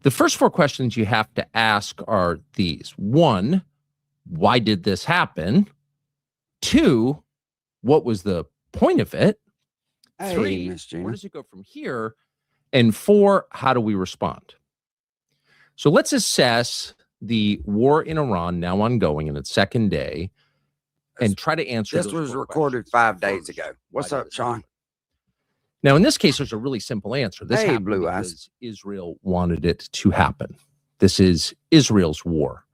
The first four questions you have to ask are these. One, why did this happen? Two, what was the point of it? Three, where does it go from here? And four, how do we respond? So let's assess the war in Iran, now ongoing in its second day, and try to answer. This was recorded 5 days ago. What's up, Sean? Now, in this case, there's a really simple answer. This happened Blue because Eyes. Israel wanted it to happen. This is Israel's war.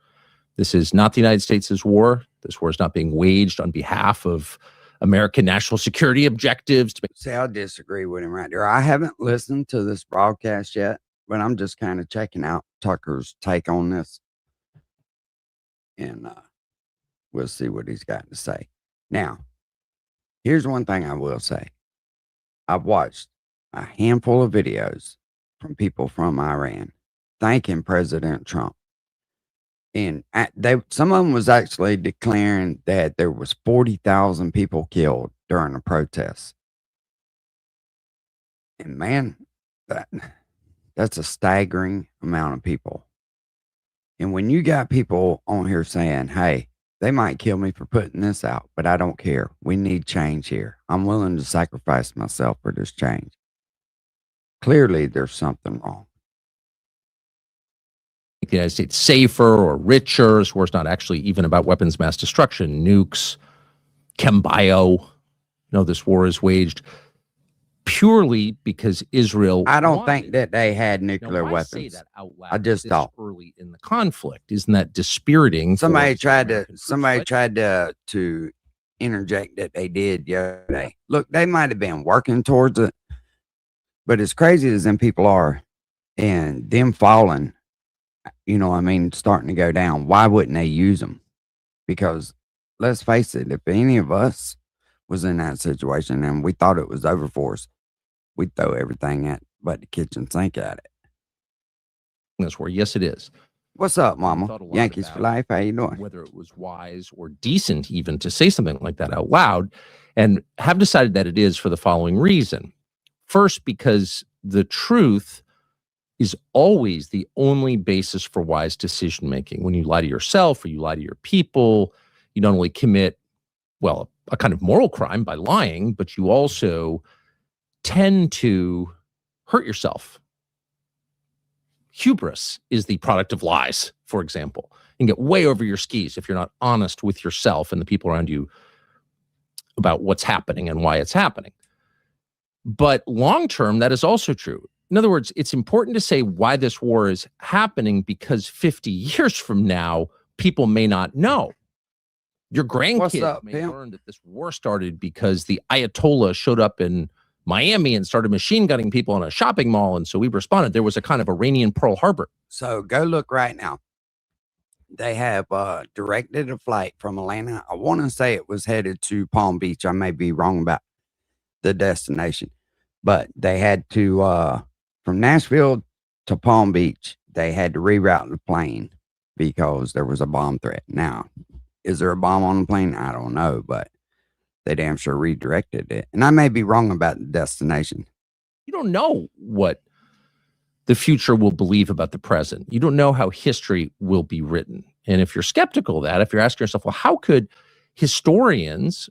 This is not the United States' war. This war is not being waged on behalf of American national security objectives. See, I disagree with him right there. I haven't listened to this broadcast yet, but I'm just kind of checking out Tucker's take on this. And we'll see what he's got to say. Now, here's one thing I will say. I've watched a handful of videos from people from Iran thanking President Trump. And some of them was actually declaring that there was 40,000 people killed during the protests. And man, that's a staggering amount of people. And when you got people on here saying, hey, they might kill me for putting this out, but I don't care. We need change here. I'm willing to sacrifice myself for this change. Clearly, there's something wrong. The United States safer or richer. This war's not actually even about weapons of mass destruction, nukes, chem bio. No, this war is waged purely because Israel. I don't think that they had nuclear weapons. Say that out loud I just thought early in the conflict. Isn't that dispiriting? Somebody tried to interject that they did yesterday. Look, they might have been working towards it, but as crazy as them people are, and them falling, starting to go down, why wouldn't they use them? Because let's face it, if any of us was in that situation and we thought it was over for us, we'd throw everything at but the kitchen sink at it. This war, yes, it is. What's up, Mama? Yankees for life. How you doing? Whether it was wise or decent even to say something like that out loud, and have decided that it is for the following reason. First, because the truth is always the only basis for wise decision making. When you lie to yourself or you lie to your people, you not only commit, well, a kind of moral crime by lying, but you also tend to hurt yourself. Hubris is the product of lies, for example. You can get way over your skis if you're not honest with yourself and the people around you about what's happening and why it's happening. But long term, that is also true. In other words, it's important to say why this war is happening because 50 years from now, people may not know. Your grandkids may learn that this war started because the Ayatollah showed up in Miami and started machine gunning people in a shopping mall. And so we responded. There was a kind of Iranian Pearl Harbor. So go look right now. They have directed a flight from Atlanta. I want to say it was headed to Palm Beach. I may be wrong about the destination. But they had to, from Nashville to Palm Beach, they had to reroute the plane because there was a bomb threat. Now, is there a bomb on the plane? I don't know, but they damn sure redirected it. And I may be wrong about the destination. You don't know what the future will believe about the present. You don't know how history will be written. And if you're skeptical of that, if you're asking yourself, well, how could historians,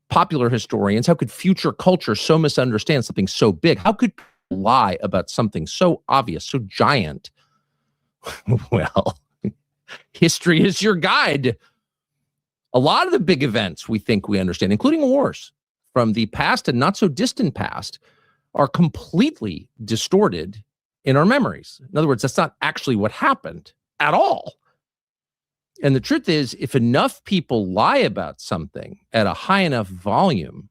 popular historians, how could future culture so misunderstand something so big? How could people lie about something so obvious, so giant? Well, history is your guide. A lot of the big events we think we understand, including wars from the past and not so distant past, are completely distorted in our memories. In other words, that's not actually what happened at all. And the truth is, if enough people lie about something at a high enough volume,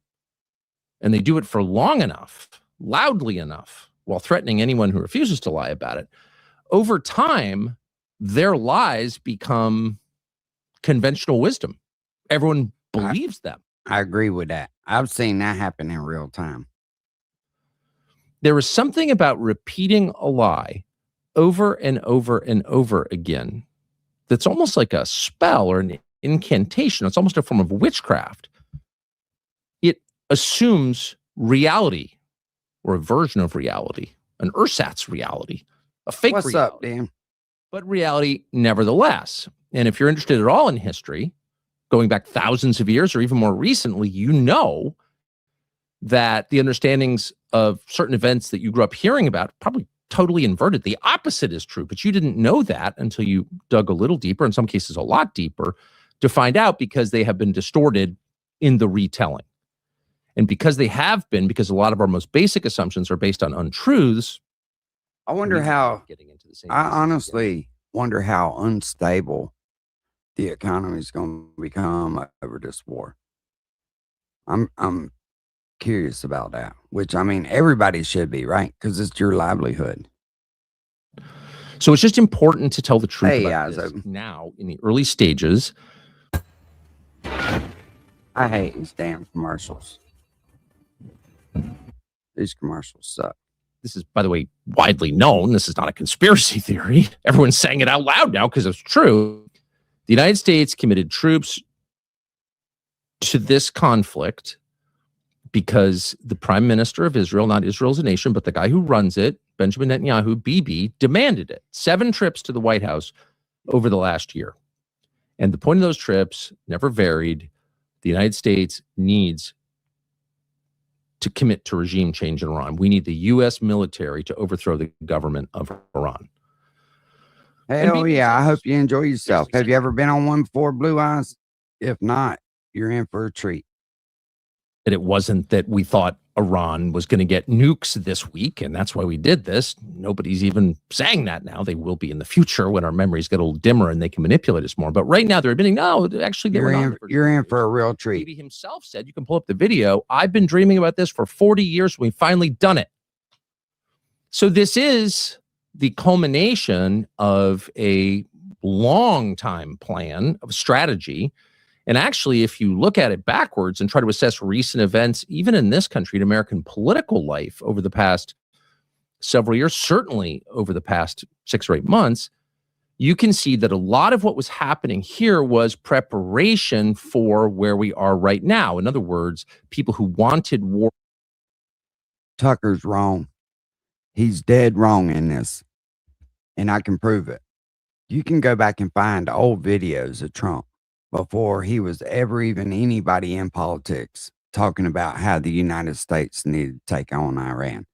and they do it for long enough, loudly enough, while threatening anyone who refuses to lie about it, over time, their lies become conventional wisdom. Everyone believes them. I agree with that. I've seen that happen in real time. There is something about repeating a lie over and over and over again that's almost like a spell or an incantation. It's almost a form of witchcraft. It assumes reality or a version of reality, an ersatz reality, a fake What's reality. up, Dan? But reality nevertheless. And if you're interested at all in history, going back thousands of years or even more recently, you know that the understandings of certain events that you grew up hearing about probably totally inverted. The opposite is true, but you didn't know that until you dug a little deeper, in some cases a lot deeper, to find out, because they have been distorted in the retelling. And because they have been, because a lot of our most basic assumptions are based on untruths. I wonder how, I honestly wonder how unstable the economy is going to become over this war. I'm curious about that, which, I mean, everybody should be, right? Because it's your livelihood. So it's just important to tell the truth Hey, about this now in the early stages. I hate these damn commercials. These commercials suck. This is, by the way, widely known. This is not a conspiracy theory. Everyone's saying it out loud now because it's true. The United States committed troops to this conflict because the prime minister of Israel, not Israel as a nation, but the guy who runs it, Benjamin Netanyahu, BB, demanded it. 7 trips to the White House over the last year. And the point of those trips never varied. The United States needs to commit to regime change in Iran. We need the U.S. military to overthrow the government of Iran. Hell yeah, I hope you enjoy yourself. Have you ever been on one before, Blue Eyes? If not, you're in for a treat. And it wasn't that we thought Iran was going to get nukes this week, and that's why we did this. Nobody's even saying that now. They will be in the future when our memories get a little dimmer and they can manipulate us more. But right now they're admitting, no, actually, you're in for a real treat. He himself said, you can pull up the video, I've been dreaming about this for 40 years. We've finally done it. So this is the culmination of a long time plan of strategy. And actually, if you look at it backwards and try to assess recent events, even in this country, in American political life over the past several years, certainly over the past 6 or 8 months, you can see that a lot of what was happening here was preparation for where we are right now. In other words, people who wanted war. Tucker's wrong. He's dead wrong in this. And I can prove it. You can go back and find old videos of Trump before he was ever even anybody in politics talking about how the United States needed to take on Iran.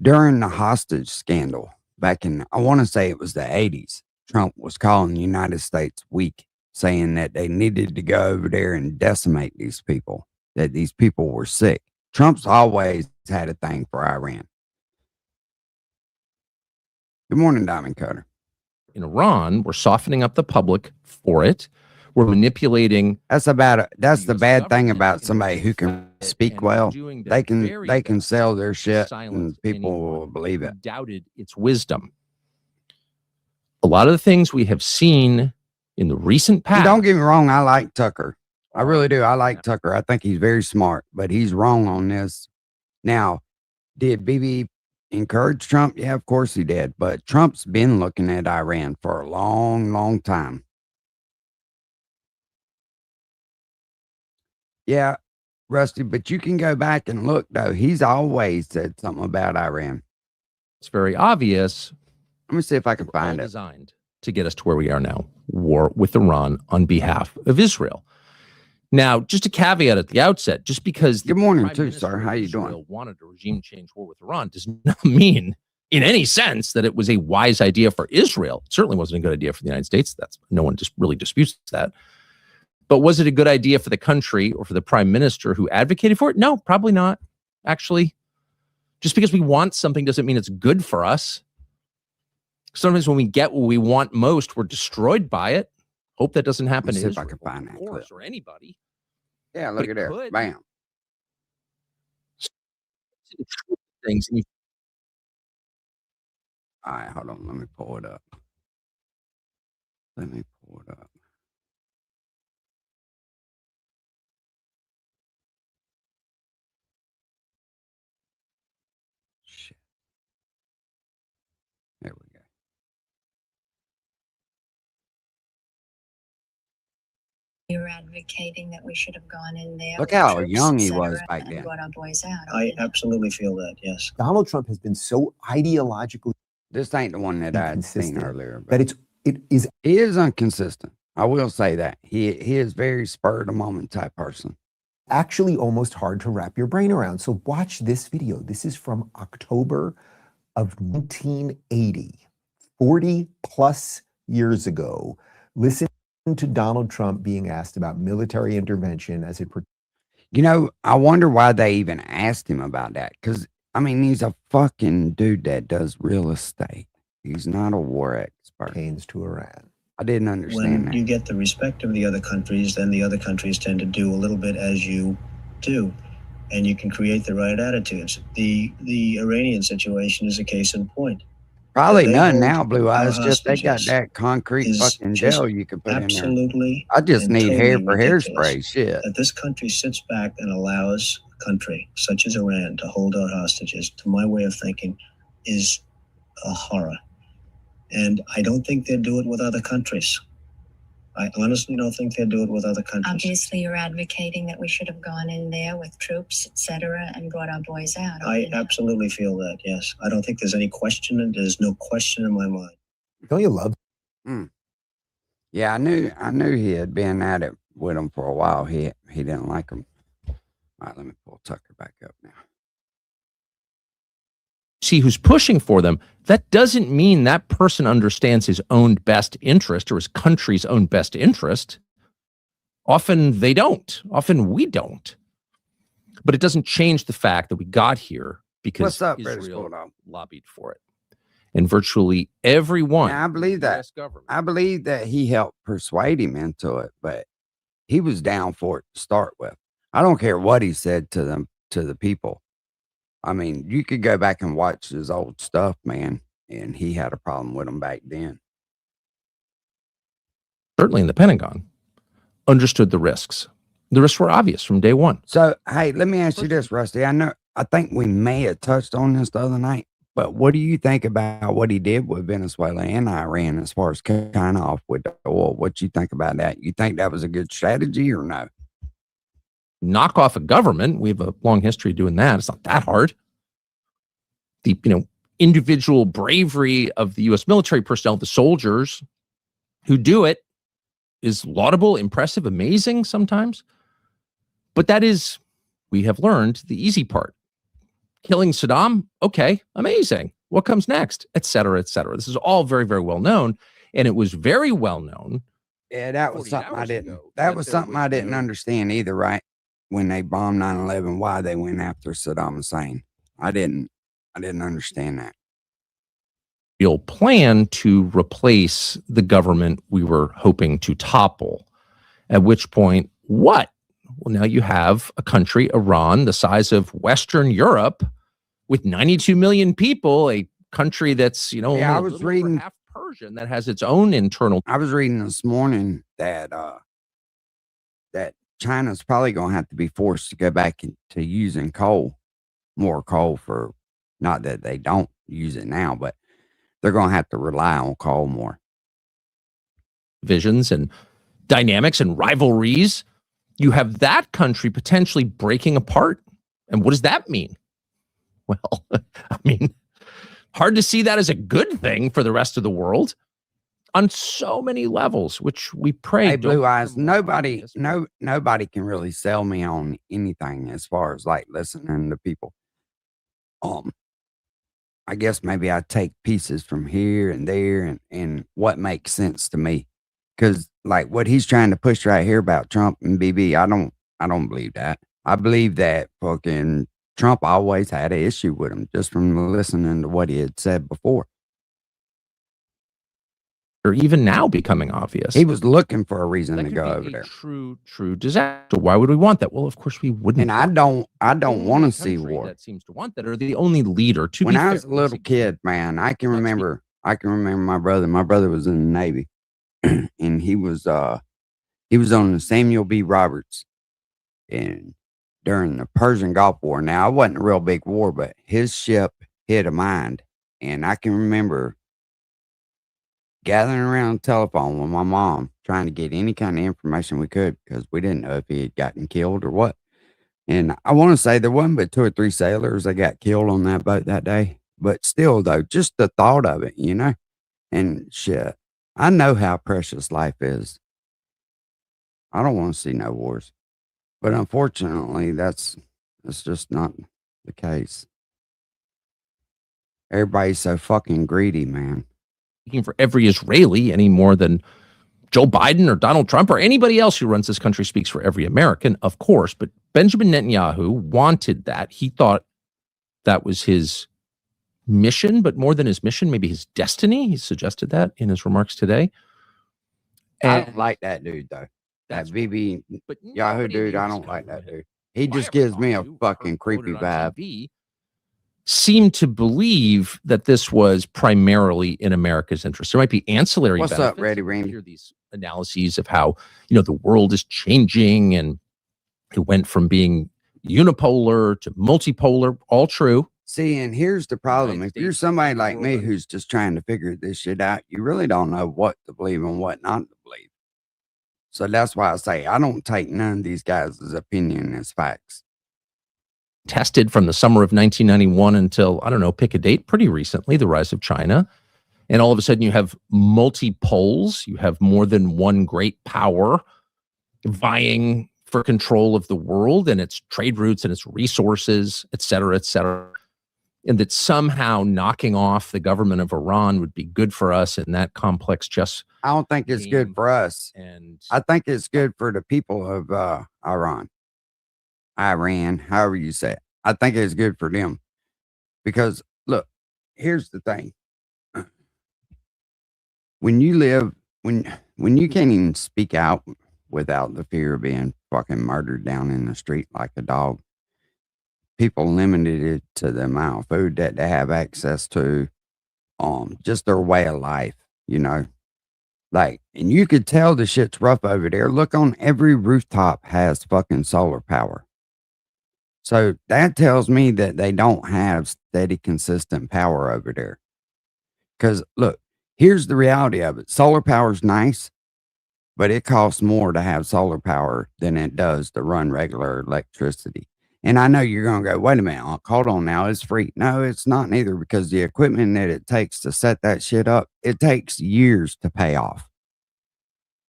During the hostage scandal back in, I want to say it was the 80s, Trump was calling the United States weak, saying that they needed to go over there and decimate these people, that these people were sick. Trump's always had a thing for Iran. Good morning, Diamond Cutter. In Iran, we're softening up the public for it. We're manipulating. That's the bad thing about somebody who can speak well. They can sell their shit and people will believe it. Doubted its wisdom. A lot of the things we have seen in the recent past. Don't get me wrong, I like Tucker. I really do. I like Tucker. I think he's very smart, but he's wrong on this. Now, did BB encourage Trump? Yeah, of course he did. But Trump's been looking at Iran for a long, long time. Yeah, Rusty, but you can go back and look, though. He's always said something about Iran. It's very obvious. Let me see if I can find it. Designed to get us to where we are now, war with Iran on behalf of Israel. Now, just a caveat at the outset, just because good morning too, sir. How you doing? Wanted a regime change war with Iran does not mean in any sense that it was a wise idea for Israel. It certainly wasn't a good idea for the United States. That's no one just really disputes that. But was it a good idea for the country or for the prime minister who advocated for it? No, probably not. Actually, just because we want something doesn't mean it's good for us. Sometimes when we get what we want most, we're destroyed by it. Hope that doesn't happen to Israel, if I can find that clip. Or anybody. Yeah, look at there. Bam. Things. All right, hold on. Let me pull it up. Shit. There we go. You're advocating that we should have gone in there. Look how young he was back then. Got our boys out. I absolutely feel that, yes. Donald Trump has been so ideologically. This ain't the one that I had seen inconsistent, earlier. that it is He is inconsistent. I will say that. He is very spur of the moment type person. actually almost hard to wrap your brain around. So watch this video. This is from October of 1980, 40 plus years ago. Listen to Donald Trump being asked about military intervention as it pertains. You know, I wonder why they even asked him about that. Because, I mean, he's a fucking dude that does real estate. He's not a war expert. To Iran. I didn't understand When that. you get the respect of the other countries, then the other countries tend to do a little bit as you do, and you can create the right attitudes. The Iranian situation is a case in point. Probably They none hold now, Blue our Eyes. Just they got hostages that concrete is fucking just gel you can put in there. Absolutely. I just and need hair totally for ridiculous hairspray. Shit. that this country sits back and allows a country such as Iran to hold our hostages, to my way of thinking, is a horror. And I don't think they'd do it with other countries. I honestly don't think they'd do it with other countries. Obviously, you're advocating that we should have gone in there with troops, etc., and brought our boys out. I absolutely feel that, yes. I don't think there's any question, and there's no question in my mind. Don't you love? Yeah, I knew he had been at it with him for a while. He didn't like him. All right, let me pull Tucker back up now. See who's pushing for them, that doesn't mean that person understands his own best interest or his country's own best interest. Often they don't. Often we don't. But it doesn't change the fact that we got here because What's up, British Israel Bulldog? lobbied for it. And virtually everyone. Yeah, I believe in the that. US government, I believe that he helped persuade him into it, but he was down for it to start with. I don't care what he said to them, to the people. I mean, you could go back and watch his old stuff, man, and he had a problem with them back then. certainly in the Pentagon, understood the risks. The risks were obvious from day one. So, hey, let me ask you this, Rusty. I think we may have touched on this the other night, but what do you think about what he did with Venezuela and Iran as far as kind of off with the oil? What you think about that? You think that was a good strategy or no? Knock off a government. We have a long history doing that. It's not that hard. The individual bravery of the U.S. military personnel, the soldiers who do it, is laudable, impressive, amazing sometimes. But that is, we have learned, the easy part. Killing Saddam, okay, amazing. What comes next? Et cetera, et cetera. This is all very, very well known. And it was very well known. Yeah, that was 40 something I hours didn't. ago That that was there something I was didn't no- understand either. Right when they bombed 9/11, why they went after Saddam Hussein? I didn't understand that. Real plan to replace the government we were hoping to topple. At which point, what? Well, now you have a country, Iran, the size of Western Europe, with 92 million people, a country that's, Yeah, only I a was little over reading- half Persian, that has its own internal. I was reading this morning that that China's probably going to have to be forced to go back into using more coal for, not that they don't use it now, but they're going to have to rely on coal more. Visions and dynamics and rivalries. You have that country potentially breaking apart. And what does that mean? Well, I mean, hard to see that as a good thing for the rest of the world on so many levels, which we pray. Hey, don't Blue Eyes, become more nobody obvious. can really sell me on anything as far as like listening to people. I guess maybe I take pieces from here and there and what makes sense to me. Cause like what he's trying to push right here about Trump and BB, I don't believe that. I believe that fucking Trump always had an issue with him just from listening to what he had said before. Or even now becoming obvious. He was looking for a reason That to could go be over a there. true disaster. Why would we want that? Well, of course we wouldn't. And I don't Only want to see country war. that seems to want that, or the only leader to When be I fair, was a little once again, kid, man, I can Not to be- remember my brother. My brother was in the Navy and he was on the Samuel B. Roberts and during the Persian Gulf War. Now it wasn't a real big war, but his ship hit a mine. And I can remember gathering around the telephone with my mom, trying to get any kind of information we could because we didn't know if he had gotten killed or what. And I want to say there wasn't but 2 or 3 sailors that got killed on that boat that day, But still, though, just the thought of it, you know, and shit. I know how precious life is. I don't want to see no wars, but unfortunately, that's just not the case. Everybody's so fucking greedy, man. Speaking for every Israeli any more than Joe Biden or Donald Trump or anybody else who runs this country speaks for every American, of course. But Benjamin Netanyahu wanted that. He thought that was his mission, but more than his mission, maybe his destiny. He suggested that in his remarks today. I And don't like that dude, though. That that's BB but Yahoo nobody dude, in I this don't like that government, dude. He who I just ever gives me a talked to, fucking or creepy quoted on vibe. TV, seemed to believe that this was primarily in America's interest. There might be ancillary What's benefits. up, Ready You Randy? hear these analyses of how, you know, the world is changing and it went from being unipolar to multipolar. All true. See, and here's the problem. United If you're States somebody and the like me world. who's just trying to figure this shit out, you really don't know what to believe and what not to believe. So that's why I say I don't take none of these guys' opinion as facts. Tested from the summer of 1991 until, I don't know, pick a date, pretty recently, the rise of China. And all of a sudden you have multi-poles. You have more than one great power vying for control of the world and its trade routes and its resources, et cetera, et cetera. And that somehow knocking off the government of Iran would be good for us in that complex chess. I don't think it's good for us. And I think it's good for the people of Iran, however you say it. I think it's good for them because look, here's the thing. When you live, when you can't even speak out without the fear of being fucking murdered down in the street like a dog, people limited it to the amount of food that they have access to, just their way of life, you know. Like, and you could tell the shit's rough over there. Look, on every rooftop has fucking solar power. So that tells me that they don't have steady, consistent power over there. Because look, here's the reality of it. Solar power is nice, but it costs more to have solar power than it does to run regular electricity. And I know you're going to go, wait a minute, hold on now, it's free. No, it's not neither, because the equipment that it takes to set that shit up, it takes years to pay off.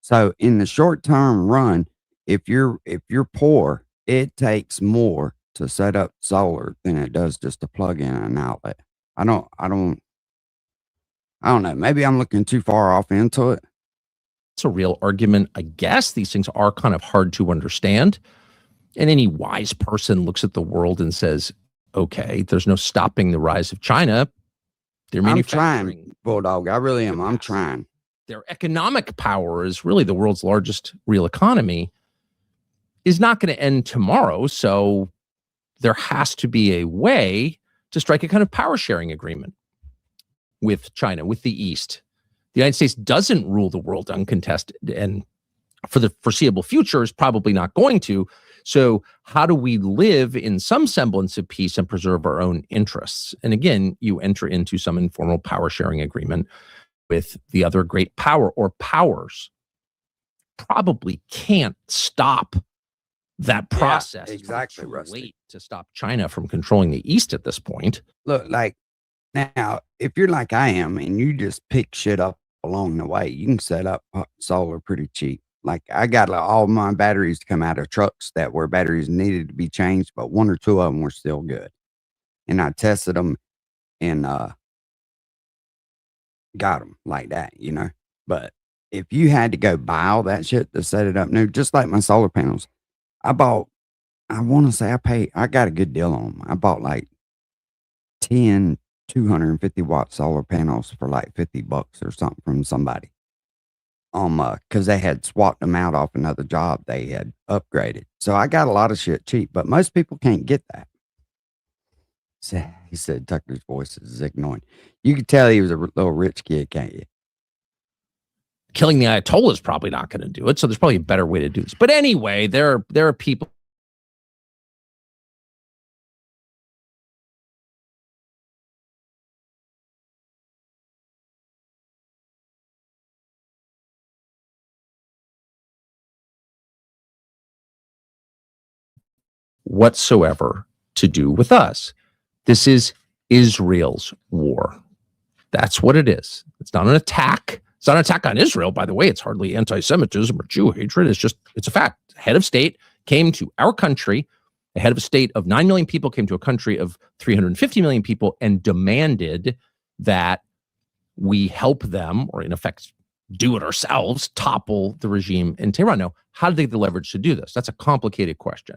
So in the short term run, if you're poor, it takes more to set up solar than it does just to plug in an outlet. I don't know. Maybe I'm looking too far off into it. it's a real argument. I guess these things are kind of hard to understand. And any wise person looks at the world and says, okay, there's no stopping the rise of China. They're I'm manufacturing. trying, Bulldog. I really am. I'm capacity. trying. Their economic power is really the world's largest real economy, is not going to end tomorrow. So there has to be a way to strike a kind of power sharing agreement with China, with the East. The United States doesn't rule the world uncontested, and for the foreseeable future is probably not going to. So how do we live in some semblance of peace and preserve our own interests? And again, you enter into some informal power sharing agreement with the other great power or powers. Probably can't stop that process. Yeah, It's probably exactly, too Rusty. late to stop China from controlling the East at this point. Look, like now, if you're like I am and you just pick shit up along the way, you can set up solar pretty cheap. Like I got all my batteries to come out of trucks that where batteries needed to be changed, but one or two of them were still good. And I tested them and got them like that, you know. But if you had to go buy all that shit to set it up new, just like my solar panels, I want to say I got a good deal on them. I bought like 10 250 watt solar panels for like $50 or something from somebody. Because they had swapped them out off another job they had upgraded. So I got a lot of shit cheap, but most people can't get that. So he said Tucker's voice is ignoring. You could tell he was a little rich kid, can't you? Killing the Ayatollah is probably not going to do it. So there's probably a better way to do this. But anyway, there are people. Whatsoever to do with us. This is Israel's war. That's what it is. It's not an attack. It's not an attack on Israel, by the way. It's hardly anti-Semitism or Jew hatred. It's a fact. Head of state came to our country. A head of a state of 9 million people came to a country of 350 million people and demanded that we help them, or in effect, do it ourselves, topple the regime in Tehran. Now, how did they get the leverage to do this? That's a complicated question.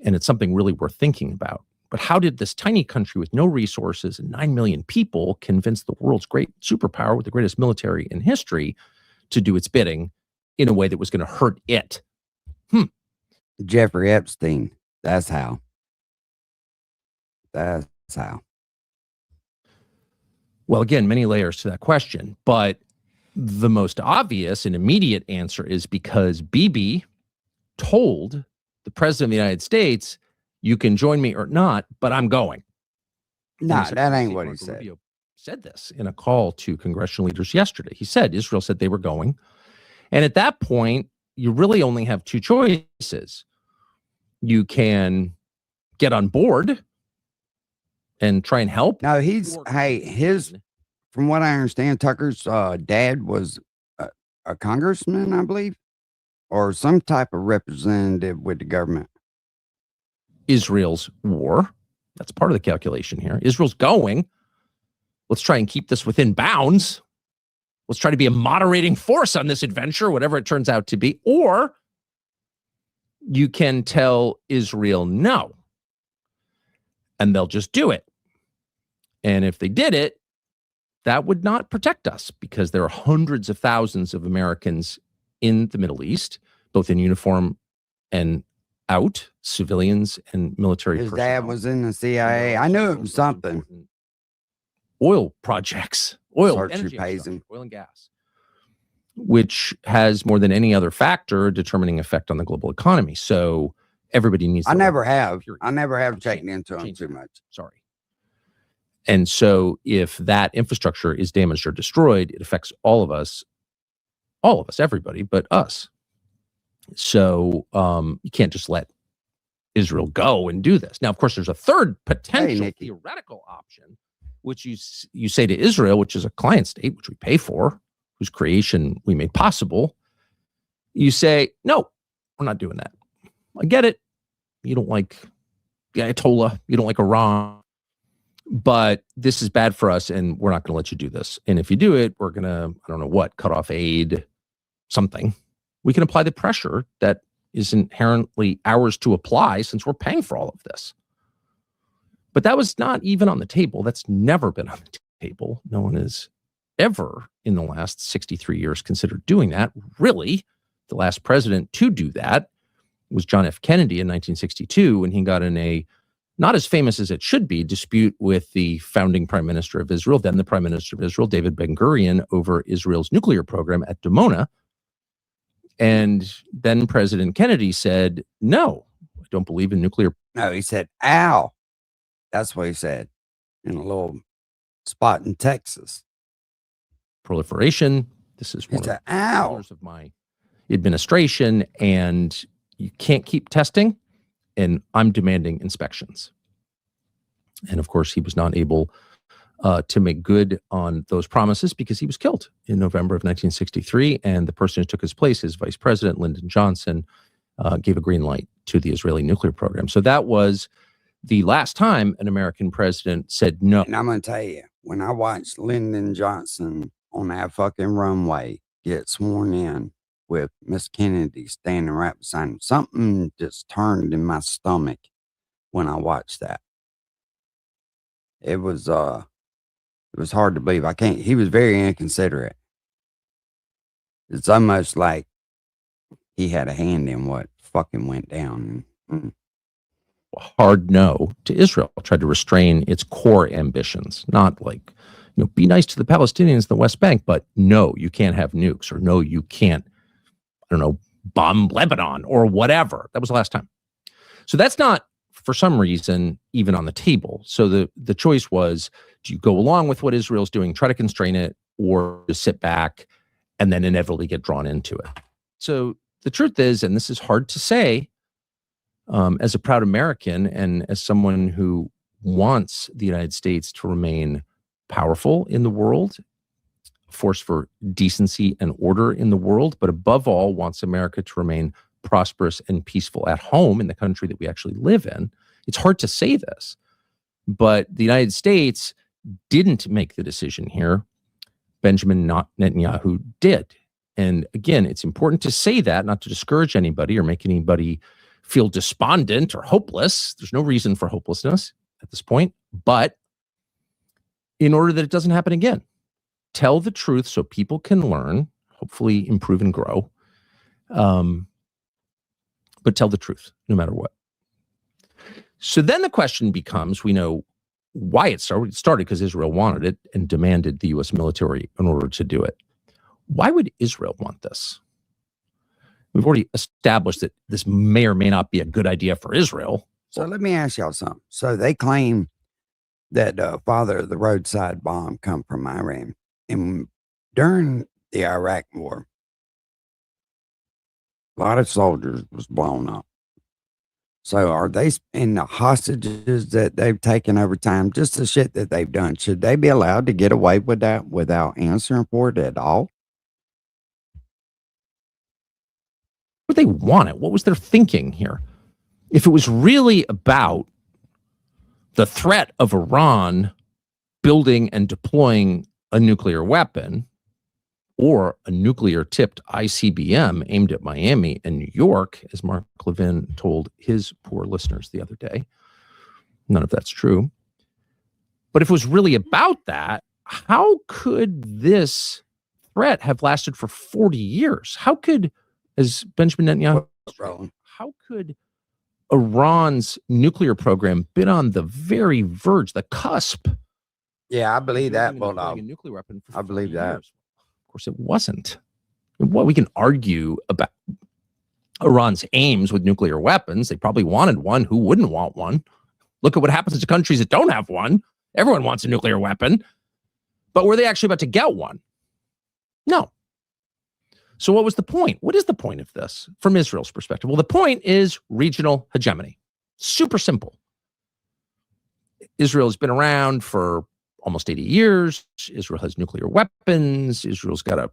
And it's something really worth thinking about. But how did this tiny country with no resources and 9 million people convince the world's great superpower with the greatest military in history to do its bidding in a way that was going to hurt it? Jeffrey Epstein. That's how. That's how. Well, again, many layers to that question, but the most obvious and immediate answer is because Bibi told the president of the United States, you can join me or not, but I'm going. No, that ain't what he said. Rubio said this in a call to congressional leaders yesterday. He said Israel said they were going. And at that point, you really only have two choices. You can get on board and try and help. No, from what I understand, Tucker's dad was a congressman, I believe, or some type of representative with the government. Israel's war. That's part of the calculation here. Israel's going. Let's try and keep this within bounds. Let's try to be a moderating force on this adventure, whatever it turns out to be. Or you can tell Israel no, and they'll just do it. And if they did it, that would not protect us because there are hundreds of thousands of Americans in the Middle East, both in uniform and out, civilians and military His personnel. dad was in the CIA. I knew it was something. Oil projects, oil, Energy pays him. oil and gas, which has more than any other factor determining effect on the global economy. So everybody needs. I never have checked into them too much. Sorry. And so if that infrastructure is damaged or destroyed, it affects all of us, everybody, but us. So you can't just let Israel go and do this. Now, of course, there's a third potential theoretical option, which you say to Israel, which is a client state, which we pay for, whose creation we made possible. You say, no, we're not doing that. I get it. You don't like the Ayatollah. You don't like Iran. But this is bad for us, and we're not going to let you do this. And if you do it, we're going to, I don't know what, cut off aid, something. We can apply the pressure that is inherently ours to apply since we're paying for all of this. But that was not even on the table. That's never been on the table. No one has ever in the last 63 years considered doing that. Really, the last president to do that was John F. Kennedy in 1962 when he got in a not as famous as it should be dispute with the founding prime minister of Israel, then the prime minister of Israel, David Ben-Gurion, over Israel's nuclear program at Dimona. And then President Kennedy said, no, I don't believe in nuclear. No, he said, ow. That's what he said in a little spot in Texas. Proliferation. This is one of the pillars of my administration, and you can't keep testing, and I'm demanding inspections. And of course, he was not able to make good on those promises because he was killed in November of 1963, and the person who took his place, his vice president, Lyndon Johnson, gave a green light to the Israeli nuclear program. So that was the last time an American president said no. And I'm going to tell you, when I watched Lyndon Johnson on that fucking runway get sworn in with Miss Kennedy standing right beside him, something just turned in my stomach when I watched that. It was hard to believe. He was very inconsiderate. It's almost like he had a hand in what fucking went down. Hard no to Israel, tried to restrain its core ambitions, not like, be nice to the Palestinians in the West Bank, but no, you can't have nukes, or no, you can't, bomb Lebanon or whatever. That was the last time. So that's not, for some reason, even on the table. So the choice was, do you go along with what Israel's doing, try to constrain it, or just sit back and then inevitably get drawn into it? So the truth is, and this is hard to say, as a proud American and as someone who wants the United States to remain powerful in the world, a force for decency and order in the world, but above all wants America to remain prosperous and peaceful at home in the country that we actually live in. It's hard to say this, but the United States didn't make the decision here. Benjamin Netanyahu did. And again, it's important to say that, not to discourage anybody or make anybody feel despondent or hopeless. There's no reason for hopelessness at this point, but in order that it doesn't happen again, tell the truth so people can learn, hopefully improve and grow. But tell the truth no matter what. So then the question becomes, we know why it started. It started because Israel wanted it and demanded the U.S. military in order to do it. Why would Israel want this? We've already established that this may or may not be a good idea for Israel. So let me ask y'all something. So they claim that father of the roadside bomb come from Iran. And during the Iraq war, a lot of soldiers was blown up. So are they, in the hostages that they've taken over time, just the shit that they've done, should they be allowed to get away with that without answering for it at all? Would they want it? What was their thinking here? If it was really about the threat of Iran building and deploying a nuclear weapon or a nuclear-tipped ICBM aimed at Miami and New York, as Mark Levin told his poor listeners the other day, none of that's true. But if it was really about that, how could this threat have lasted for 40 years? How could, as Benjamin Netanyahu, how could Iran's nuclear program been on the very verge, the cusp? Yeah, I believe that. But a nuclear weapon for I believe that. years? Of course, it wasn't. Well, we can argue about Iran's aims with nuclear weapons. They probably wanted one. Who wouldn't want one? Look at what happens to countries that don't have one. Everyone wants a nuclear weapon. But were they actually about to get one? No. So what was the point? What is the point of this from Israel's perspective? Well, the point is regional hegemony. Super simple. Israel has been around for almost 80 years. Israel has nuclear weapons. Israel's got a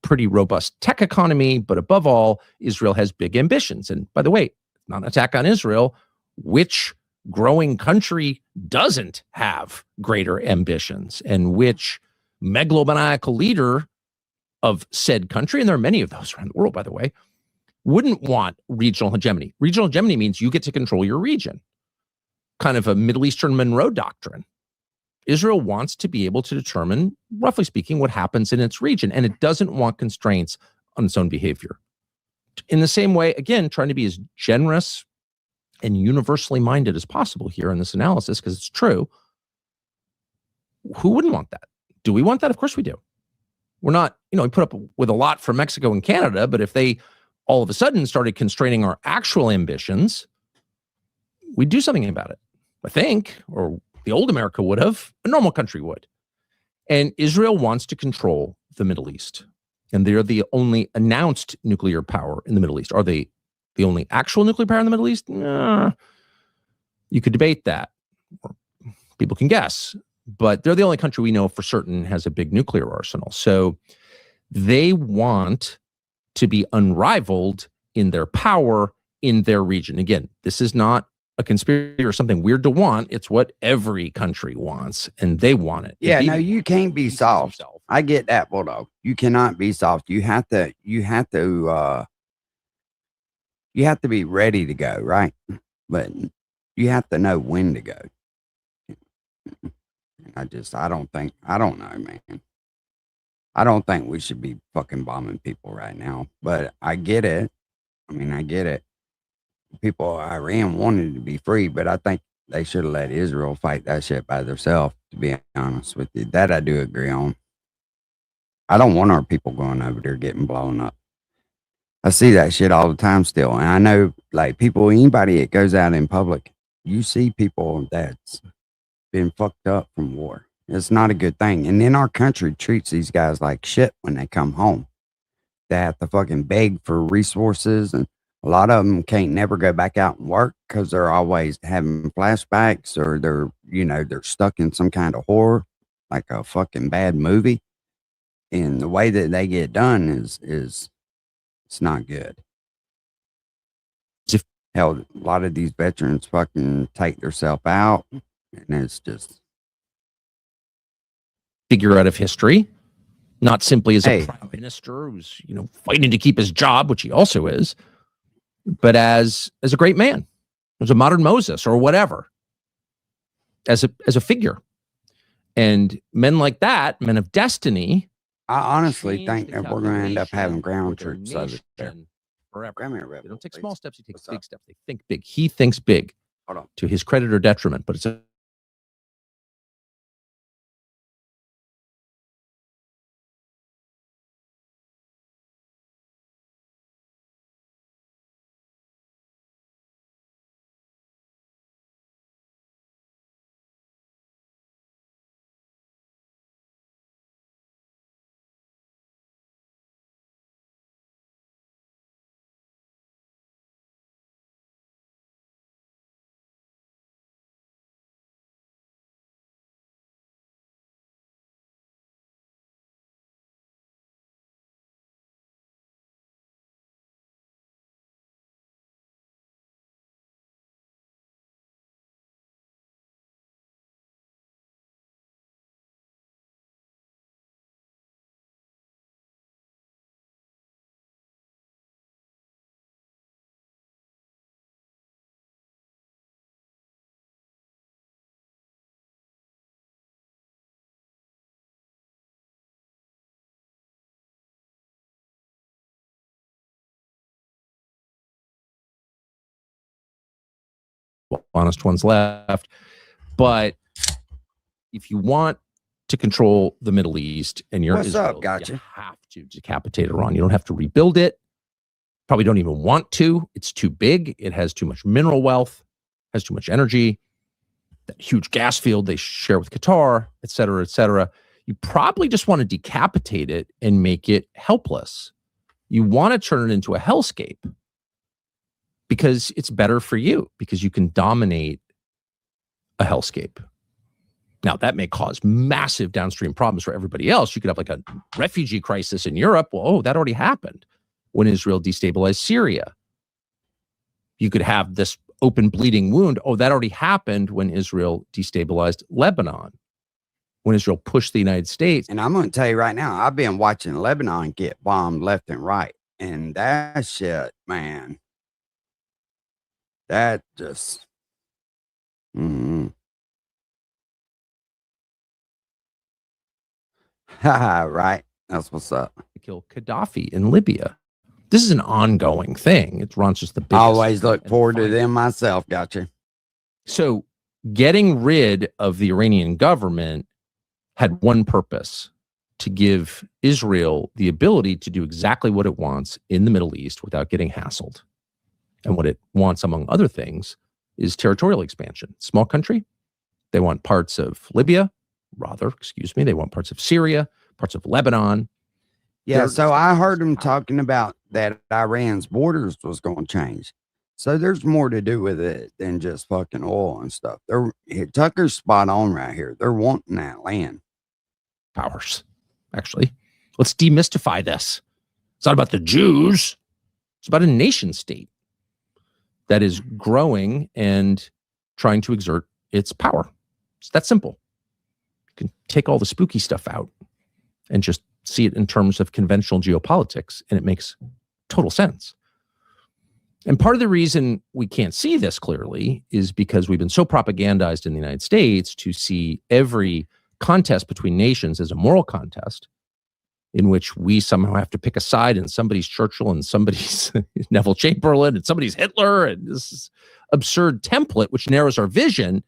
pretty robust tech economy, but above all, Israel has big ambitions. And by the way, not an attack on Israel. Which growing country doesn't have greater ambitions? And which megalomaniacal leader of said country, and there are many of those around the world, by the way, wouldn't want regional hegemony? Regional hegemony means you get to control your region. Kind of a Middle Eastern Monroe doctrine. Israel wants to be able to determine, roughly speaking, what happens in its region, and it doesn't want constraints on its own behavior. In the same way, again, trying to be as generous and universally minded as possible here in this analysis, because it's true. Who wouldn't want that? Do we want that? Of course we do. We're not, we put up with a lot from Mexico and Canada, but if they all of a sudden started constraining our actual ambitions, we'd do something about it, I think, or the old America would have, a normal country would. And Israel wants to control the Middle East. And they're the only announced nuclear power in the Middle East. Are they the only actual nuclear power in the Middle East? Nah. You could debate that. Or people can guess. But they're the only country we know for certain has a big nuclear arsenal. So they want to be unrivaled in their power in their region. Again, this is not a conspiracy or something weird to want. It's what every country wants, and they want it. Yeah, no, you can't be soft. I get that, Bulldog. You cannot be soft. You have to be ready to go, right? But you have to know when to go. I don't know, man. I don't think we should be fucking bombing people right now, but I get it. I get it. People of Iran wanted to be free, but I think they should have let Israel fight that shit by themselves, to be honest with you. That I do agree on. I don't want our people going over there getting blown up. I see that shit all the time still. And I know, like, anybody that goes out in public, you see people that's been fucked up from war. It's not a good thing. And then our country treats these guys like shit when they come home. They have to fucking beg for resources and, A lot of them can't never go back out and work because they're always having flashbacks, or they're, they're stuck in some kind of horror, like a fucking bad movie. And the way that they get done is it's not good. Hell, a lot of these veterans fucking take themselves out, and it's just figure out of history, not simply as a prime minister who's, fighting to keep his job, which he also is, but as a great man, as a modern Moses or whatever, as a figure. And men like that, men of destiny. I honestly think that we're going to end up having ground troops over there. Forever. They don't take small steps, he takes big steps. They think big. He thinks big. Hold on. To his credit or detriment, but it's a honest ones left. But if you want to control the Middle East and you're Israel, you have to decapitate Iran. You don't have to rebuild it. Probably don't even want to. It's too big. It has too much mineral wealth, has too much energy, that huge gas field they share with Qatar, et cetera, et cetera. You probably just want to decapitate it and make it helpless. You want to turn it into a hellscape because it's better for you, because you can dominate a hellscape. Now, that may cause massive downstream problems for everybody else. You could have like a refugee crisis in Europe. Well, that already happened when Israel destabilized Syria. You could have this open bleeding wound. Oh, that already happened when Israel destabilized Lebanon, when Israel pushed the United States. And I'm going to tell you right now, I've been watching Lebanon get bombed left and right. And that shit, man, that just... Right. That's what's up. To kill Gaddafi in Libya. This is an ongoing thing. Iran's just the biggest. I always look forward to them myself. Gotcha. So getting rid of the Iranian government had one purpose: to give Israel the ability to do exactly what it wants in the Middle East without getting hassled. And what it wants, among other things, is territorial expansion. Small country. They want parts of Libya. They want parts of Syria, parts of Lebanon. Yeah, so I heard them talking about that Iran's borders was going to change. So there's more to do with it than just fucking oil and stuff. Tucker's spot on right here. They're wanting that land. Powers, actually. Let's demystify this. It's not about the Jews. It's about a nation state that is growing and trying to exert its power. It's that simple. You can take all the spooky stuff out and just see it in terms of conventional geopolitics, and it makes total sense. And part of the reason we can't see this clearly is because we've been so propagandized in the United States to see every contest between nations as a moral contest in which we somehow have to pick a side, and somebody's Churchill and somebody's Neville Chamberlain and somebody's Hitler, and this absurd template which narrows our vision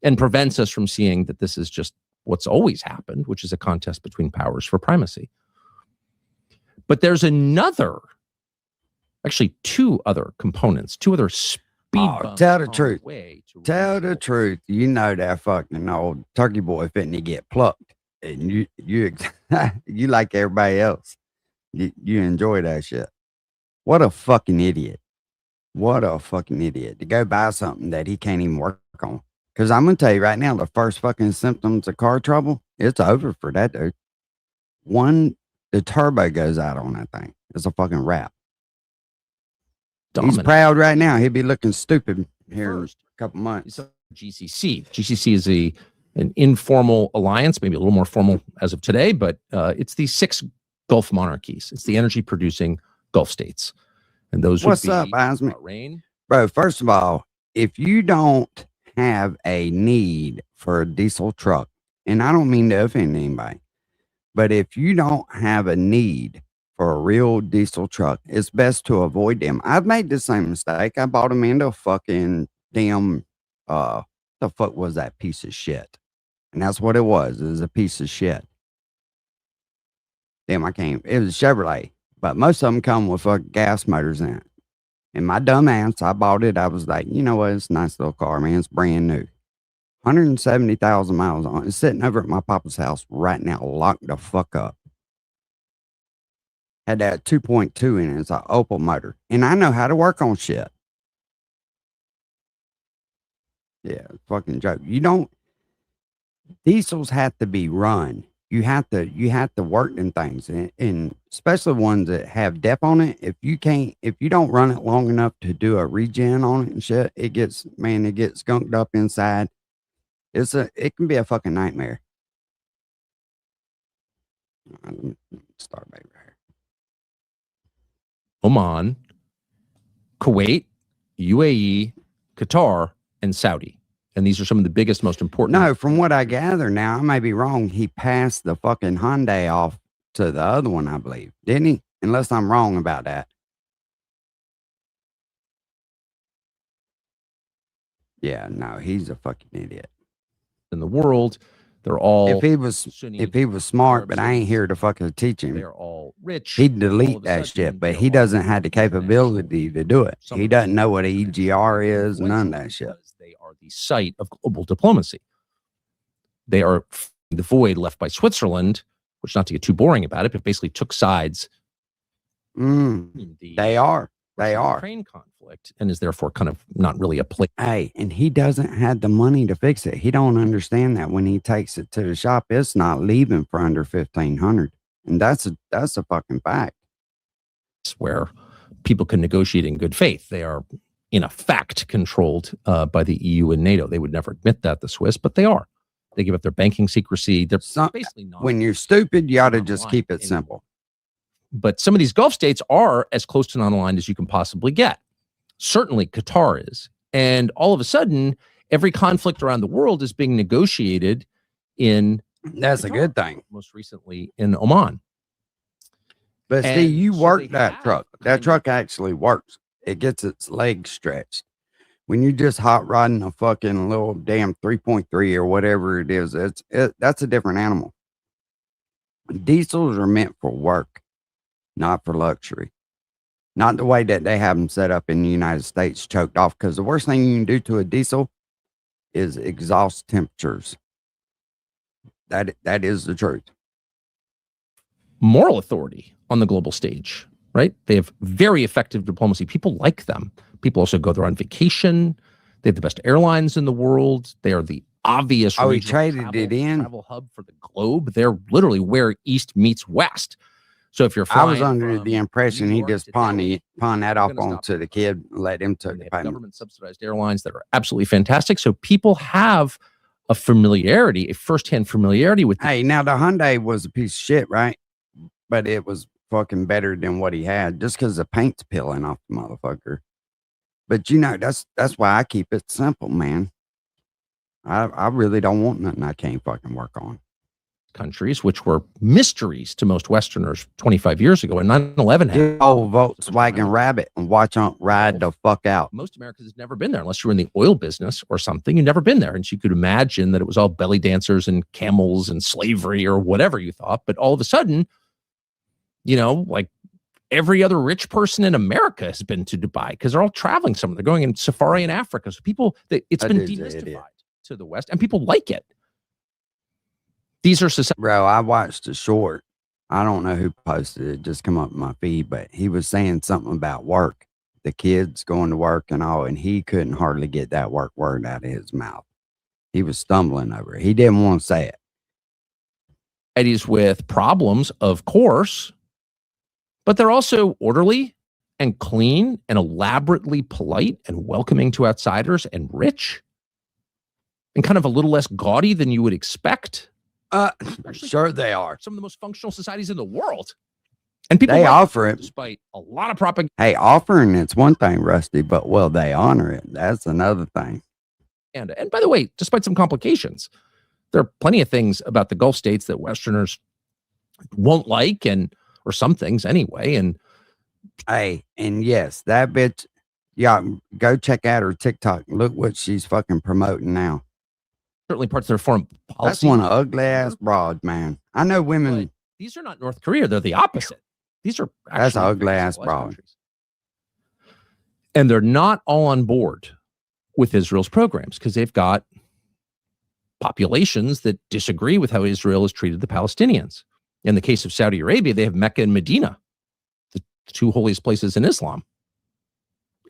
and prevents us from seeing that this is just what's always happened, which is a contest between powers for primacy. But there's actually two other components, two other speed bumps. Tell the truth. Tell the truth. You know that fucking old turkey boy fitting get plucked, and you you like everybody else. You enjoy that shit. What a fucking idiot. What a fucking idiot to go buy something that he can't even work on. Because I'm going to tell you right now, the first fucking symptoms of car trouble, it's over for that dude. The turbo goes out on that thing. It's a fucking wrap. He's proud right now. He'll be looking stupid here in a couple months. GCC. GCC is an informal alliance, maybe a little more formal as of today, but it's the 6 Gulf monarchies. It's the energy-producing Gulf states. And those What's would be up, Asma? Bahrain. Bro, first of all, if you don't have a need for a diesel truck, and I don't mean to offend anybody, but if you don't have a need for a real diesel truck, it's best to avoid them. I've made the same mistake. I bought them into fucking damn, the fuck was that piece of shit? And that's what it was. It was a piece of shit. Damn, I can't. It was a Chevrolet, but most of them come with fucking gas motors in it. And my dumb ass, I bought it. I was like, you know what? It's a nice little car, man. It's brand new. 170,000 miles on it. It's sitting over at my papa's house right now, locked the fuck up. Had that 2.2 in it. It's an Opel motor. And I know how to work on shit. Yeah, fucking joke. You don't, diesels have to be run. You have to work in things, and especially ones that have depth on it. If you don't run it long enough to do a regen on it and shit, it gets skunked up inside. It can be a fucking nightmare. Start back right here. Oman, Kuwait, UAE, Qatar, and Saudi. And these are some of the biggest, most important. No, from what I gather now, I may be wrong. He passed the fucking Hyundai off to the other one, I believe. Didn't he? Unless I'm wrong about that. Yeah, no, he's a fucking idiot. In the world, they're all if he was smart, but I ain't here to fucking teach him. They're all rich. He'd delete that shit, but he doesn't have the capability to do it. He doesn't know what an EGR is, none of that shit. They are the site of global diplomacy. They are the void left by Switzerland, which, not to get too boring about it, but basically took sides. They are. Ukraine conflict, and is therefore kind of not really a place. Hey, and he doesn't have the money to fix it. He don't understand that when he takes it to the shop, it's not leaving for under $1,500, and that's a fucking fact. It's where people can negotiate in good faith. They are, in effect, controlled by the EU and NATO. They would never admit that, the Swiss, but they are. They give up their banking secrecy. They're basically not. When you're stupid, you ought to just keep it simple. But some of these Gulf states are as close to non-aligned as you can possibly get. Certainly Qatar is. And all of a sudden, every conflict around the world is being negotiated in That's Qatar, a good thing. Most recently in Oman. But see, you work that truck. That truck actually works. It gets its legs stretched. When you just hot rodding a fucking little damn 3.3 or whatever it is, that's a different animal. Diesels are meant for work, not for luxury. Not the way that they have them set up in the United States, choked off. Because the worst thing you can do to a diesel is exhaust temperatures. That is the truth. Moral authority on the global stage, right? They have very effective diplomacy. People like them. People also go there on vacation. They have the best airlines in the world. They are the obvious he traded it in travel hub for the globe. They're literally where East meets West. So if you're flying, I was under the impression he just pawned that off onto the kid, let him take the payment. Government subsidized airlines that are absolutely fantastic. So people have a familiarity, a firsthand familiarity with. Hey, now the Hyundai was a piece of shit, right? But it was fucking better than what he had, just because the paint's peeling off the motherfucker. But you know, that's why I keep it simple, man. I really don't want nothing I can't fucking work on. Countries, which were mysteries to most Westerners 25 years ago, and 9/11 happened. Oh, Volkswagen Rabbit and watch on ride the fuck out. Most Americans have never been there unless you were in the oil business or something. You've never been there, and so you could imagine that it was all belly dancers and camels and slavery or whatever you thought. But all of a sudden, you know, like every other rich person in America has been to Dubai because they're all traveling somewhere. They're going in safari in Africa. So people, it's been demystified to the West, and people like it. These are bro. I watched a short. I don't know who posted it. Just come up in my feed, but he was saying something about work. the kids going to work and all, and he couldn't hardly get that work word out of his mouth. He was stumbling over it. He didn't want to say it. Societies with problems, of course, but they're also orderly and clean and elaborately polite and welcoming to outsiders and rich and kind of a little less gaudy than you would expect. Sure they are. Some of the most functional societies in the world. And people They like offer it. despite a lot of propaganda. Hey, offering it's one thing, Rusty, but will they honor it? That's another thing. And by the way, despite some complications, there are plenty of things about the Gulf states that Westerners won't like, and or some things anyway. And hey, and yes, that bitch, yeah, go check out her TikTok. Look what she's fucking promoting now. certainly parts of their foreign policy. That's one ugly ass broad, man. I know women. But these are not North Korea. They're the opposite. These are That's actually ugly very ass civilized broad. countries. And they're not all on board with Israel's programs because they've got populations that disagree with how Israel has treated the Palestinians. In the case of Saudi Arabia, they have Mecca and Medina, the two holiest places in Islam.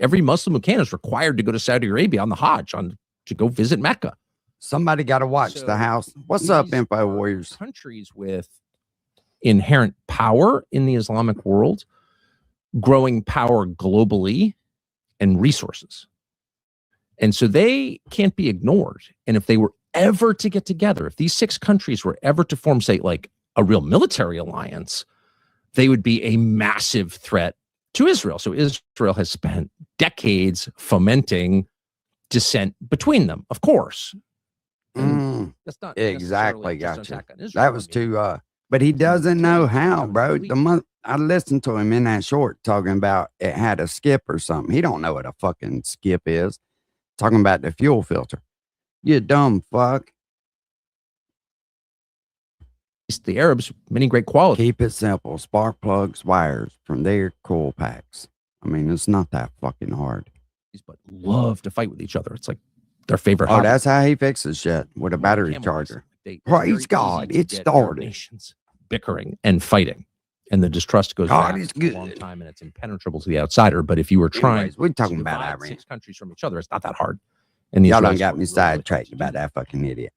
Every Muslim who can is required to go to Saudi Arabia on the Hajj to go visit Mecca. Somebody got to watch So the house. What's up, these Info are Warriors? Countries with inherent power in the Islamic world, growing power globally, and resources. And so they can't be ignored. And if they were ever to get together, if these 6 countries were ever to form, say, like a real military alliance, they would be a massive threat to Israel. So Israel has spent decades fomenting dissent between them, of course. That's not Exactly, necessarily just an gotcha. attack on Israel. That was too, but he doesn't know how, bro. I listened to him in that short talking about it had a skip or something. He don't know what a fucking skip is. Talking about the fuel filter. You dumb fuck. The Arabs, many great qualities. Keep it simple. Spark plugs, wires from their coil packs. I mean, it's not that fucking hard. But love to fight with each other. It's like their favorite Oh, hobby. that's how he fixes shit with a battery Camel charger. racing. Praise God, it started. Nations bickering and fighting, and the distrust goes God back is for a long good. time, and it's impenetrable to the outsider. But if you were trying, Anyways, we're talking to about divide Iran. 6 countries from each other, it's not that hard. And the Y'all done Israelis got work me really, really hard sidetracked to do about that. that fucking idiot.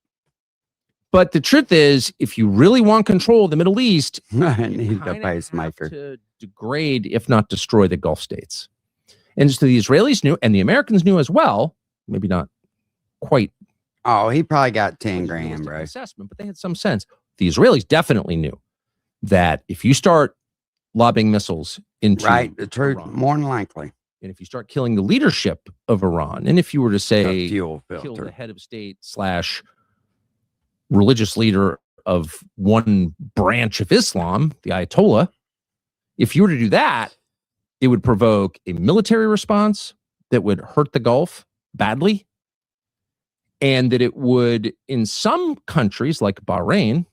But the truth is, if you really want control of the Middle East, I you need the kinda pacemaker. have to degrade, if not destroy, the Gulf states. And so the Israelis knew, and the Americans knew as well. Maybe not quite Oh, he probably got 10 much grand, realistic bro. assessment, but they had some sense. The Israelis definitely knew that if you start lobbing missiles into Right, the truth, Iran, more than likely. and if you start killing the leadership of Iran, and if you were to The say fuel kill the filter. head of state / religious leader of one branch of Islam, the Ayatollah, if you were to do that, it would provoke a military response that would hurt the Gulf badly, and that it would, in some countries like Bahrain,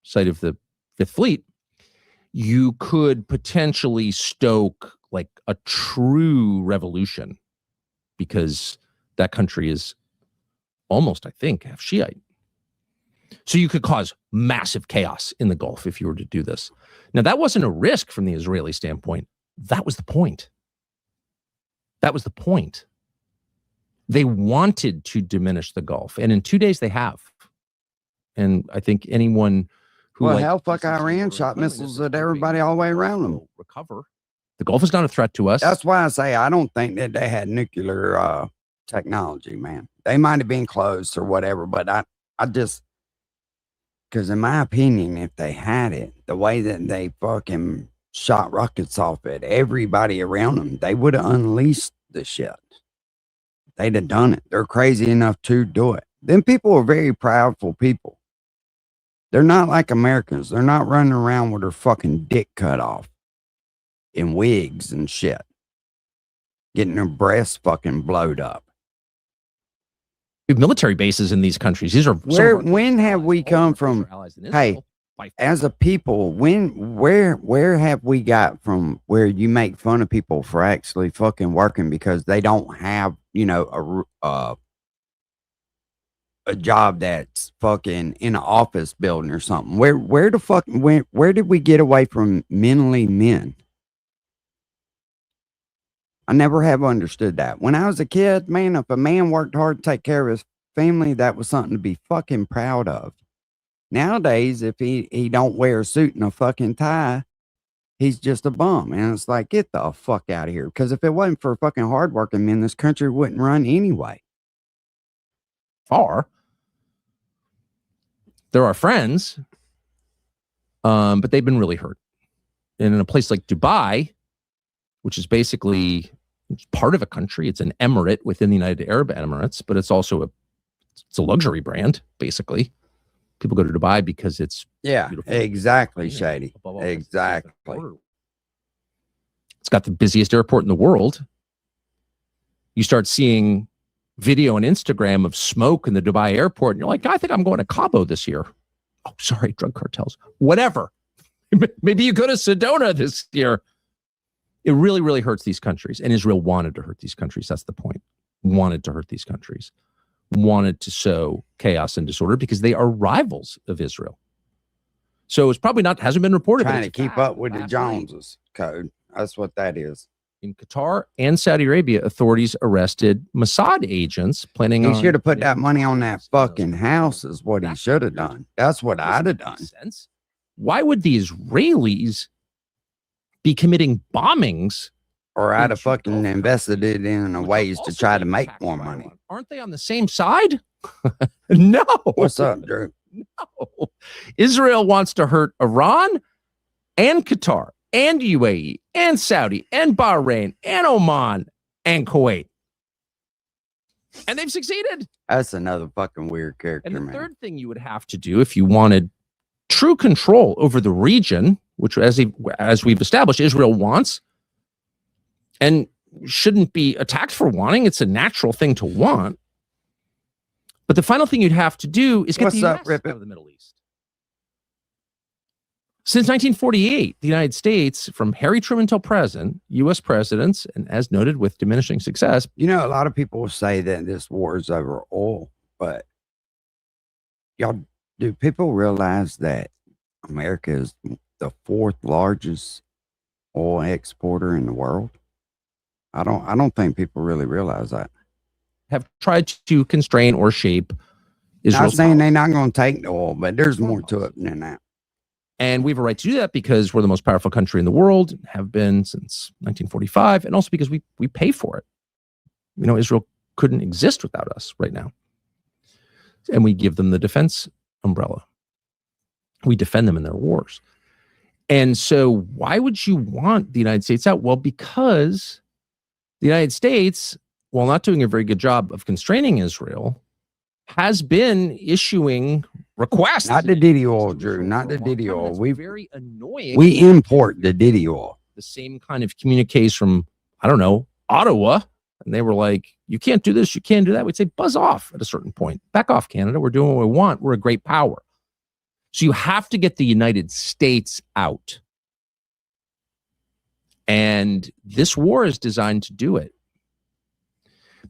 site of the Fifth Fleet, you could potentially stoke like a true revolution, because that country is almost, I think, half Shiite. So you could cause massive chaos in the Gulf if you were to do this. Now, that wasn't a risk from the Israeli standpoint. That was the point. That was the point. They wanted to diminish the Gulf, and in 2 days they have. And I think anyone who Well, likes hell, fuck decency Iran or shot cleanliness missiles is at hoping everybody all the way the Gulf around them. will recover. The Gulf is not a threat to us. That's why I say I don't think that they had nuclear technology, man. They might have been close or whatever, but I just, because in my opinion, if they had it, the way that they fucking shot rockets off at everybody around them, they would have unleashed the shit. They'd have done it. They're crazy enough to do it. Them people are very proudful people. They're not like Americans. They're not running around with their fucking dick cut off in wigs and shit, getting their breasts fucking blowed up. We have military bases in these countries. These are When have we come from? Hey, as a people, where have we got from where you make fun of people for actually fucking working because they don't have, you know, a job that's fucking in an office building or something? Where the fuck where did we get away from mentally men? I never have understood that. When I was a kid, man, if a man worked hard to take care of his family, that was something to be fucking proud of. Nowadays, if he don't wear a suit and a fucking tie, he's just a bum. And it's like, get the fuck out of here. Because if it wasn't for fucking hardworking men, this country wouldn't run anyway. Far. They're our friends, but they've been really hurt. And in a place like Dubai, which is basically part of a country, it's an emirate within the United Arab Emirates, but it's also it's a luxury brand, basically. People go to Dubai because it's beautiful. Exactly, Shady. Exactly. It's got the busiest airport in the world. You start seeing video on Instagram of smoke in the Dubai airport, and you're like, I think I'm going to Cabo this year. Oh, sorry, drug cartels. Whatever. Maybe you go to Sedona this year. It really, really hurts these countries. And Israel wanted to hurt these countries. That's the point. Wanted to hurt these countries. Wanted to sow chaos and disorder because they are rivals of Israel. So it's probably hasn't been reported. Trying to keep up with the Joneses code. That's what that is. In Qatar and Saudi Arabia, authorities arrested Mossad agents planning He on... should have put that money on that fucking house is what he should have done. That's what I'd have done. Sense. Why would the Israelis be committing bombings? Or I'd have fucking invested it in ways to try to make more money. Aren't they on the same side? No. What's up, Drew? No. Israel wants to hurt Iran and Qatar and UAE and Saudi and Bahrain and Oman and Kuwait. And they've succeeded. That's another fucking weird character, and the man. third thing you would have to do if you wanted true control over the region, which as we've established, Israel wants and shouldn't be attacked for wanting. It's a natural thing to want. But the final thing you'd have to do is get the US out of the Middle East. Since 1948, the United States, from Harry Truman till present, U.S. presidents, and as noted with diminishing success. You know, a lot of people say that this war is over oil, but do people realize that America is the fourth largest oil exporter in the world? I don't think people really realize that. Have tried to constrain or shape Israel's I'm saying they're not going to take the oil, but there's more to it than that. And we have a right to do that because we're the most powerful country in the world, have been since 1945, and also because we pay for it. You know, Israel couldn't exist without us right now. And we give them the defense umbrella. We defend them in their wars. And so why would you want the United States out? Well, because the United States, while not doing a very good job of constraining Israel, has been issuing requests. Not the Diddy oil, Drew. Not the Diddy oil. Very annoying. We import the Diddy oil. The same kind of communiques from, I don't know, Ottawa. And they were like, you can't do this, you can't do that. We'd say, buzz off at a certain point. Back off, Canada. We're doing what we want. We're a great power. So you have to get the United States out. And this war is designed to do it.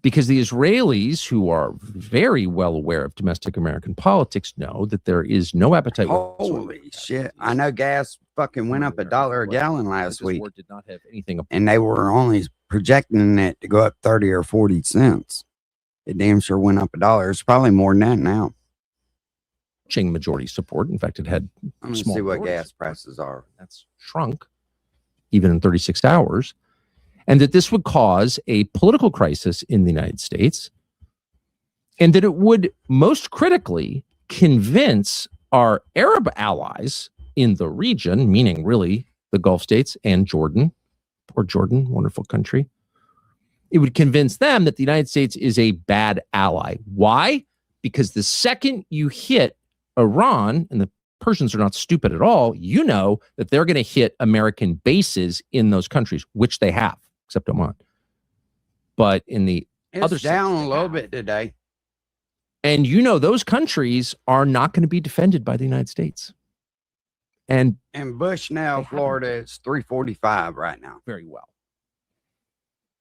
Because the Israelis, who are very well aware of domestic American politics, know that there is no appetite. Holy shit. I know gas fucking went up $1 a gallon last week. Did not have anything. And they were only projecting it to go up 30 or 40 cents. It damn sure went up $1. It's probably more than that now. Majority support. In fact, it had I'm going to see what gas prices are. That's shrunk even in 36 hours. And that this would cause a political crisis in the United States, and that it would most critically convince our Arab allies in the region, meaning really the Gulf states and Jordan, poor Jordan, wonderful country. It would convince them that the United States is a bad ally. Why? Because the second you hit Iran, and the Persians are not stupid at all, you know that they're going to hit American bases in those countries, which they have. Except Oman. But in the other down a little bit today. And you know those countries are not going to be defended by the United States. And Bush now, Florida, it's 345 right now. Very well.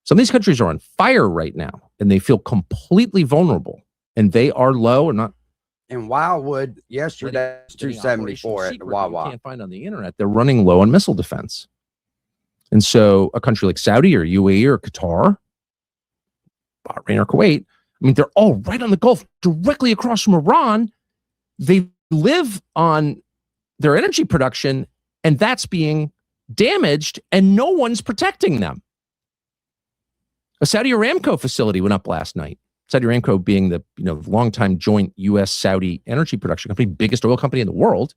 Some of these countries are on fire right now, and they feel completely vulnerable. And they are low or not. In Wildwood, yesterday, 274 at the Wawa. You can't find on the internet. They're running low on missile defense. And so a country like Saudi or UAE or Qatar, Bahrain or Kuwait, I mean, they're all right on the Gulf, directly across from Iran. They live on their energy production, and that's being damaged, and no one's protecting them. A Saudi Aramco facility went up last night. Saudi Aramco being the longtime joint U.S.-Saudi energy production company, biggest oil company in the world.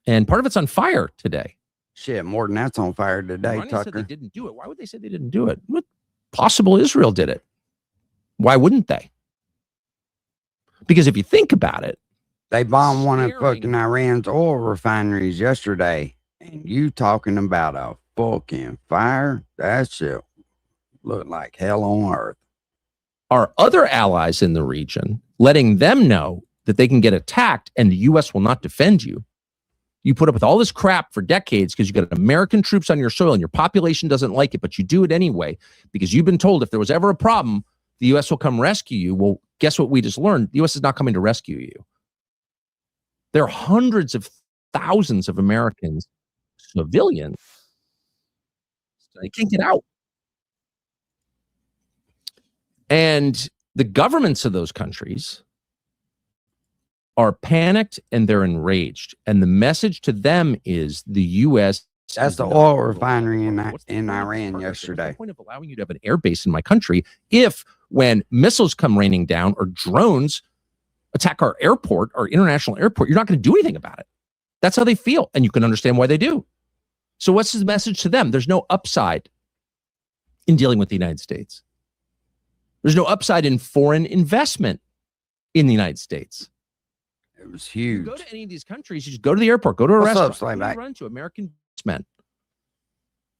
And part of it's on fire today. Shit, more than that's on fire today, Iranians Tucker. said they didn't do it. Why would they say they didn't do it? What possible Israel did it? Why wouldn't they? Because if you think about it, They bombed one of Staring. fucking Iran's oil refineries yesterday. And you talking about a fucking fire? That shit looked like hell on earth. our other allies in the region, letting them know that they can get attacked and the U.S. will not defend you. You put up with all this crap for decades because you got American troops on your soil and your population doesn't like it, but you do it anyway because you've been told if there was ever a problem, the U.S. will come rescue you. Well, guess what we just learned? The U.S. is not coming to rescue you. There are hundreds of thousands of Americans, civilians, they can't get out. And the governments of those countries are panicked and they're enraged. And the message to them is the U.S. That's the oil refinery in Iran yesterday. What's the point of allowing you to have an air base in my country if when missiles come raining down or drones attack our airport, our international airport, you're not going to do anything about it? That's how they feel. And you can understand why they do. So what's the message to them? There's no upside in dealing with the United States. There's no upside in foreign investment in the United States. It was You huge. go to any of these countries, you just go to the airport, go to a What's up, restaurant, Slayback? run to American businessmen.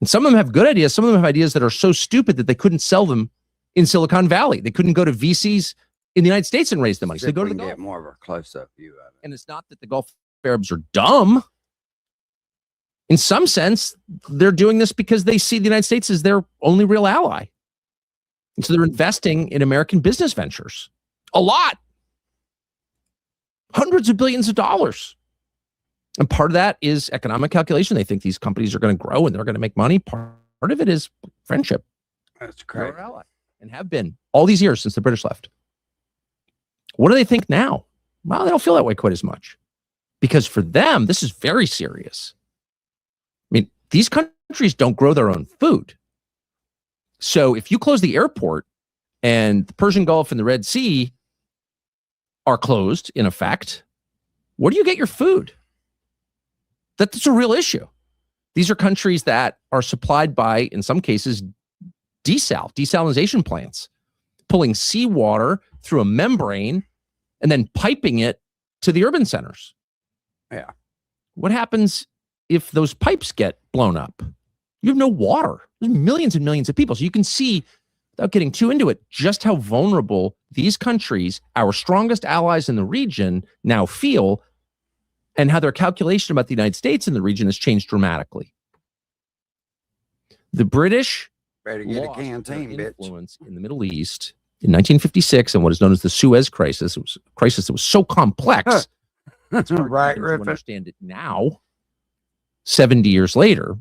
And some of them have good ideas. Some of them have ideas that are so stupid that they couldn't sell them in Silicon Valley. They couldn't go to VCs in the United States and raise the money. So they go to the Gulf. Get more of a close-up view of it. And it's not that the Gulf Arabs are dumb. In some sense, they're doing this because they see the United States as their only real ally. And so they're investing in American business ventures. A lot. Hundreds of billions of dollars. And part of that is economic calculation. They think these companies are going to grow and they're going to make money. Part of it is friendship. That's They're correct. our ally and have been all these years since the British left. What do they think now? Well, they don't feel that way quite as much. Because for them, this is very serious. I mean, these countries don't grow their own food. So if you close the airport and the Persian Gulf and the Red Sea are closed, in effect, where do you get your food? That's a real issue. These are countries that are supplied by, in some cases, desalination plants, pulling seawater through a membrane and then piping it to the urban centers. Yeah. What happens if those pipes get blown up? You have no water. There's millions and millions of people. So you can see, without getting too into it, just how vulnerable these countries, our strongest allies in the region, now feel, and how their calculation about the United States in the region has changed dramatically. The British Better get a lost canteen, their bitch. influence in the Middle East in 1956 and what is known as the Suez Crisis. It was a crisis that was so complex. It's hard Right, even to Ripper. understand it now, 70 years later.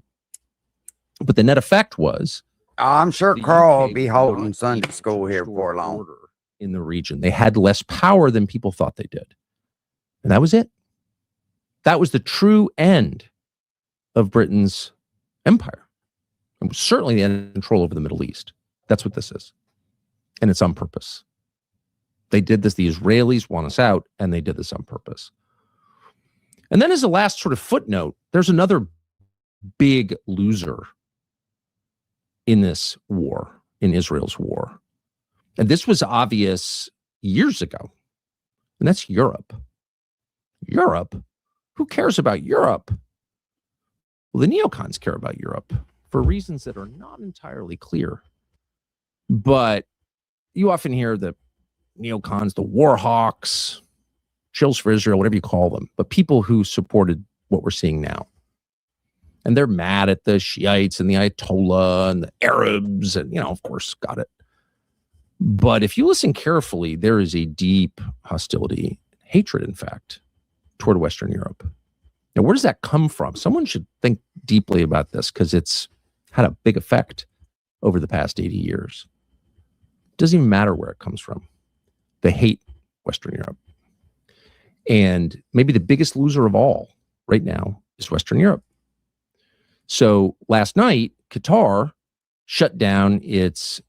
But the net effect was I'm sure the Carl UK will be was holding not Sunday able to school here restore for long. order in the region. They had less power than people thought they did. And that was it. That was the true end of Britain's empire. It was certainly the end of control over the Middle East. That's what this is. And it's on purpose. They did this. The Israelis want us out, and they did this on purpose. And then as a last sort of footnote, there's another big loser in this war, in Israel's war. And this was obvious years ago. And that's Europe. Europe? Who cares about Europe? Well, the neocons care about Europe for reasons that are not entirely clear. But you often hear the neocons, the war hawks, chills for Israel, whatever you call them, but people who supported what we're seeing now. And they're mad at the Shiites and the Ayatollah and the Arabs and, of course, got it. But if you listen carefully, there is a deep hostility, hatred, in fact, toward Western Europe. Now, where does that come from? Someone should think deeply about this because it's had a big effect over the past 80 years. It doesn't even matter where it comes from. They hate Western Europe. And maybe the biggest loser of all right now is Western Europe. So last night, Qatar shut down its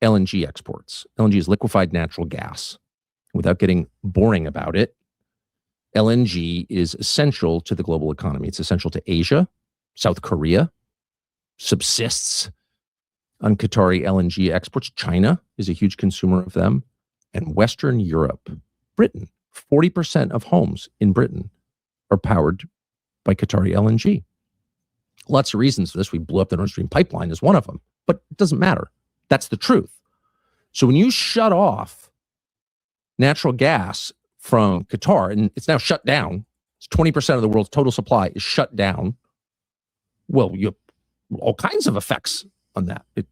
LNG exports. LNG is liquefied natural gas. Without getting boring about it, LNG is essential to the global economy. It's essential to Asia. South Korea subsists on Qatari LNG exports. China is a huge consumer of them. And Western Europe, Britain, 40% of homes in Britain are powered by Qatari LNG. Lots of reasons for this. We blew up the Nord Stream pipeline is one of them, but it doesn't matter. That's the truth. So when you shut off natural gas from Qatar, and it's now shut down, it's 20% of the world's total supply is shut down. Well, you have all kinds of effects on that. It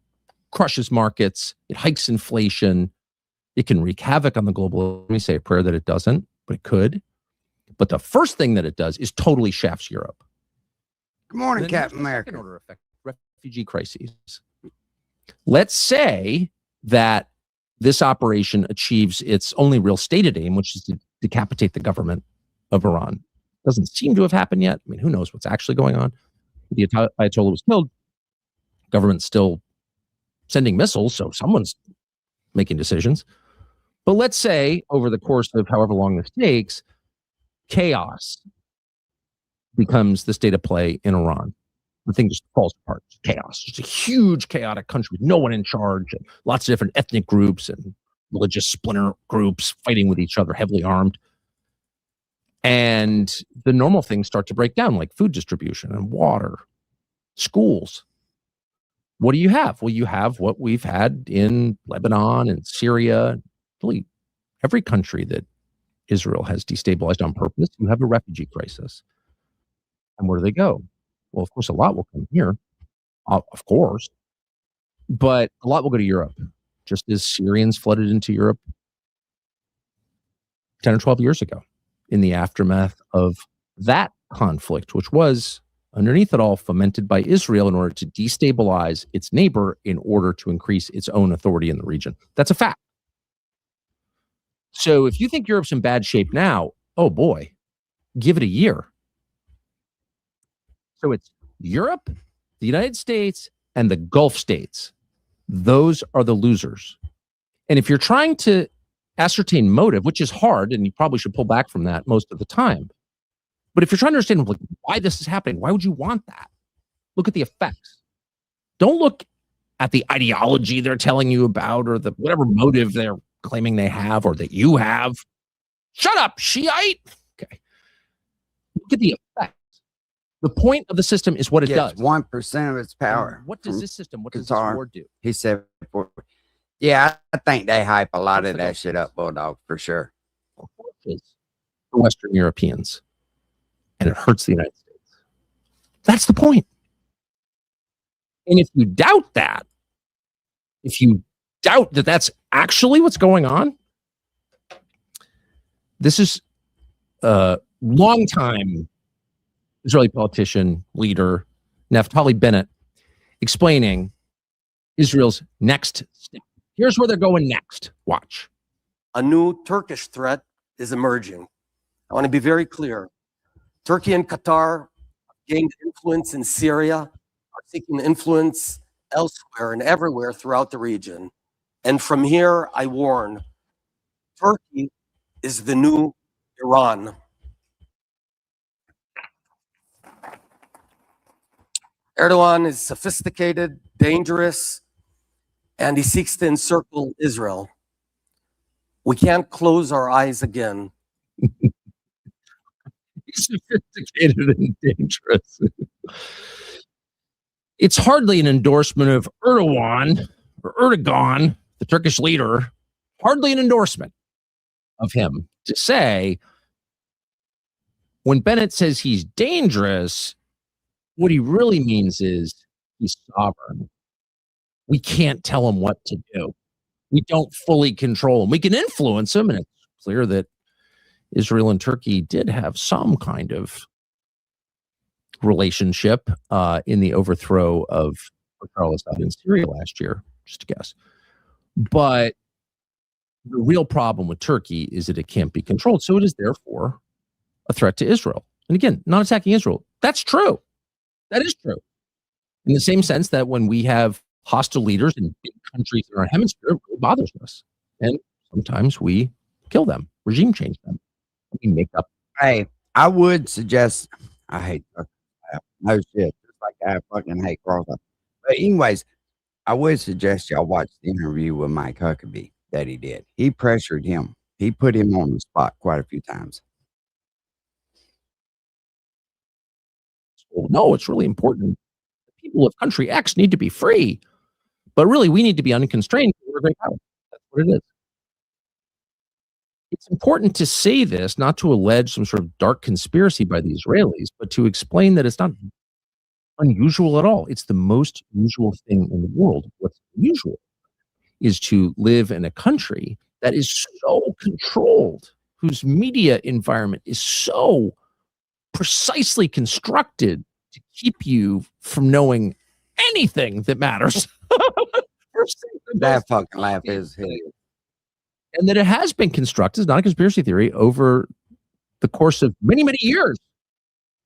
crushes markets, it hikes inflation, it can wreak havoc on the global. Let me say a prayer that it doesn't, but it could. But the first thing that it does is totally shafts Europe. Good morning, Captain America. Second order effect, refugee crises. Let's say that this operation achieves its only real stated aim, which is to decapitate the government of Iran. Doesn't seem to have happened yet. I mean, who knows what's actually going on? The Ayatollah was killed. Government's still sending missiles, so someone's making decisions. But let's say over the course of however long this takes, chaos becomes the state of play in Iran. The thing just falls apart. It's chaos. It's a huge chaotic country with no one in charge, and lots of different ethnic groups and religious splinter groups fighting with each other, heavily armed. And the normal things start to break down, like food distribution and water, schools. What do you have? Well, you have what we've had in Lebanon and Syria, really every country that Israel has destabilized on purpose. You have a refugee crisis. And where do they go? Well, of course, a lot will come here, of course, but a lot will go to Europe, just as Syrians flooded into Europe 10 or 12 years ago in the aftermath of that conflict, which was underneath it all fomented by Israel in order to destabilize its neighbor in order to increase its own authority in the region. That's a fact. So if you think Europe's in bad shape now, oh boy, give it a year. So it's Europe, the United States, and the Gulf states. Those are the losers. And if you're trying to ascertain motive, which is hard, and you probably should pull back from that most of the time, but if you're trying to understand like, why this is happening, why would you want that? Look at the effects. Don't look at the ideology they're telling you about or the whatever motive they're claiming they have or that you have. Shut up, Shiite. Okay. Look at the effects. The point of the system is what it does. 1% of its power. And what does this system, what does this war do? He said, yeah, I think they hype a lot of that shit up, Bulldog, for sure. The Western Europeans. And it hurts the United States. That's the point. And if you doubt that, if you doubt that that's actually what's going on, this is a longtime Israeli politician, leader, Naftali Bennett, explaining Israel's next step. Here's where they're going next. Watch. A new Turkish threat is emerging. I want to be very clear. Turkey and Qatar gained influence in Syria, are seeking influence elsewhere and everywhere throughout the region. And from here, I warn, Turkey is the new Iran. Erdogan is sophisticated, dangerous, and he seeks to encircle Israel. We can't close our eyes again. Sophisticated and dangerous. It's hardly an endorsement of Erdogan, the Turkish leader, hardly an endorsement of him to say when Bennett says he's dangerous, what he really means is he's sovereign. We can't tell him what to do. We don't fully control him. We can influence him, and it's clear that Israel and Turkey did have some kind of relationship in the overthrow of Bashar al-Assad in Syria last year, just a guess. But the real problem with Turkey is that it can't be controlled. So it is therefore a threat to Israel. And again, not attacking Israel. That's true. That is true. In the same sense that when we have hostile leaders in big countries in our hemisphere, it really bothers us. And sometimes we kill them, regime change them. We make up. Hey, I would suggest, I hate no shit, just like I fucking hate Carl. But anyways, I would suggest y'all watch the interview with Mike Huckabee that he did. He pressured him. He put him on the spot quite a few times. Well, no, it's really important. The people of country X need to be free. But really, we need to be unconstrained. We're a great power. That's what it is. It's important to say this, not to allege some sort of dark conspiracy by the Israelis, but to explain that it's not unusual at all. It's the most usual thing in the world. What's unusual is to live in a country that is so controlled, whose media environment is so precisely constructed to keep you from knowing anything that matters. That fucking laugh is hideous. And that it has been constructed, it's not a conspiracy theory, over the course of many, many years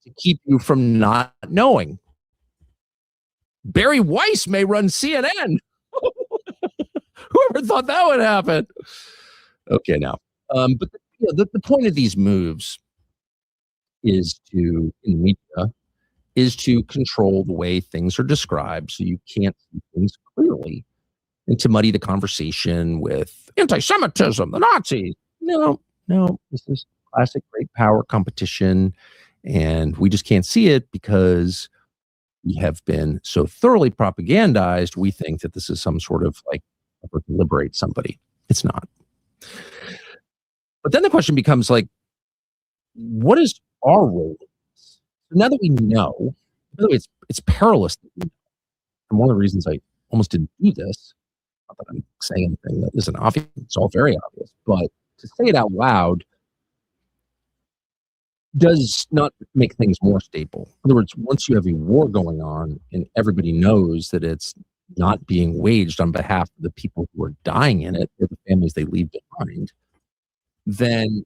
to keep you from not knowing. Barry Weiss may run CNN. Whoever thought that would happen? Okay, now. But the point of these moves is to, in the media, is to control the way things are described so you can't see things clearly, and to muddy the conversation with anti-Semitism, the Nazis. No, this is classic great power competition, and we just can't see it because we have been so thoroughly propagandized. We think that this is some sort of like effort to liberate somebody. It's not. But then the question becomes like, what is our role in this? So now that we know, by the way, it's perilous. And one of the reasons I almost didn't do this, not that I'm saying anything that isn't obvious, it's all very obvious, but to say it out loud does not make things more stable. In other words, once you have a war going on and everybody knows that it's not being waged on behalf of the people who are dying in it or the families they leave behind, then,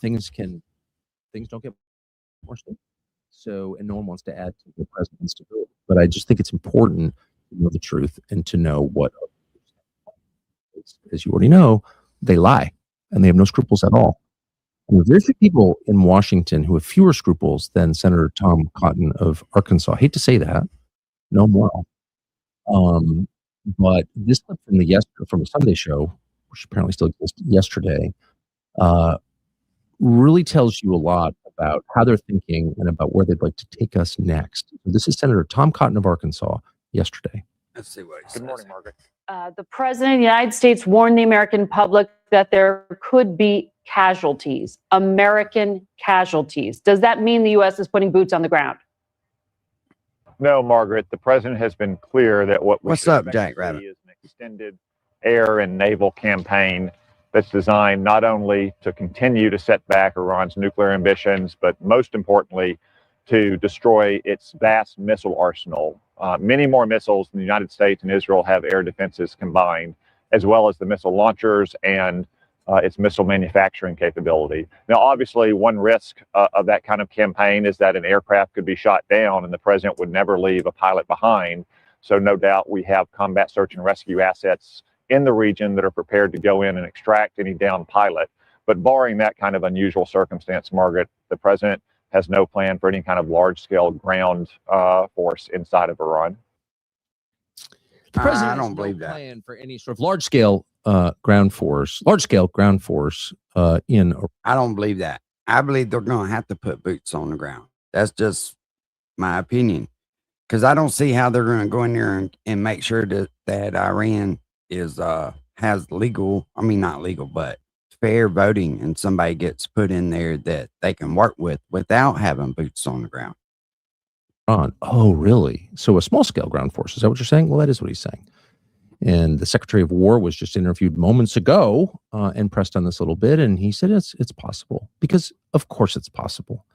things don't get more stable. So, and no one wants to add to the present instability. But I just think it's important to know the truth and to know what, as you already know, they lie and they have no scruples at all. And there are very few people in Washington who have fewer scruples than Senator Tom Cotton of Arkansas. I hate to say that, no more. But this clip from the Sunday show, which apparently still exists yesterday, really tells you a lot about how they're thinking and about where they'd like to take us next. So this is Senator Tom Cotton of Arkansas yesterday. Let's see what he says. Good morning, Margaret. The President of the United States warned the American public that there could be casualties, American casualties. Does that mean the U.S. is putting boots on the ground? No, Margaret. The President has been clear that What's up, Jack Rabbit? Is an extended air and naval campaign that's designed not only to continue to set back Iran's nuclear ambitions, but most importantly, to destroy its vast missile arsenal. Many more missiles than the United States and Israel have air defenses combined, as well as the missile launchers and its missile manufacturing capability. Now, obviously, one risk of that kind of campaign is that an aircraft could be shot down and the president would never leave a pilot behind. So no doubt we have combat search and rescue assets in the region that are prepared to go in and extract any downed pilot. But barring that kind of unusual circumstance, Margaret, the president has no plan for any kind of large-scale ground force inside of Iran. The president I don't has believe no that. plan for any sort of large-scale ground force in. I don't believe that. I believe they're going to have to put boots on the ground. That's just my opinion. Because I don't see how they're going to go in there and make sure that Iran is has legal, not legal, but fair voting, and somebody gets put in there that they can work with without having boots on the ground. Oh, really? So a small-scale ground force, is that what you're saying? Well, that is what he's saying. And the Secretary of War was just interviewed moments ago and pressed on this a little bit, and he said it's possible, because of course it's possible.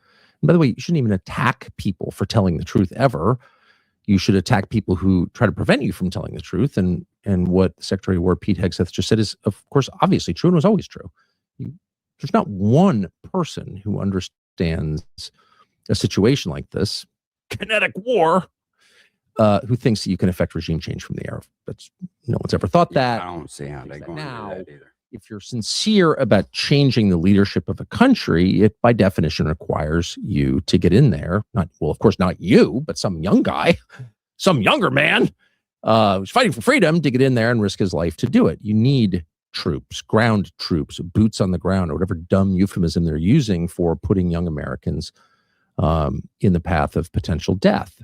And by the way, you shouldn't even attack people for telling the truth ever. You should attack people who try to prevent you from telling the truth. And what Secretary of War Pete Hegseth just said is, of course, obviously true and was always true. There's not one person who understands a situation like this, kinetic war, who thinks that you can affect regime change from the air. That's no one's ever thought that. I don't see how they're going to do that either. If you're sincere about changing the leadership of a country, it by definition requires you to get in there. Of course, not you, but some young guy, some younger man who's fighting for freedom to get in there and risk his life to do it. You need troops, ground troops, boots on the ground, or whatever dumb euphemism they're using for putting young Americans in the path of potential death.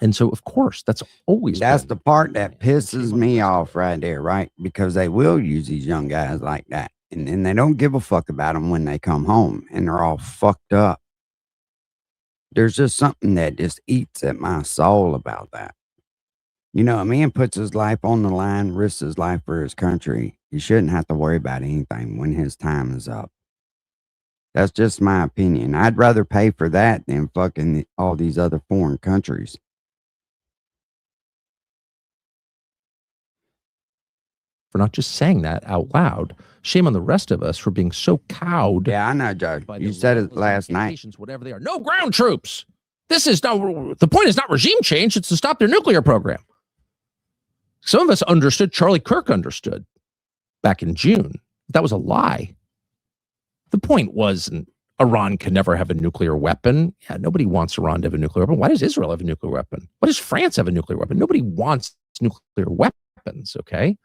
And so, of course, that's the part that pisses me off right there, right? Because they will use these young guys like that. And then they don't give a fuck about them when they come home and they're all fucked up. There's just something that just eats at my soul about that. You know, a man puts his life on the line, risks his life for his country. He shouldn't have to worry about anything when his time is up. That's just my opinion. I'd rather pay for that than fucking all these other foreign countries. For not just saying that out loud. Shame on the rest of us for being so cowed. Yeah, I know, Judge. You said it last night. Whatever they are. No ground troops. The point is not regime change. It's to stop their nuclear program. Some of us understood, Charlie Kirk understood back in June. That was a lie. The point wasn't Iran can never have a nuclear weapon. Yeah, nobody wants Iran to have a nuclear weapon. Why does Israel have a nuclear weapon? Why does France have a nuclear weapon? Nobody wants nuclear weapons, okay?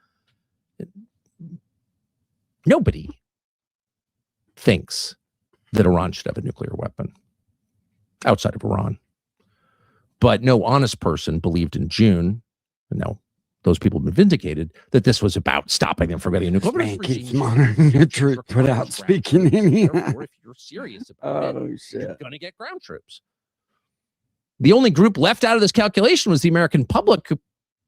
Nobody thinks that Iran should have a nuclear weapon outside of Iran. But no honest person believed in June, and now those people have been vindicated, that this was about stopping them from getting a nuclear weapon. Man keeps monitoring the truth without speaking any. Therefore, if you're serious about shit, you're going to get ground troops. The only group left out of this calculation was the American public, who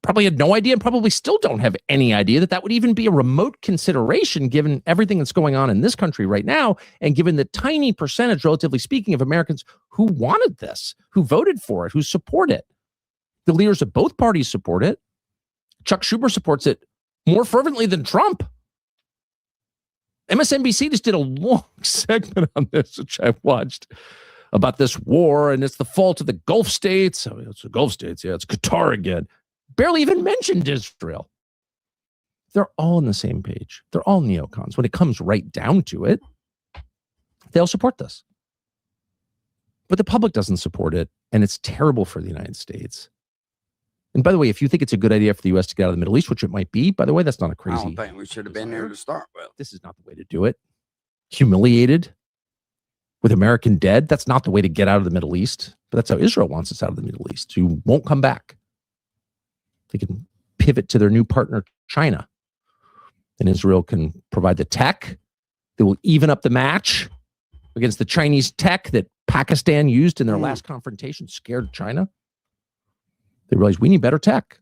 probably had no idea and probably still don't have any idea that that would even be a remote consideration given everything that's going on in this country right now, and given the tiny percentage, relatively speaking, of Americans who wanted this, who voted for it, who support it. The leaders of both parties support it. Chuck Schumer supports it more fervently than Trump. MSNBC just did a long segment on this, which I've watched, about this war, and it's the fault of the Gulf states. I mean, it's the Gulf states. Yeah, it's Qatar again. Barely even mentioned Israel. They're all on the same page. They're all neocons. When it comes right down to it, they'll support this. But the public doesn't support it, and it's terrible for the United States. And by the way, if you think it's a good idea for the U.S. to get out of the Middle East, which it might be, by the way, that's not a crazy. I don't think we should have been there to start with. This is not the way to do it. Humiliated with American dead, that's not the way to get out of the Middle East. But that's how Israel wants us out of the Middle East, who won't come back. They can pivot to their new partner, China. And Israel can provide the tech that will even up the match against the Chinese tech that Pakistan used in their last confrontation, scared China. They realized we need better tech.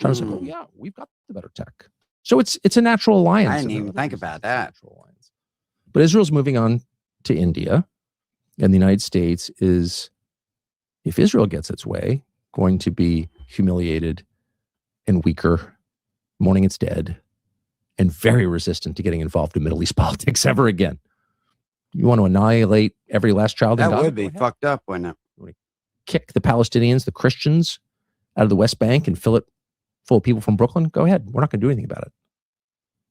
China's like, oh yeah, we've got the better tech. So it's a natural alliance. I didn't even think about that. But Israel's moving on to India, and the United States is, if Israel gets its way, going to be humiliated and weaker, mourning its dead, and very resistant to getting involved in Middle East politics ever again. You want to annihilate every last child in Gaza? That would be fucked up, wouldn't it? Kick the Palestinians, the Christians, out of the West Bank and fill it full of people from Brooklyn? Go ahead. We're not going to do anything about it.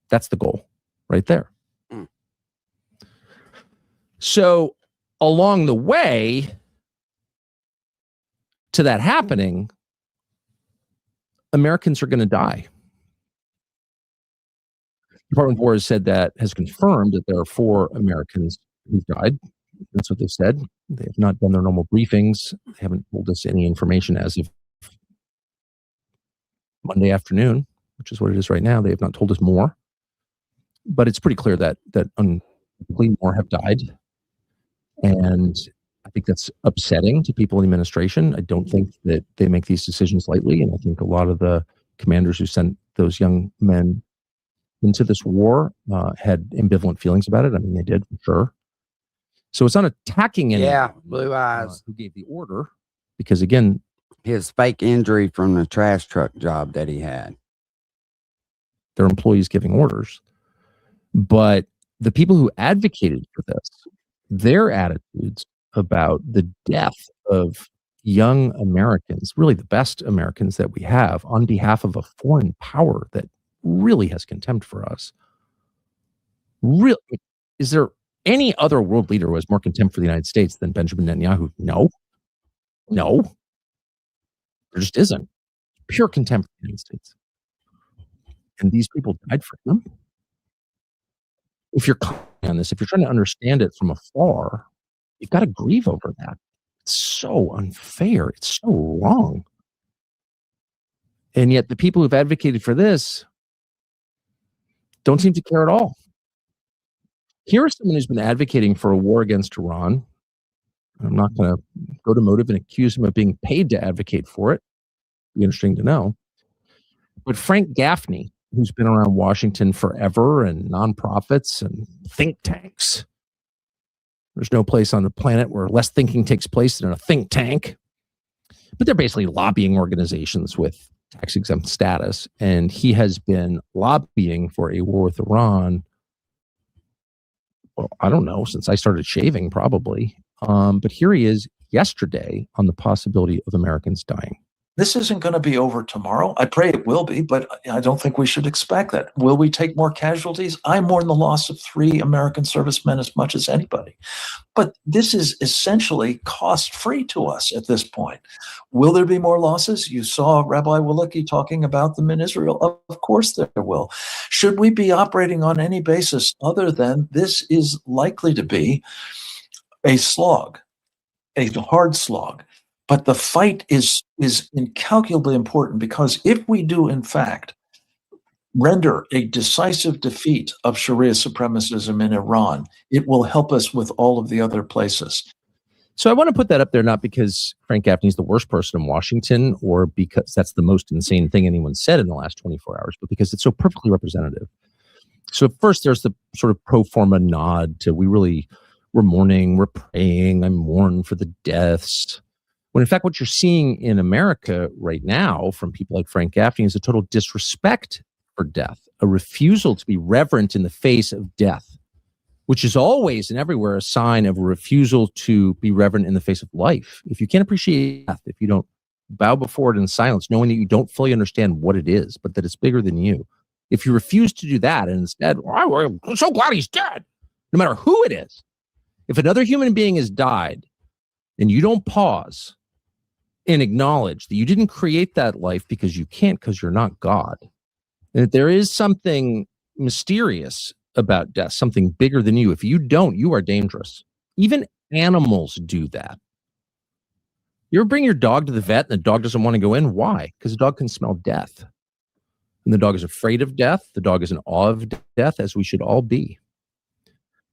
That's the goal right there. So along the way to that happening, Americans are going to die. The Department of War has said that, has confirmed that there are 4 Americans who've died. That's what they've said. They have not done their normal briefings. They haven't told us any information as of Monday afternoon, which is what it is right now. They have not told us more. But it's pretty clear that more have died. And I think that's upsetting to people in the administration. I don't think that they make these decisions lightly. And I think a lot of the commanders who sent those young men into this war had ambivalent feelings about it. I mean, they did, for sure. So it's not attacking anyone. Yeah, blue eyes. Who gave the order? Because again, His fake injury from the trash truck job that he had. their employees giving orders. But the people who advocated for this, their attitudes about the death of young Americans, really the best Americans that we have, on behalf of a foreign power that really has contempt for us. Really, is there any other world leader who has more contempt for the United States than Benjamin Netanyahu? No. There just isn't. Pure contempt for the United States. And these people died for him. If you're commenting on this, if you're trying to understand it from afar, you've got to grieve over that. It's so unfair. It's so wrong. And yet the people who've advocated for this don't seem to care at all. Here's someone who's been advocating for a war against Iran. I'm not going to go to motive and accuse him of being paid to advocate for it. Be interesting to know. But Frank Gaffney, who's been around Washington forever, and nonprofits and think tanks. There's no place on the planet where less thinking takes place than in a think tank. But they're basically lobbying organizations with tax-exempt status. And he has been lobbying for a war with Iran, well, I don't know, since I started shaving, probably. But here he is yesterday on the possibility of Americans dying. This isn't going to be over tomorrow. I pray it will be, but I don't think we should expect that. Will we take more casualties? I mourn the loss of 3 American servicemen as much as anybody. But this is essentially cost-free to us at this point. Will there be more losses? You saw Rabbi Wielicki talking about them in Israel. Of course there will. Should we be operating on any basis other than this is likely to be a slog, a hard slog? But the fight is incalculably important, because if we do, in fact, render a decisive defeat of Sharia supremacism in Iran, it will help us with all of the other places. So I want to put that up there, not because Frank Gaffney is the worst person in Washington or because that's the most insane thing anyone said in the last 24 hours, but because it's so perfectly representative. So first, there's the sort of pro forma nod to we're mourning, we're praying, I mourn for the deaths. When in fact, what you're seeing in America right now from people like Frank Gaffney is a total disrespect for death, a refusal to be reverent in the face of death, which is always and everywhere a sign of a refusal to be reverent in the face of life. If you can't appreciate death, if you don't bow before it in silence, knowing that you don't fully understand what it is, but that it's bigger than you, if you refuse to do that and instead, I'm so glad he's dead, no matter who it is, if another human being has died and you don't pause and acknowledge that you didn't create that life because you can't, because you're not God, and that there is something mysterious about death, something bigger than you. If you don't, you are dangerous. Even animals do that. You ever bring your dog to the vet and the dog doesn't want to go in? Why? Because the dog can smell death. And the dog is afraid of death. The dog is in awe of death, as we should all be.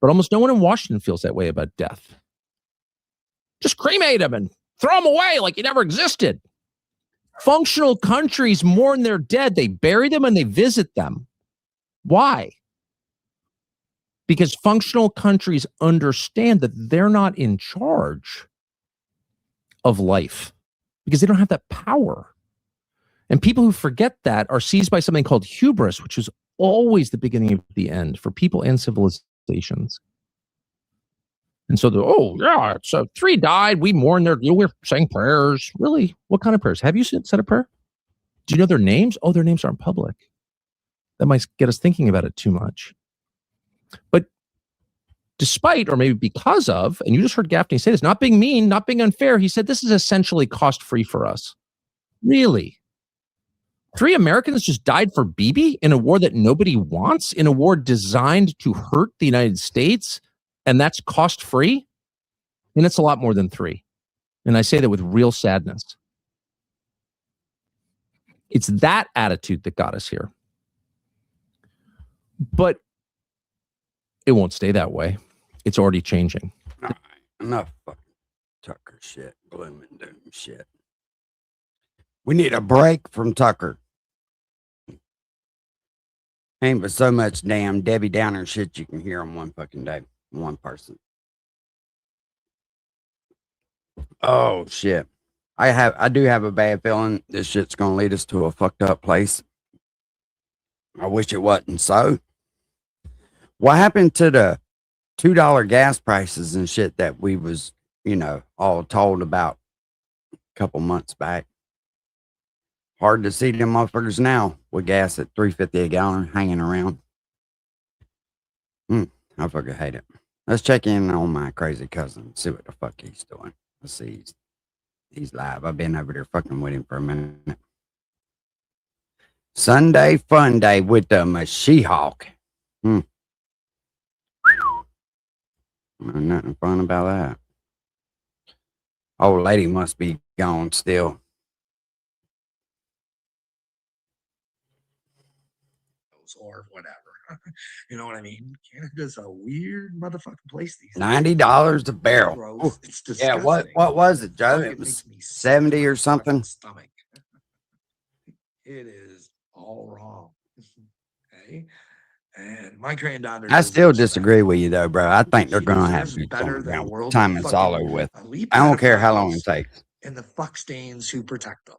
But almost no one in Washington feels that way about death. Just cremate him and throw him away like he never existed. Functional countries mourn their dead. They bury them and they visit them. Why? Because functional countries understand that they're not in charge of life, because they don't have that power. And people who forget that are seized by something called hubris, which is always the beginning of the end for people and civilizations. And so, so 3 died. We mourn we're saying prayers. Really? What kind of prayers? Have you said a prayer? Do you know their names? Oh, their names aren't public. That might get us thinking about it too much. But despite, or maybe because of, and you just heard Gaffney say this, not being mean, not being unfair, he said this is essentially cost-free for us. Really? 3 Americans just died for Bibi in a war that nobody wants, in a war designed to hurt the United States, and that's cost-free? And it's a lot more than 3. And I say that with real sadness. It's that attitude that got us here. But it won't stay that way. It's already changing. All right, enough fucking Tucker shit, gloom and doom shit. We need a break from Tucker. Ain't but so much damn Debbie Downer shit you can hear on one fucking day, one person. Oh shit. I do have a bad feeling this shit's gonna lead us to a fucked up place. I wish it wasn't so. What happened to the $2 gas prices and shit that we was, all told about a couple months back? Hard to see them motherfuckers now with gas at $3.50 a gallon hanging around. I fucking hate it. Let's check in on my crazy cousin, see what the fuck he's doing. Let's see. He's live. I've been over there fucking with him for a minute. Sunday fun day with the Mashiach. Nothing fun about that. Old lady must be gone still. Or whatever. You know what I mean? Canada's a weird motherfucking place these days. $90 a barrel. Gross. It's Yeah, disgusting. what was it, Joe? Oh, It was makes me sick 70 to my or something. fucking stomach. It is all wrong. Okay? And my granddaughter I still deserves disagree better. with you though, bro. I think they're She gonna have deserves boots on better the than a ground. world Time of it's all fucking over with. elite I don't care how long it pedophiles takes. and the fuck stains who protect them.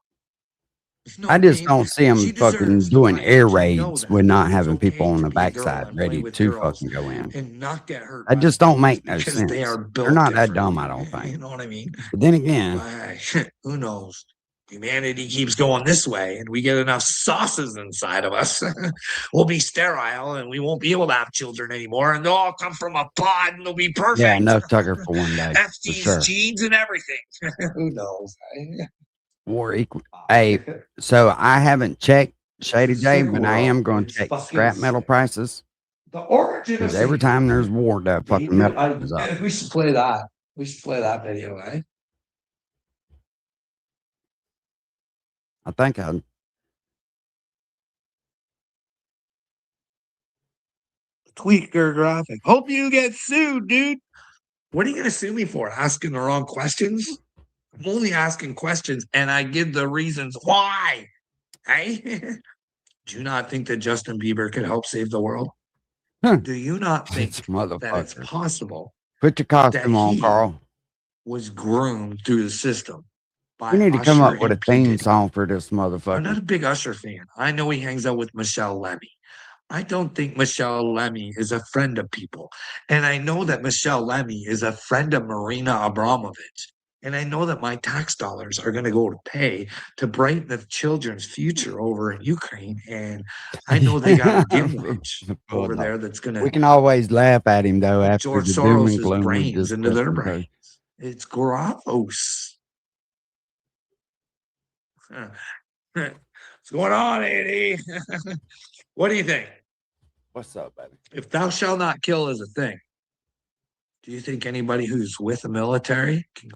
No, I just Dave, don't see them she fucking deserves to doing find air out. She know raids that with not it's having people okay on to the be a girl backside and play ready with to girls fucking go in. and not get hurt That by just don't boys make no because they sense. are They're built not that differently. dumb, I don't You think. know what I mean? But then again, But who knows? Humanity keeps going this way, and we get enough sauces inside of us. We'll be sterile, and we won't be able to have children anymore, and they'll all come from a pod, and they'll be perfect. yeah, enough Tucker for one day. For Epstein's sure. genes and everything. Who knows? War equal. Hey, so I haven't checked Shady J, but I am going to check scrap metal prices. The origin of Because every time there's war, that fucking metal is up. we should play that. We should play that video, eh? I think I Tweaker graphic. Hope you get sued, dude. What are you going to sue me for? Asking the wrong questions? I'm only asking questions, and I give the reasons why. Hey, do you not think that Justin Bieber could help save the world? Do you not think This that it's motherfucker. possible Put your that costume on, he Carl. was groomed through the system by You need to come Usher up with a and P. theme Diddy? song for this I'm not motherfucker. a big Usher fan. I know he hangs out with Michelle Lemmy. I don't think Michelle Lemmy is a friend of people. And I know that Michelle Lemmy is a friend of Marina Abramovich. And I know that my tax dollars are going to go to pay to brighten the children's future over in Ukraine. And I know they got a dim witch over there that's going We to can always laugh at him though put after George the doom and Soros's gloom we brains just into their listened to. brains. It's gross. What's going on, AD? What do you think? What's up, baby? If thou shalt not kill is a thing, do you think anybody who's with the military can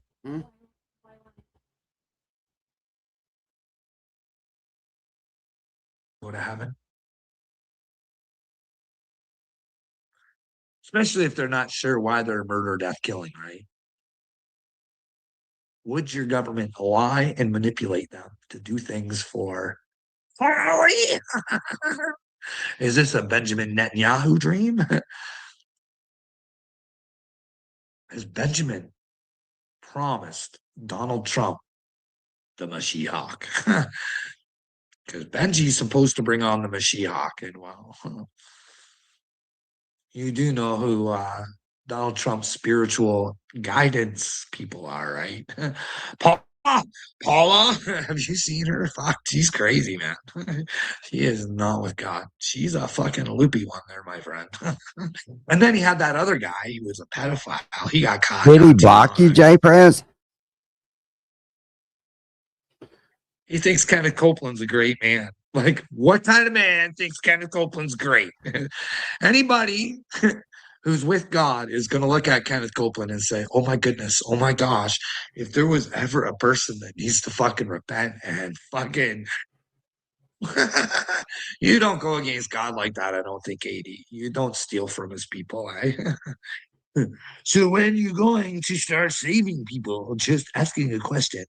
go to heaven? Especially if they're not sure why they're murder, death, killing, right? Would your government lie and manipulate them to do things for free? Is this a Benjamin Netanyahu dream? Has Benjamin promised Donald Trump the Mashiach? Because Benji's supposed to bring on the Mashiach, and well, you do know who Donald Trump's spiritual guidance people are, right? Paula, have you seen her? Fuck, she's crazy, man. She is not with God. She's a fucking loopy one there, my friend. And then he had that other guy. He was a pedophile. He got caught. Did he not too block long you, ago. J Prez? He thinks Kenneth Copeland's a great man. Like, what kind of man thinks Kenneth Copeland's great? Anybody who's with God is going to look at Kenneth Copeland and say, oh my goodness, oh my gosh, if there was ever a person that needs to fucking repent and fucking. You don't go against God like that, I don't think, AD. You don't steal from his people, eh? So when you're going to start saving people, just asking a question.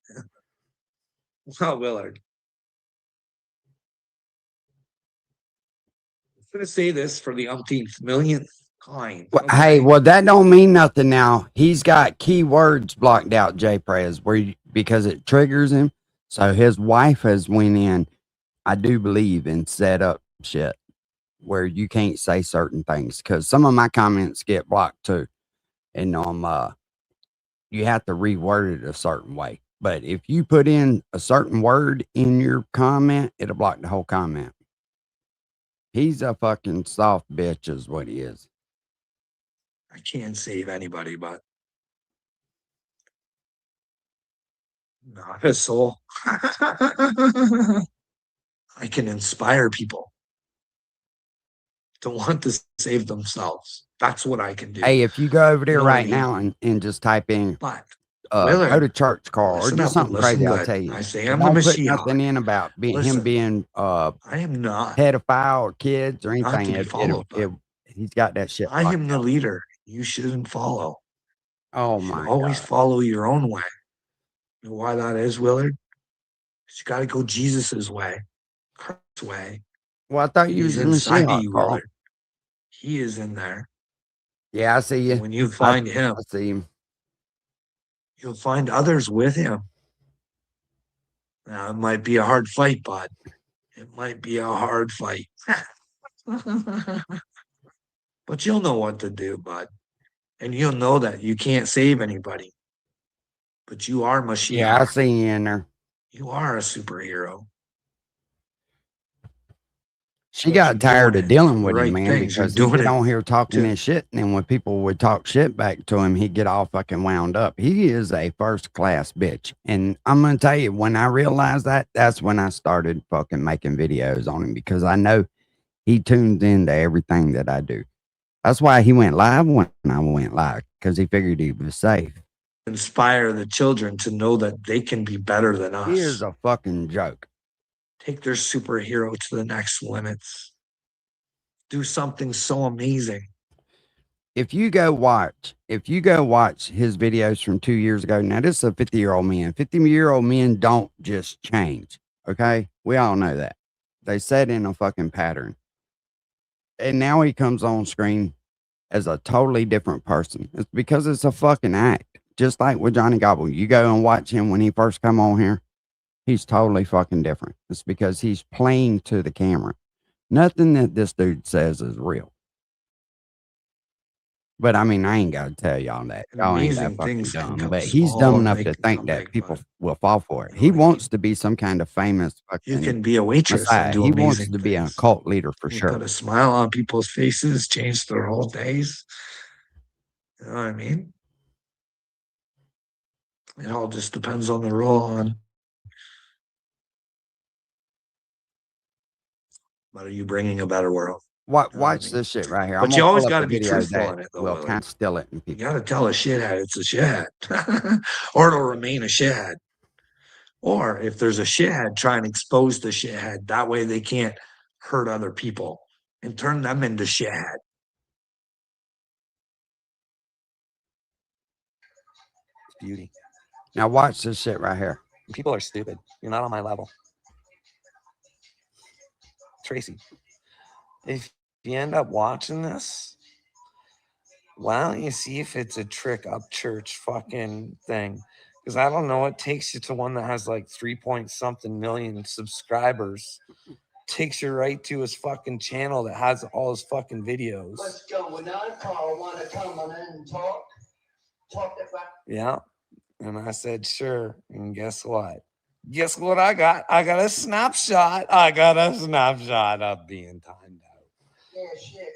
Oh, Willard. I'm going to say this for the umpteenth millionth Kind. Well, Okay? hey, well, that don't mean nothing now. He's got keywords blocked out, J Prez, because it triggers him. So his wife has went in, I do believe, and set up shit where you can't say certain things, because some of my comments get blocked too. And you have to reword it a certain way. But if you put in a certain word in your comment, it'll block the whole comment. He's a fucking soft bitch is what he is. I can't save anybody, but not his soul. I can inspire people to want to save themselves. That's what I can do. Hey, if you go over there know what I right mean? now and just type in But go Willard, to church, Carl, or listen do up and something listen crazy, I'll good. tell you. I say But I'm the don't put Mashiach. nothing in about him Listen, being I am not pedophile or kids or not to anything. be followed, but He's got that shit I blocked am the out. leader. You shouldn't follow. Oh You should my always God. follow your own way. You know why that is, Willard? 'Cause you got to go Jesus's way, Christ's way. Well, I thought you He's was in inside of Mashiach, you, Carl. Willard. He is in there. Yeah, I see you. And when you find him, I see him. you'll find others with him. Now, it might be a hard fight, bud. It might be a hard fight. But you'll know what to do, bud. And you'll know that you can't save anybody. But you are Mashiach. Yeah, I see you in there. You are a superhero. She But got you're tired doing of it dealing for with the him, right man, things. You're because he'd doing get it on here talking to- this shit, and then when people would talk shit back to him, he'd get all fucking wound up. He is a first class bitch. And I'm gonna tell you, when I realized that, that's when I started fucking making videos on him, because I know he tunes into everything that I do. That's why he went live when I went live, because he figured he was safe. inspire the children to know that they can be better than us. He is a fucking joke. Take their superhero to the next limits. Do something so amazing. If you go watch his videos from 2 years ago, now this is a 50-year-old man. 50-year-old men don't just change. Okay. We all know that. They set in a fucking pattern. And now he comes on screen as a totally different person. It's because it's a fucking act. Just like with Johnny Gobble. You go and watch him when he first come on here. He's totally fucking different. It's because he's playing to the camera. Nothing that this dude says is real. But I mean, I ain't got to tell y'all that. Y'all ain't that Amazing fucking things can dumb. come But he's small dumb and enough they to can think come that big, people bud. will fall for it. You know He what I wants to be some kind of famous You fucking can be a waitress messiah. and do He wants amazing to be a things. cult leader for You sure. put a smile on people's faces, change their whole days. You know what I mean? It all just depends on the role on. But are you bringing a better world? Watch this shit right here. But I'm you gonna always pull up got a to be video truthful that in it, though, will Willard. kind of still it in You people. got to tell a shithead it's a shithead, or it'll remain a shithead. Or if there's a shithead, try and expose the shithead. That way they can't hurt other people and turn them into shithead. Beauty. Now watch this shit right here. People are stupid. You're not on my level. Tracy, if you end up watching this, why don't you see if it's a trick up church fucking thing? Because I don't know, it takes you to one that has like 3-point-something million subscribers. Takes you right to his fucking channel that has all his fucking videos. What's going on, Carl? Want to come on in and talk? Talk about. Yeah. And I said, sure. And guess what? Guess what I got? I got a snapshot. I got a snapshot of being timed out. Yeah, shit.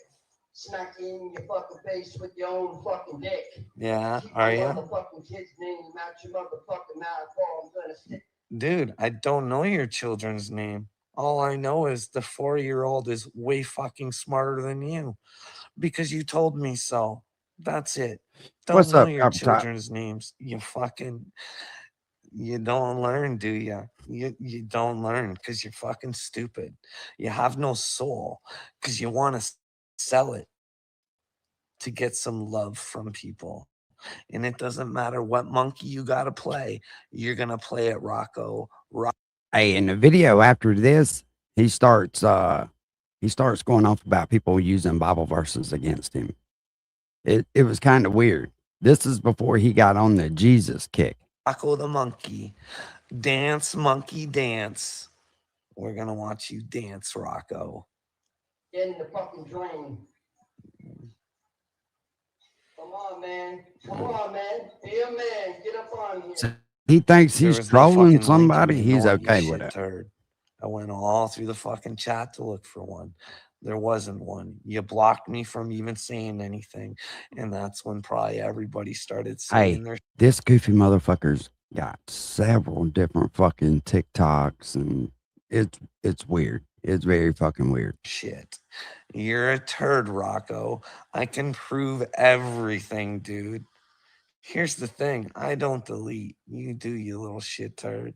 Smack you in your fucking face with your own fucking dick. Yeah, Keep are my you? motherfucking kid's name out your motherfucking mouth, or I'm gonna stick. Dude, I don't know your children's name. All I know is the 4-year-old is way fucking smarter than you because you told me so. That's it. Don't What's know up, your Copper Top? children's names. You don't learn, do you? You don't learn because you're fucking stupid. You have no soul because you want to sell it to get some love from people. And it doesn't matter what monkey you got to play. You're going to play it Rocco. Hey, in the video after this, he starts going off about people using Bible verses against him. It was kind of weird. This is before he got on the Jesus kick. Rocco the monkey. Dance, monkey, dance. We're going to watch you dance, Rocco. Get in the fucking drain. Come on, man. Come on, man. Be a man. Get up on here. So he thinks There he's was no fucking trolling link in somebody. the He's Ignore You okay with Shit it. Turd. I went all through the fucking chat to look for one. There wasn't one. You blocked me from even saying anything. And that's when probably everybody started saying Hey, their this goofy motherfucker's got several different fucking TikToks, and it's weird. It's very fucking weird. shit. You're a turd, Rocco. I can prove everything, dude. Here's the thing. I don't delete. You do, you little shit turd.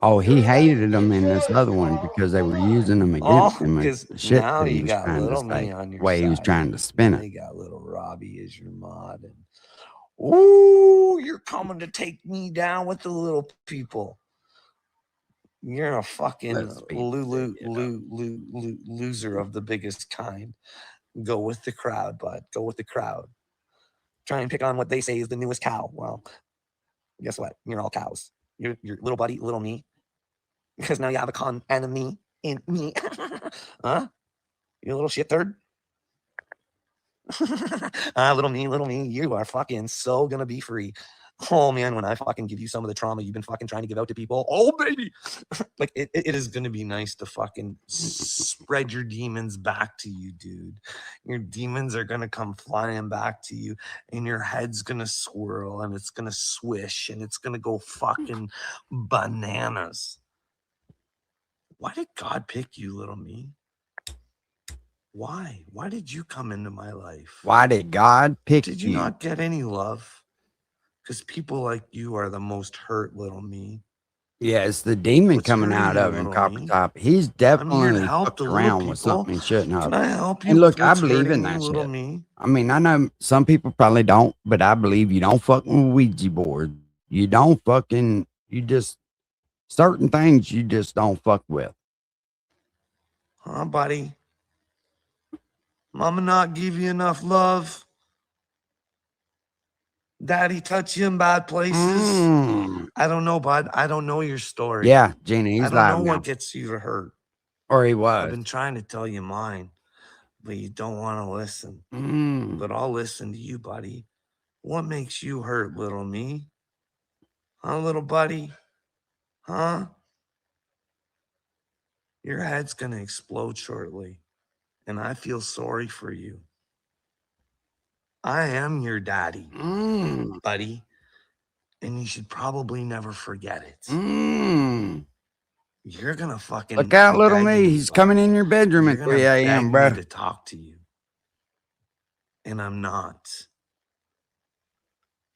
Oh, he hated them in this other one because they were using them against him. Because The shit now that he you was got trying to little say, me on your way he was side. trying to spin Now it. you got little Robbie as your mod. And ooh, you're coming to take me down with the little people. You're a fucking loser of the biggest kind. Go with the crowd, bud. Go with the crowd. Try and pick on what they say is the newest cow. Well, guess what? You're all cows. You're little buddy, little me. Because now you have a con enemy in me. Huh? You little shit turd. Little me, you are fucking so gonna be free. Oh man, when I fucking give you some of the trauma you've been fucking trying to give out to people, oh baby, like it is gonna be nice to fucking spread your demons back to you, dude. Your demons are gonna come flying back to you, and your head's gonna swirl, and it's gonna swish, and it's gonna go fucking bananas. Why did God pick you, little me? Why? Why did you come into my life? Why did God pick Did you not get any love? Because people like you are the most hurt, little me. Yeah, it's the demon What's coming hurting out you, of him, little Copper me? Top. He's I'm here to definitely help fucked the little around with people. something he shouldn't have. Can I help you? And look, I What's believe in hurting you, that little shit. me? I mean, I know some people probably don't, but I believe you don't fuck with Ouija board. You don't fucking, you just, certain things you just don't fuck with. Huh, buddy? Mama not give you enough love? Daddy touch you in bad places? I don't know, bud. I don't know your story. Yeah, Gina, I he's don't know live now. what gets you to hurt. Or he I've was. been trying to tell you mine, but you don't want to listen. But I'll listen to you, buddy. What makes you hurt, little me? Huh, little buddy? Huh? Your head's gonna explode shortly, and I feel sorry for you. I am your daddy, buddy, and you should probably never forget it. You're gonna fucking Look out, little beg me. He's bud. coming in your bedroom You're at gonna 3 beg a.m., me bro. to talk to you, and I'm not.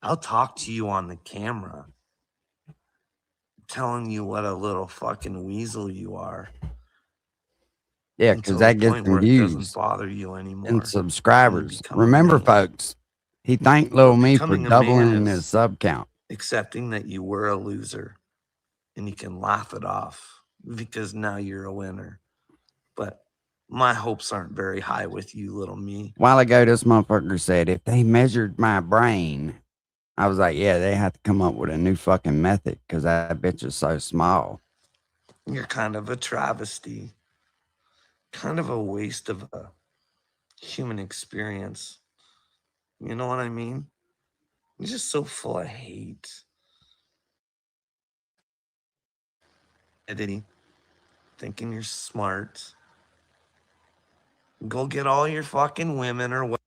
I'll talk to you on the camera, telling you what a little fucking weasel you are. Yeah, Until because the that gets point some where it doesn't views bother you anymore. and subscribers. become a Remember, man. folks, he thanked little me for Becoming a doubling man his is sub count. accepting that you were a loser, and you can laugh it off because now you're a winner. But my hopes aren't very high with you, little me. A while ago, this motherfucker said, if they measured my brain, I was like, yeah, they have to come up with a new fucking method because that bitch is so small. You're kind of a travesty, kind of a waste of a human experience. You know what I mean? You're just so full of hate. Eddie, thinking you're smart. Go get all your fucking women or what.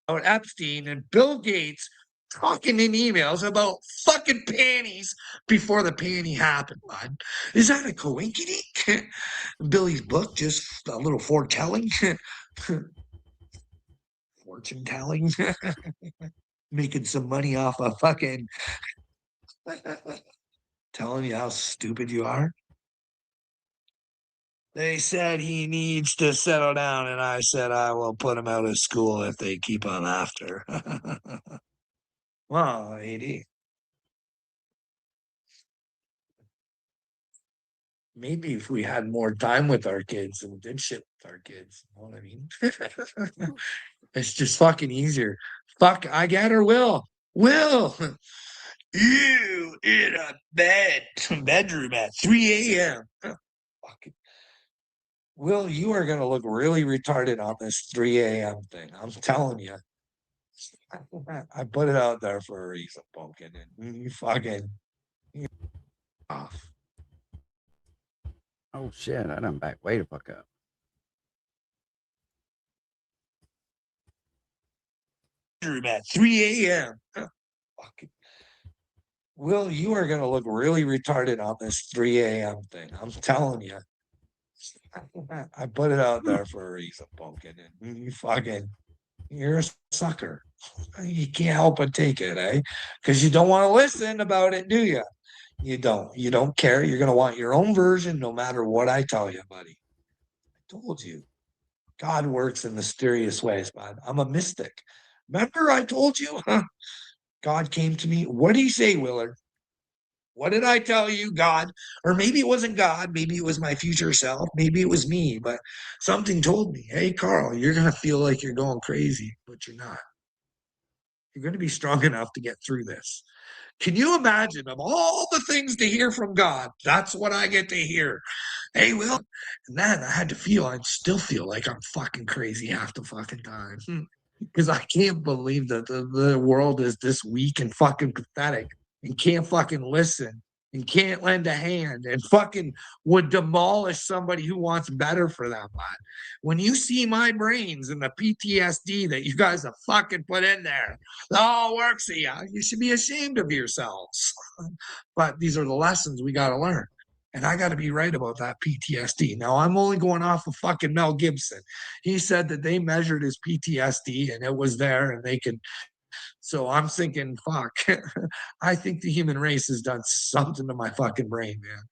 Epstein and Bill Gates talking in emails about fucking panties before the panty happened, bud. Is that a coinkydink? Billy's book, just a little foretelling. Fortune telling. Making some money off of fucking telling you how stupid you are. They said he needs to settle down, and I said I will put him out of school if they keep him after. Well, AD. maybe if we had more time with our kids and did shit with our kids, you know what I mean? It's just fucking easier. Fuck, I get her, Will. You in a bedroom at 3 a.m. Fucking Will, you are gonna look really retarded on this 3 a.m. thing. I'm telling you. I put it out there for a reason, Pumpkin. And you fucking off. Oh shit, I done back way the fuck up. At 3 a.m. Fucking Will, you are gonna look really retarded on this 3 a.m. thing. I'm telling you. I put it out there for a reason, Pumpkin. And you fucking, you're a sucker. You can't help but take it, eh? Because you don't want to listen about it, do you? You don't. You don't care. You're gonna want your own version, no matter what I tell you, buddy. I told you. God works in mysterious ways, man. I'm a mystic. Remember I told you? God came to me. What did he say, Willard? What did I tell you, God? Or maybe it wasn't God. Maybe it was my future self. Maybe it was me. But something told me, hey, Carl, you're going to feel like you're going crazy, but you're not. You're going to be strong enough to get through this. Can you imagine, of all the things to hear from God, that's what I get to hear. Hey, Will. And then I had to feel, I still feel like I'm fucking crazy half the fucking time. Because I can't believe that the world is this weak and fucking pathetic and can't fucking listen and can't lend a hand and fucking would demolish somebody who wants better for them. When you see my brains and the PTSD that you guys have fucking put in there, it all works for you. You should be ashamed of yourselves. But these are the lessons we got to learn. And I got to be right about that PTSD. Now, I'm only going off of fucking Mel Gibson. He said that they measured his PTSD and it was there and they can. So I'm thinking, fuck, I think the human race has done something to my fucking brain, man.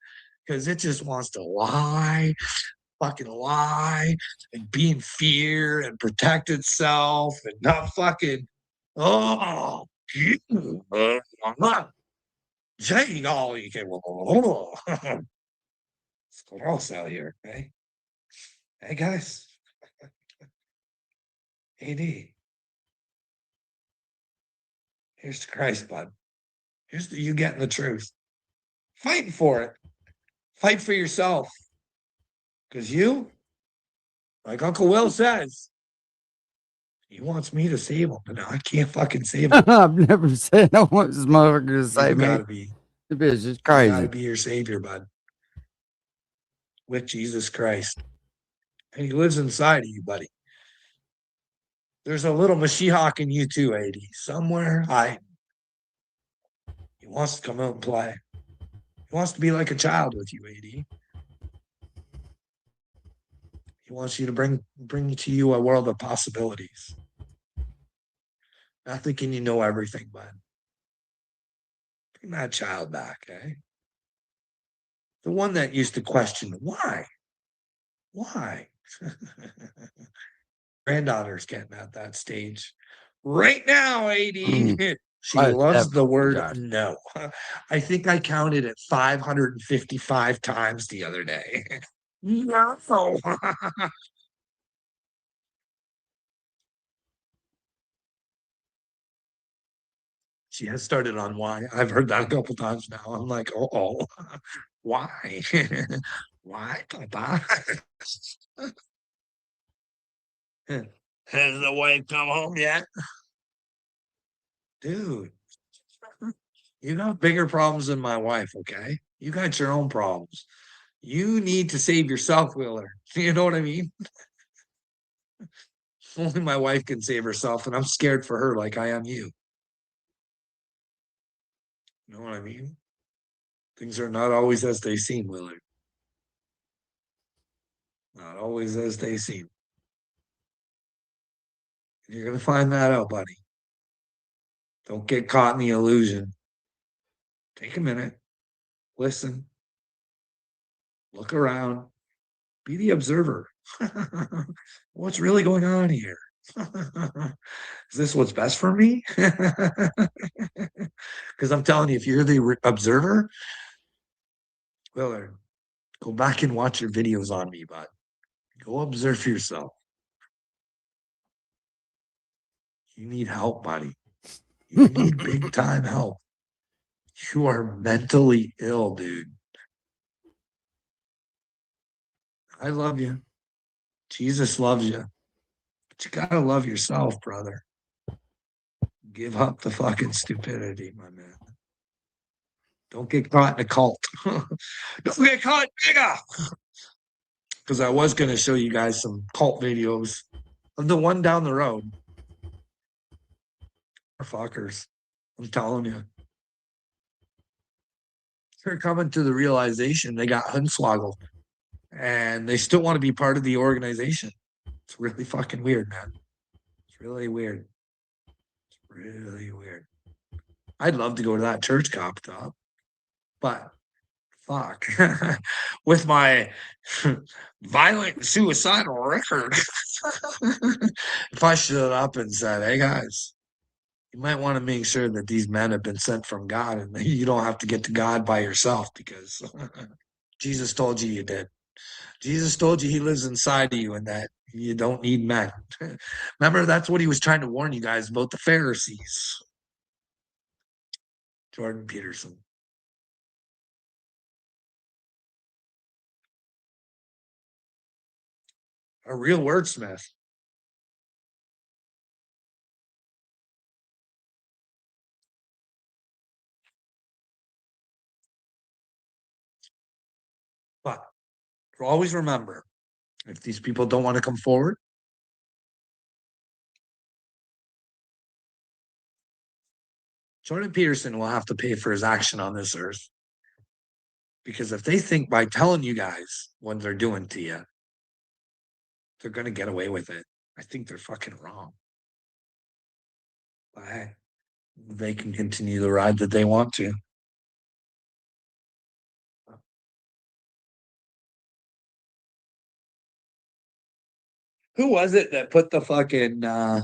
Because it just wants to fucking lie and be in fear and protect itself and not fucking, oh, I'm not saying all you can. It's gross out here, hey? Hey, guys. AD. Here's to Christ, bud. Here's to you getting the truth. Fighting for it. Fight for yourself. Because you, like Uncle Will says, he wants me to save him, but now I can't fucking save him. I've never said I want this motherfucker to save me. You gotta be. The bitch is You crazy. gotta be your savior, bud. With Jesus Christ. And he lives inside of you, buddy. There's a little Mashiach in you too, AD. Somewhere hiding. He wants to come out and play. He wants to be like a child with you, AD. He wants you to bring to you a world of possibilities. Not thinking you know everything, bud. Bring that child back, eh? The one that used to question, why? Why? Granddaughter's getting at that stage. Right now, AD. She loves the word no. I think I counted it 555 times the other day. No. She has started on why. I've heard that a couple times now. I'm like, oh, why? Why, Papa? Has the wife come home yet? Dude, you got bigger problems than my wife, okay? You got your own problems. You need to save yourself, Wheeler. You know what I mean? Only my wife can save herself, and I'm scared for her like I am you. You know what I mean? Things are not always as they seem, Willard. Not always as they seem. You're going to find that out, buddy. Don't get caught in the illusion. Take a minute. Listen. Look around. Be the observer. What's really going on here? Is this what's best for me? Because I'm telling you, if you're the observer, Willard, Go back and watch your videos on me, bud. Go observe yourself. You need help, buddy. You need big time help. You are mentally ill, dude. I love you. Jesus loves you. But you gotta love yourself, brother. Give up the fucking stupidity, my man. Don't get caught in a cult. Don't get caught, nigga. Because I was gonna show you guys some cult videos of the one down the road. Fuckers. I'm telling you. They're coming to the realization they got Hunswoggled. And they still want to be part of the organization. It's really fucking weird, man. It's really weird. It's really weird. I'd love to go to that church cop top, but fuck. With my violent suicidal record, if I showed up and said, hey guys, you might want to make sure that these men have been sent from God and you don't have to get to God by yourself because Jesus told you you did. Jesus told you he lives inside of you and that you don't need men. Remember, that's what he was trying to warn you guys about the Pharisees. Jordan Peterson. A real wordsmith. But always remember, if these people don't want to come forward, Jordan Peterson will have to pay for his action on this earth. Because if they think by telling you guys what they're doing to you, they're going to get away with it, I think they're fucking wrong. But hey, they can continue the ride that they want to. Who was it that put the fucking one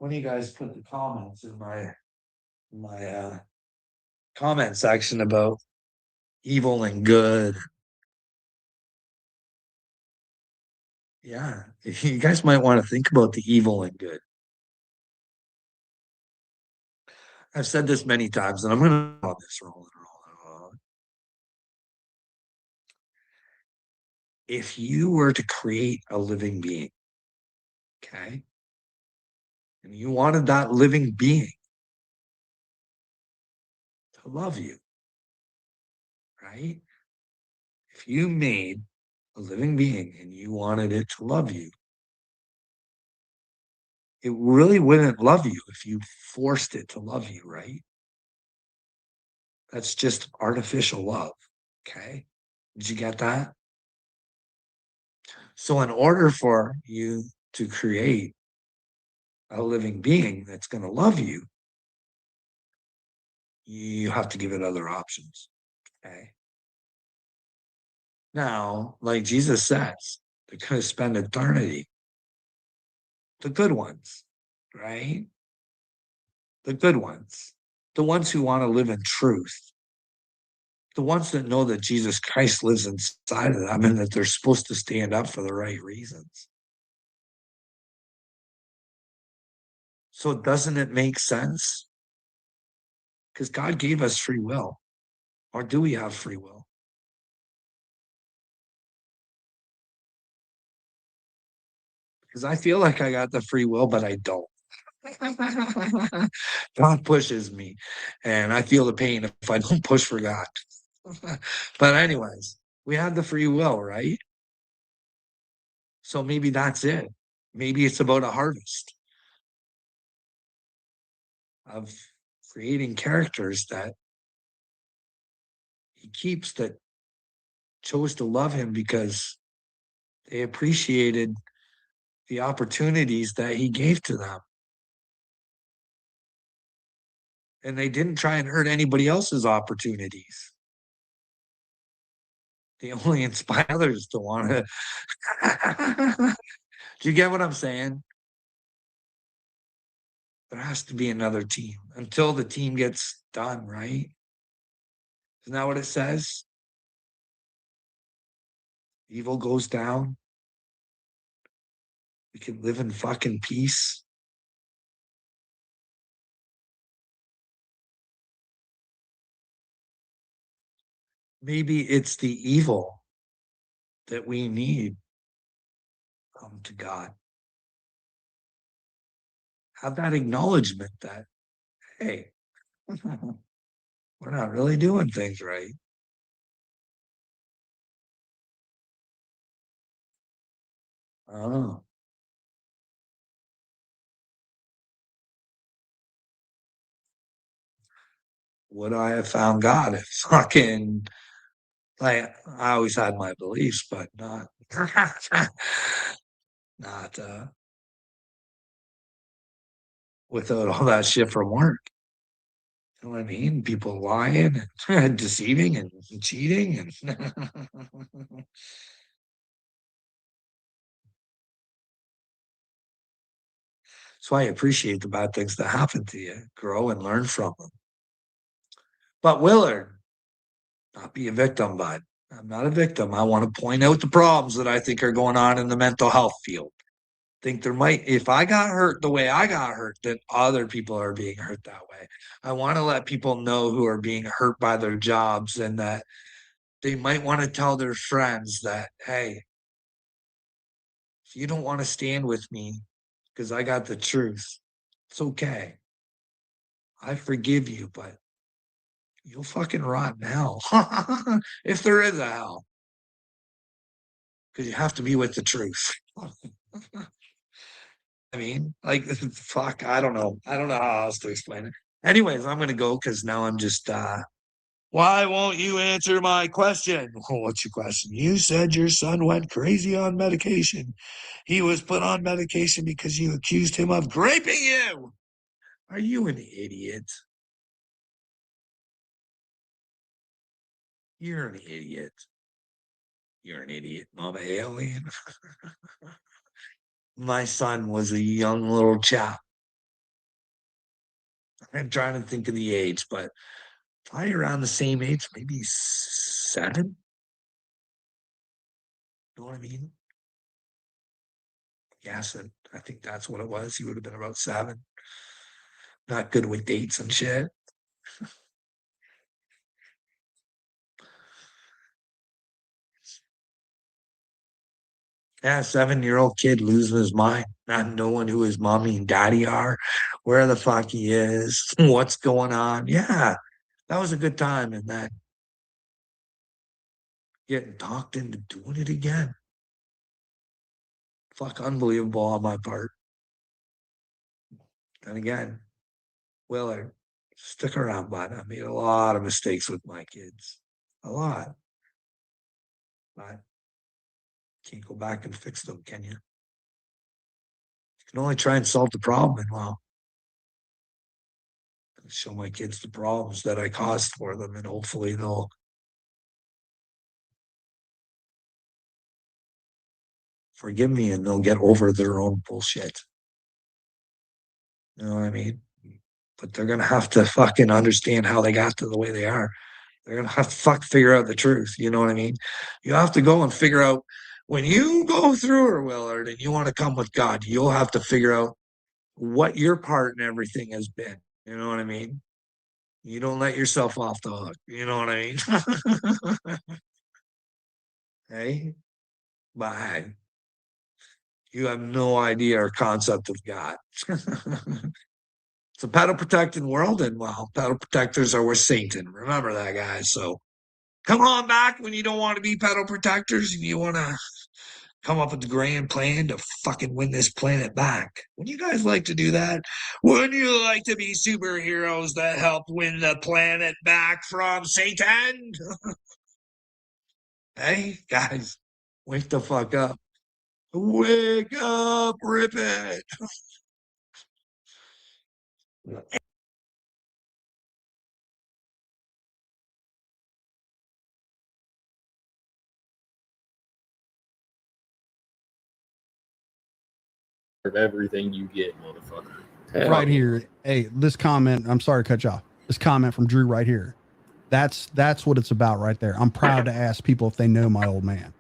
of you guys put the comments in my comment section about evil and good? Yeah, you guys might want to think about the evil and good. I've said this many times, and I'm going to call this rolling. If you were to create a living being, okay, and you wanted that living being to love you, right? If you made a living being and you wanted it to love you, it really wouldn't love you if you forced it to love you, right? That's just artificial love, okay? Did you get that? So in order for you to create a living being that's going to love you, you have to give it other options, okay? Now, like Jesus says, they're going to spend eternity. The good ones, right? The good ones. The ones who want to live in truth. The ones that know that Jesus Christ lives inside of them and that they're supposed to stand up for the right reasons. So doesn't it make sense? Because God gave us free will. Or do we have free will? Because I feel like I got the free will, but I don't. God pushes me, and I feel the pain if I don't push for God. But anyways, we have the free will, right? So maybe that's it. Maybe it's about a harvest of creating characters that he keeps that chose to love him because they appreciated the opportunities that he gave to them. And they didn't try and hurt anybody else's opportunities. They only inspire others to want to. Do you get what I'm saying? There has to be another team until the team gets done, right? Isn't that what it says? evil goes down. We can live in fucking peace. Maybe it's the evil that we need come to God. Have that acknowledgement that, hey, we're not really doing things right. Oh. Would I have found God if fucking, like, I always had my beliefs, but not not without all that shit from work. You know what I mean? People lying and deceiving and cheating and that's why I appreciate the bad things that happen to you. Grow and learn from them. But Willard, not be a victim, bud. I'm not a victim. I want to point out the problems that I think are going on in the mental health field. Think there might, if I got hurt the way I got hurt, that other people are being hurt that way. I want to let people know who are being hurt by their jobs and that they might want to tell their friends that, hey, if you don't want to stand with me because I got the truth, it's okay. I forgive you, but you'll fucking rot in hell. If there is a hell. Because you have to be with the truth. I mean, like, fuck, I don't know. I don't know how else to explain it. Anyways, I'm going to go because now I'm just, why won't you answer my question? Well, what's your question? You said your son went crazy on medication. He was put on medication because you accused him of raping you. Are you an idiot? You're an idiot. You're an idiot, mama alien. My son was a young little chap. I'm trying to think of the age, but probably around the same age, maybe 7. You know what I mean? Yes, and I think that's what it was. He would have been about 7. Not good with dates and shit. Yeah, 7-year-old kid losing his mind, not knowing who his mommy and daddy are, where the fuck he is, what's going on. Yeah, that was a good time. And then getting talked into doing it again. Fuck, unbelievable on my part. And again, Willard, stick around, bud. I made a lot of mistakes with my kids. A lot. But can't go back and fix them, can you? You can only try and solve the problem, and well, show my kids the problems that I caused for them, and hopefully they'll forgive me and they'll get over their own bullshit. You know what I mean? But they're gonna have to fucking understand how they got to the way they are. They're gonna have to figure out the truth. You know what I mean? You have to go and figure out when you go through her, Willard, and you want to come with God, you'll have to figure out what your part in everything has been. You know what I mean? You don't let yourself off the hook. You know what I mean? Hey, but hey, you have no idea or concept of God. It's a pedal protecting world, and well, pedal protectors are with Satan. Remember that, guys. So come on back when you don't want to be pedal protectors and you want to come up with the grand plan to fucking win this planet back. Would you guys like to do that? Wouldn't you like to be superheroes that help win the planet back from Satan? Hey, guys, wake the fuck up. Wake up, rip it. Of everything you get, motherfucker. Right here. Hey, this comment, I'm sorry to cut you off. This comment from Drew right here. That's what it's about right there. I'm proud to ask people if they know my old man.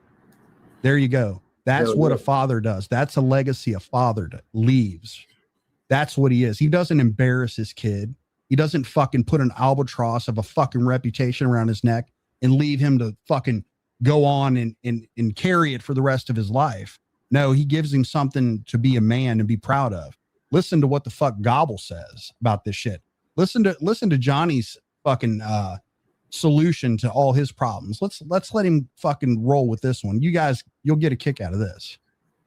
There you go. That's Hell what yeah. a father does. That's a legacy a father leaves. That's what he is. He doesn't embarrass his kid. He doesn't fucking put an albatross of a fucking reputation around his neck and leave him to fucking go on and carry it for the rest of his life. No, he gives him something to be a man and be proud of. Listen to what the fuck Gobble says about this shit. Listen to Johnny's fucking solution to all his problems. Let's let him fucking roll with this one. You guys, you'll get a kick out of this.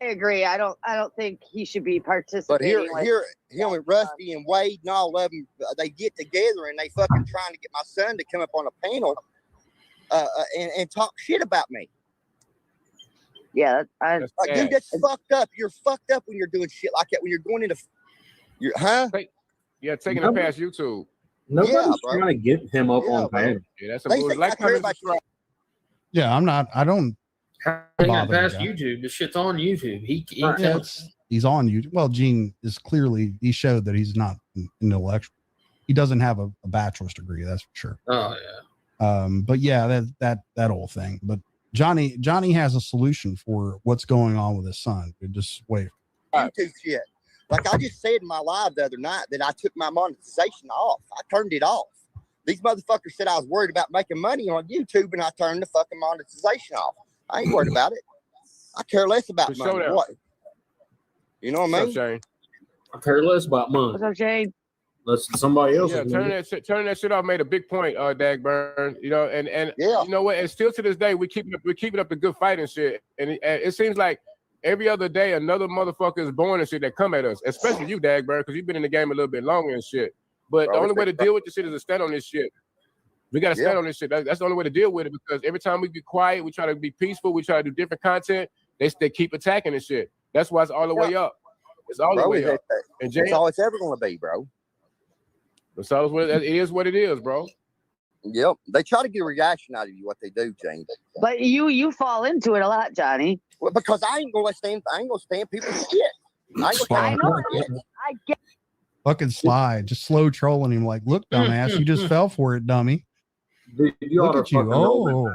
I agree. I don't think he should be But participating. here, him and Rusty and Wade and all of them, they get together and they fucking trying to get my son to come up on a panel and talk shit about me. Yeah, like, dude, that's fucked up. You're fucked up when you're doing shit like that. When you're going into, Yeah, taking it past YouTube. Nobody's trying to get him up on panel. Yeah, that's some bullshit. Like, Yeah, I'm not. I don't. He got bother past the guy. YouTube. This shit's on YouTube. He Yeah, he's on YouTube. Well, Gene is clearly, he showed that he's not an intellectual. He doesn't have a bachelor's degree, that's for sure. Oh yeah. But yeah, that whole thing. But Johnny has a solution for what's going on with his son. Just wait. YouTube shit. Like I just said in my live the other night that I took my monetization off. I turned it off. These motherfuckers said I was worried about making money on YouTube, and I turned the fucking monetization off. I ain't worried about it. I care less about money. What? You know what I mean? I care less about money. What's up, Shane? Let's somebody else. Yeah, turning that shit off made a big point, Dagburn. You know, and you know what? And still to this day, we're keeping up the good fight and shit. And it seems like every other day another motherfucker is born and shit that come at us, especially you, Dagburn, because you've been in the game a little bit longer and shit. But the only way to deal with this shit is to stand on this shit. We got to stand on this shit. That's the only way to deal with it, because every time we be quiet, we try to be peaceful, we try to do different content, they keep attacking and shit. That's why it's all the way up. It's all the way up. And that's all it's ever going to be, bro. It is what it is, bro. Yep. They try to get a reaction out of you, what they do, James. But you fall into it a lot, Johnny. Well, because I ain't gonna stand people's shit. I get. Fucking slide, just slow trolling him. Like, look, dumbass, you just fell for it, dummy. Dude, Look at you. Oh,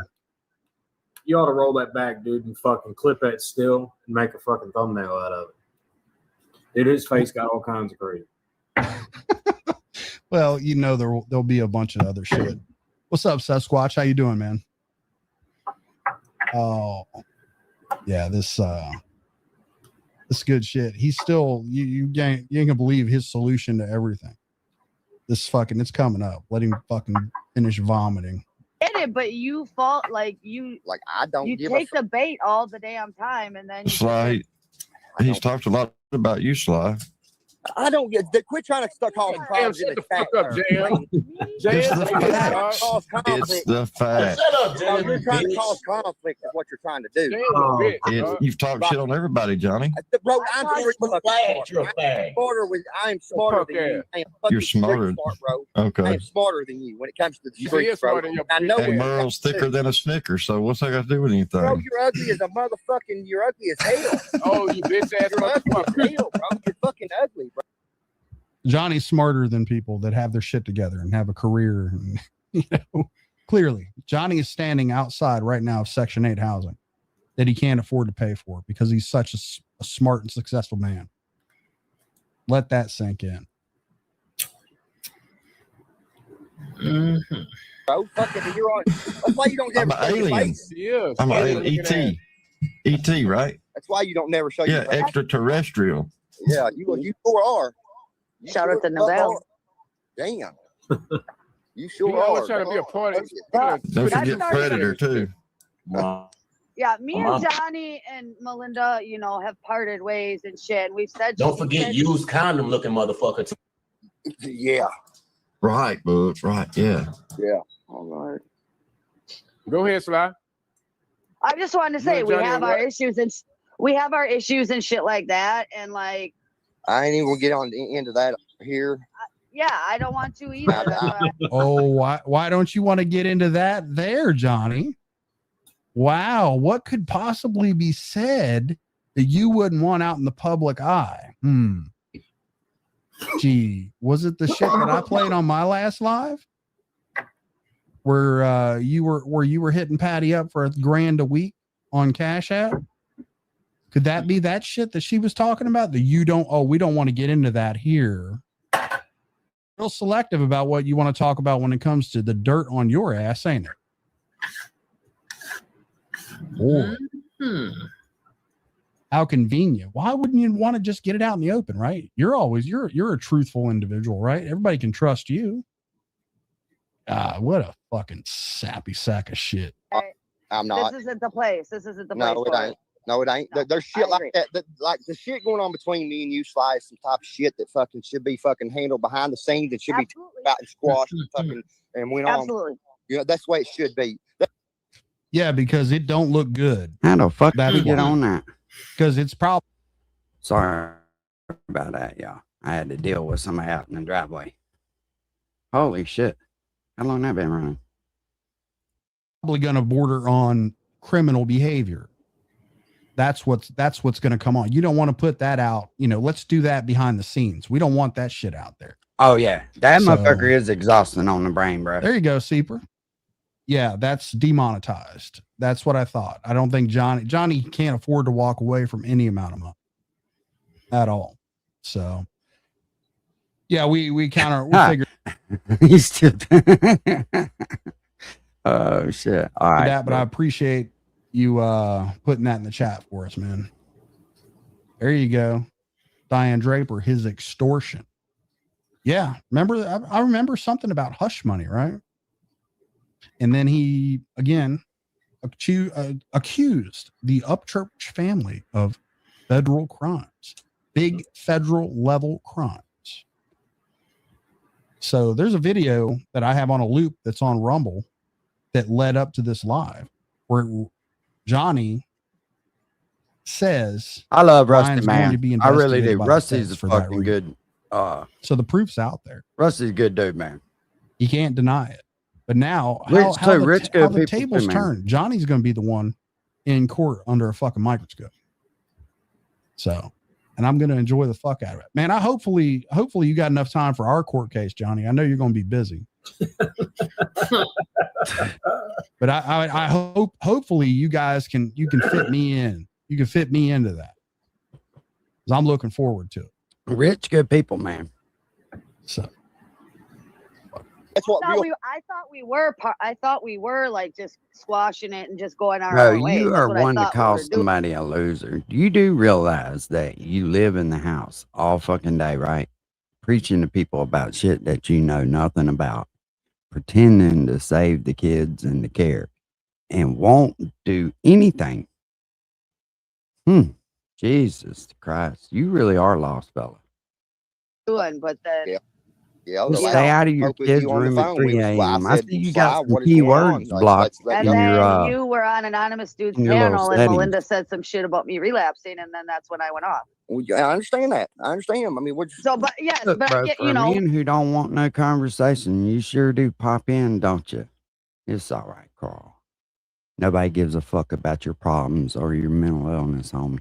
you ought to roll that back, dude, and fucking clip that still and make a fucking thumbnail out of it. Dude, his face got all kinds of crazy. well, you know there'll be a bunch of other shit. What's up, Sasquatch? How you doing, man? Oh, yeah, this good shit. He's still you ain't gonna believe his solution to everything. This fucking, it's coming up. Let him fucking finish vomiting. Get it, but you fall like I don't. You take the bait all the damn time, and then Sly, he's talked a lot about you, Sly. I don't get. Quit trying to stuck all the problems in the chat. It's the fact. It's the fact. Shut up, Jay. You're trying to cause conflict is what you're trying to do. You've talked shit on everybody, Johnny. Bro, I'm smarter than you. You're smarter. Smart, bro. Okay. I am smarter than you when it comes to the streets, bro. I know and Merle's thicker than a Snicker, so what's that got to do with anything? Bro, you're ugly as a motherfucking. You're ugly as hell. Oh, you bitch ass motherfucker. Hell, bro. You're fucking ugly, bro. Johnny's smarter than people that have their shit together and have a career. And, you know, clearly, Johnny is standing outside right now of Section 8 housing that he can't afford to pay for because he's such a smart and successful man. Let that sink in. Mm-hmm. Bro, fucking, you're on. That's why you don't I'm never an show your alien. face. Yeah, I'm an alien. ET, right? That's why you don't never show your Yeah, face. extraterrestrial. Yeah, you sure are. You Shout out to sure Nobel. are. Damn. You sure You always are. trying to be a part of Don't forget Predator, too. Yeah, me Come and on. Johnny and Melinda, you know, have parted ways and shit. We've said. Don't forget used condom looking motherfucker. Yeah. Right, Butch. Right, yeah. Yeah. Oh Lord. Go ahead, Sly. I just wanted to say and we Johnny have are our what? issues and shit like that, and like. I ain't even gonna get on the end of that here. Yeah, I don't want to either. That's why. Oh, why don't you want to get into that there, Johnny? Wow, what could possibly be said that you wouldn't want out in the public eye? Gee, was it the shit that I played on my last live? Where you were hitting Patty up for $1,000 a week on Cash App? Could that be that shit that she was talking about? We don't want to get into that here. Real selective about what you want to talk about when it comes to the dirt on your ass, ain't it? Boy. How convenient. Why wouldn't you want to just get it out in the open, right? You're a truthful individual, right? Everybody can trust you. What a fucking sappy sack of shit. I'm not. This isn't the place. This isn't the place. No, it ain't. No, it ain't. There's shit like that, like the shit going on between me and you, Slice, some type of shit that fucking should be fucking handled behind the scenes and should be talked about and squashed and fucking and went on. Absolutely. You know, that's the way it should be. Yeah, because it don't look good. How the fuck That's did we get why. on that? Because it's probably. Sorry about that, y'all. I had to deal with somebody out in the driveway. Holy shit. How long that been running? Probably going to border on criminal behavior. That's what's going to come on. You don't want to put that out. You know, let's do that behind the scenes. We don't want that shit out there. Oh, yeah. That So- motherfucker is exhausting on the brain, bro. There you go, Seeper. Yeah, that's demonetized. That's what I thought. I don't think Johnny can't afford to walk away from any amount of money at all. So yeah, we figured He's still oh shit. All right. that, but I appreciate you putting that in the chat for us, man. There you go. Diane Draper, his extortion. Yeah, remember I remember something about hush money, right? And then he again accused the Upchurch family of federal crimes, big federal level crimes. So there's a video that I have on a loop that's on Rumble that led up to this live where Johnny says, I love Ryan's Rusty, going man. to be I really investigated do. by the Rusty's feds a for that fucking reason. good. So the proof's out there. Rusty's a good dude, man. You can't deny it. But now, Rich how too. the, Rich how good the people too, tables man. turn. Johnny's going to be the one in court under a fucking microscope. So, and I'm going to enjoy the fuck out of it, man. Hopefully you got enough time for our court case, Johnny. I know you're going to be busy, but I hope hopefully you guys can fit me in. You can fit me into that because I'm looking forward to it. Rich, good people, man. So. That's what I thought we were like just squashing it and just going our Bro, own way. you That's are what I one to thought we call were doing. somebody a loser. You do realize that you live in the house all fucking day, right? Preaching to people about shit that you know nothing about, pretending to save the kids and the care, and won't do anything. Jesus Christ. You really are lost, fella. Doing, but then Yeah, Just stay out of your kids' room at 3 a.m. I see you got some key words blocked and in then your you were on anonymous dude's in your little panel, and settings. Melinda said some shit about me relapsing, and then that's when I went off. Well, yeah, I understand that. I understand. I mean, we're just, So, but yes, Look, but bro, I get, for you a know, man who don't want no conversation, you sure do pop in, don't you? It's all right, Carl. Nobody gives a fuck about your problems or your mental illness, homie.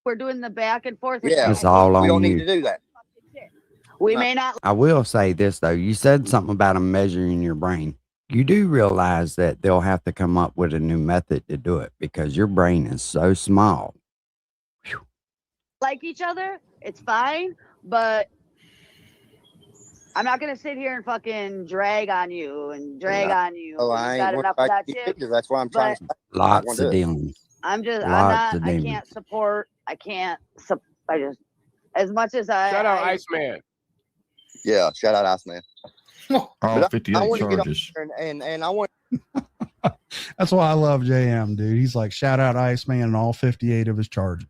we're doing the back and forth. yeah, It's all we on don't you. need to do that. We may not. I will say this, though. You said something about them measuring your brain. You do realize that they'll have to come up with a new method to do it because your brain is so small. Like each other, it's fine, but I'm not gonna sit here and fucking drag on you and drag on you. Oh, You've I got ain't enough of that shit. That's what I'm trying to say. Lots of dealings. I'm Lots of I demons. can't support. I just, as much as I. Shout out Iceman. Yeah, shout out Iceman. All 58 want to get on charges. there and I want. That's why I love JM, dude. He's like, shout out Iceman and all 58 of his charges.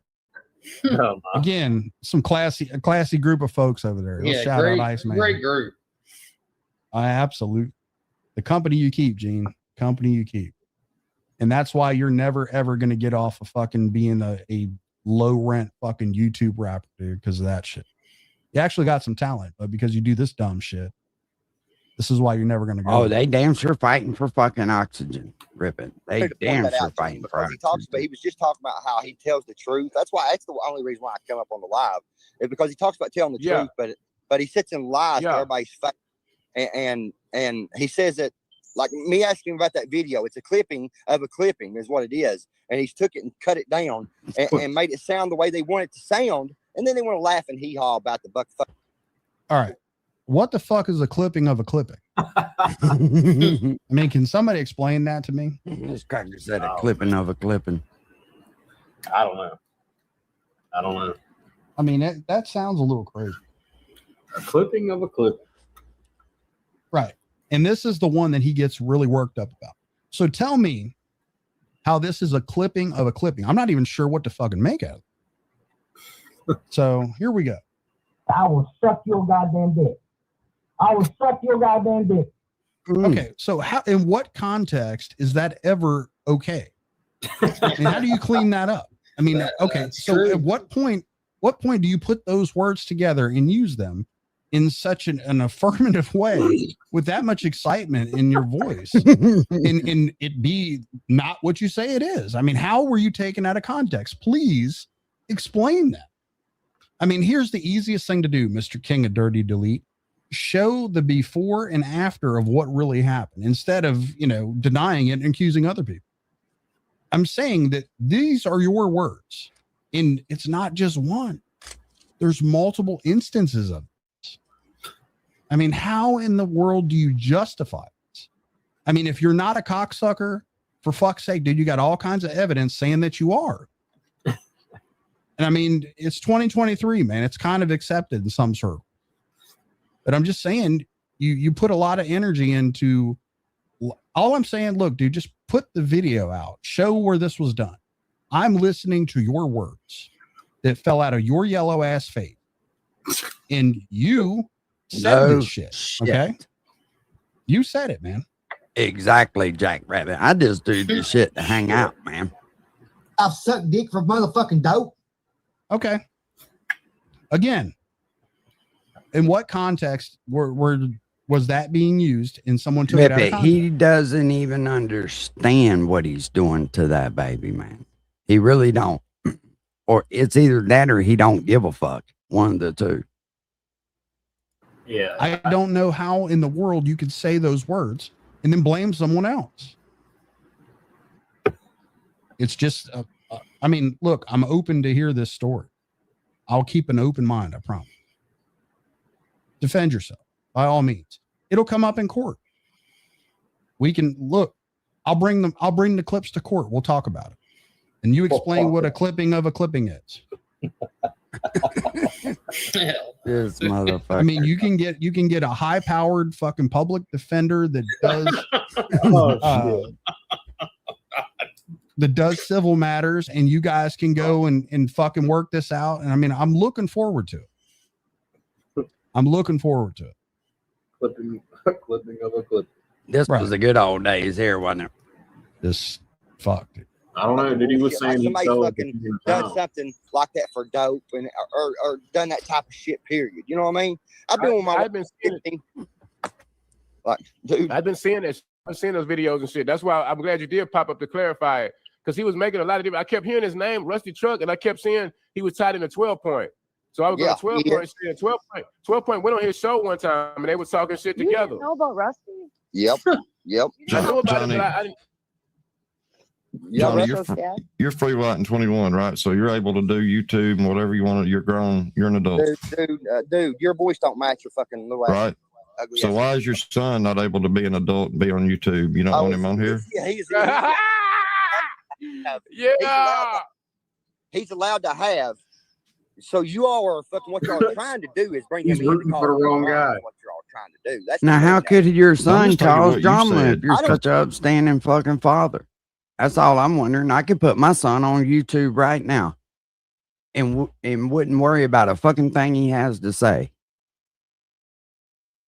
Again, a classy group of folks over there. Let's shout out Iceman. Great group. Absolutely. The company you keep, Gene. Company you keep. And that's why you're never, ever going to get off of fucking being a low rent fucking YouTube rapper, dude, because of that shit. You actually got some talent, but because you do this dumb shit, this is why you're never going to go. Oh, they damn sure fighting for fucking oxygen. Ripping. They to point damn that sure out to him fighting for because oxygen. he was just talking about how he tells the truth. That's the only reason why I come up on the live is because he talks about telling the truth, but he sits and lies to everybody's face, and he says that Like me asking him about that video, it's a clipping of a clipping is what it is. And he's took it and cut it down and made it sound the way they want it to sound. And then they want to laugh and hee-haw about the buck. All right. What the fuck is a clipping of a clipping? I mean, can somebody explain that to me? This cracker said a clipping of a clipping. I don't know. I don't know. I mean, that sounds a little crazy. A clipping of a clipping. Right. And this is the one that he gets really worked up about. So tell me how this is a clipping of a clipping. I'm not even sure what to fucking make out of it. So here we go. I will suck your goddamn dick. I will suck your goddamn dick. Okay. So how, in what context is that ever okay? And how do you clean that up? I mean, okay. So at what point do you put those words together and use them in such an affirmative way with that much excitement in your voice and it be not what you say it is? I mean, how were you taken out of context? Please explain that. I mean, here's the easiest thing to do, Mr. King of Dirty Delete. Show the before and after of what really happened instead of, denying it and accusing other people. I'm saying that these are your words and it's not just one. There's multiple instances of this. I mean, how in the world do you justify this? I mean, if you're not a cocksucker, for fuck's sake, dude, you got all kinds of evidence saying that you are. And I mean, it's 2023, man. It's kind of accepted in some circles. But I'm just saying, you put a lot of energy into, all I'm saying, look, dude, just put the video out. Show where this was done. I'm listening to your words that fell out of your yellow ass face. And you said this shit. Okay? You said it, man. Exactly, Jack Rabbit. I just do this shit to hang out, man. I've sucked dick for motherfucking dope. Okay. Again, in what context was that being used and someone took it out of context? He doesn't even understand what he's doing to that baby, man. He really don't. Or it's either that or he don't give a fuck. One of the two. Yeah. I don't know how in the world you could say those words and then blame someone else. It's just, I mean, look, I'm open to hear this story. I'll keep an open mind, I promise. Defend yourself by all means. It'll come up in court. We can look. I'll bring the clips to court. We'll talk about it. And you explain what a clipping of a clipping is. This motherfucker. I mean, you can get a high-powered fucking public defender that does civil matters, and you guys can go and fucking work this out. And I mean, I'm looking forward to it. Clipping of a clip. This was the good old days here, wasn't it? This fucked it. I don't know. Did he was saying somebody fucking done something like that for dope and or done that type of shit, period. You know what I mean? I've been dude. I've been seeing this. I've seen those videos and shit. That's why I'm glad you did pop up to clarify it. Because he was making a lot of different. I kept hearing his name, Rusty Truck, and I kept seeing he was tied in a 12-point. So I was going 12-point shit. 12-point went on his show one time, and they were talking shit together. You know about Rusty? Yep. Yep. I know about it, but I didn't. Johnny, you're free writing 21, right? So you're able to do YouTube and whatever you want. You're grown. You're an adult. Dude, your voice don't match your fucking little ass. Right. So why is your son not able to be an adult and be on YouTube? You don't want him on here? He's allowed to have. So you all are fucking what y'all are trying to do is bring him in. He's rooting for the wrong guy. What you're all trying to do. That's Now, how could your son cause drama if you're I don't- such an upstanding fucking father? That's all I'm wondering. I could put my son on YouTube right now and wouldn't worry about a fucking thing he has to say.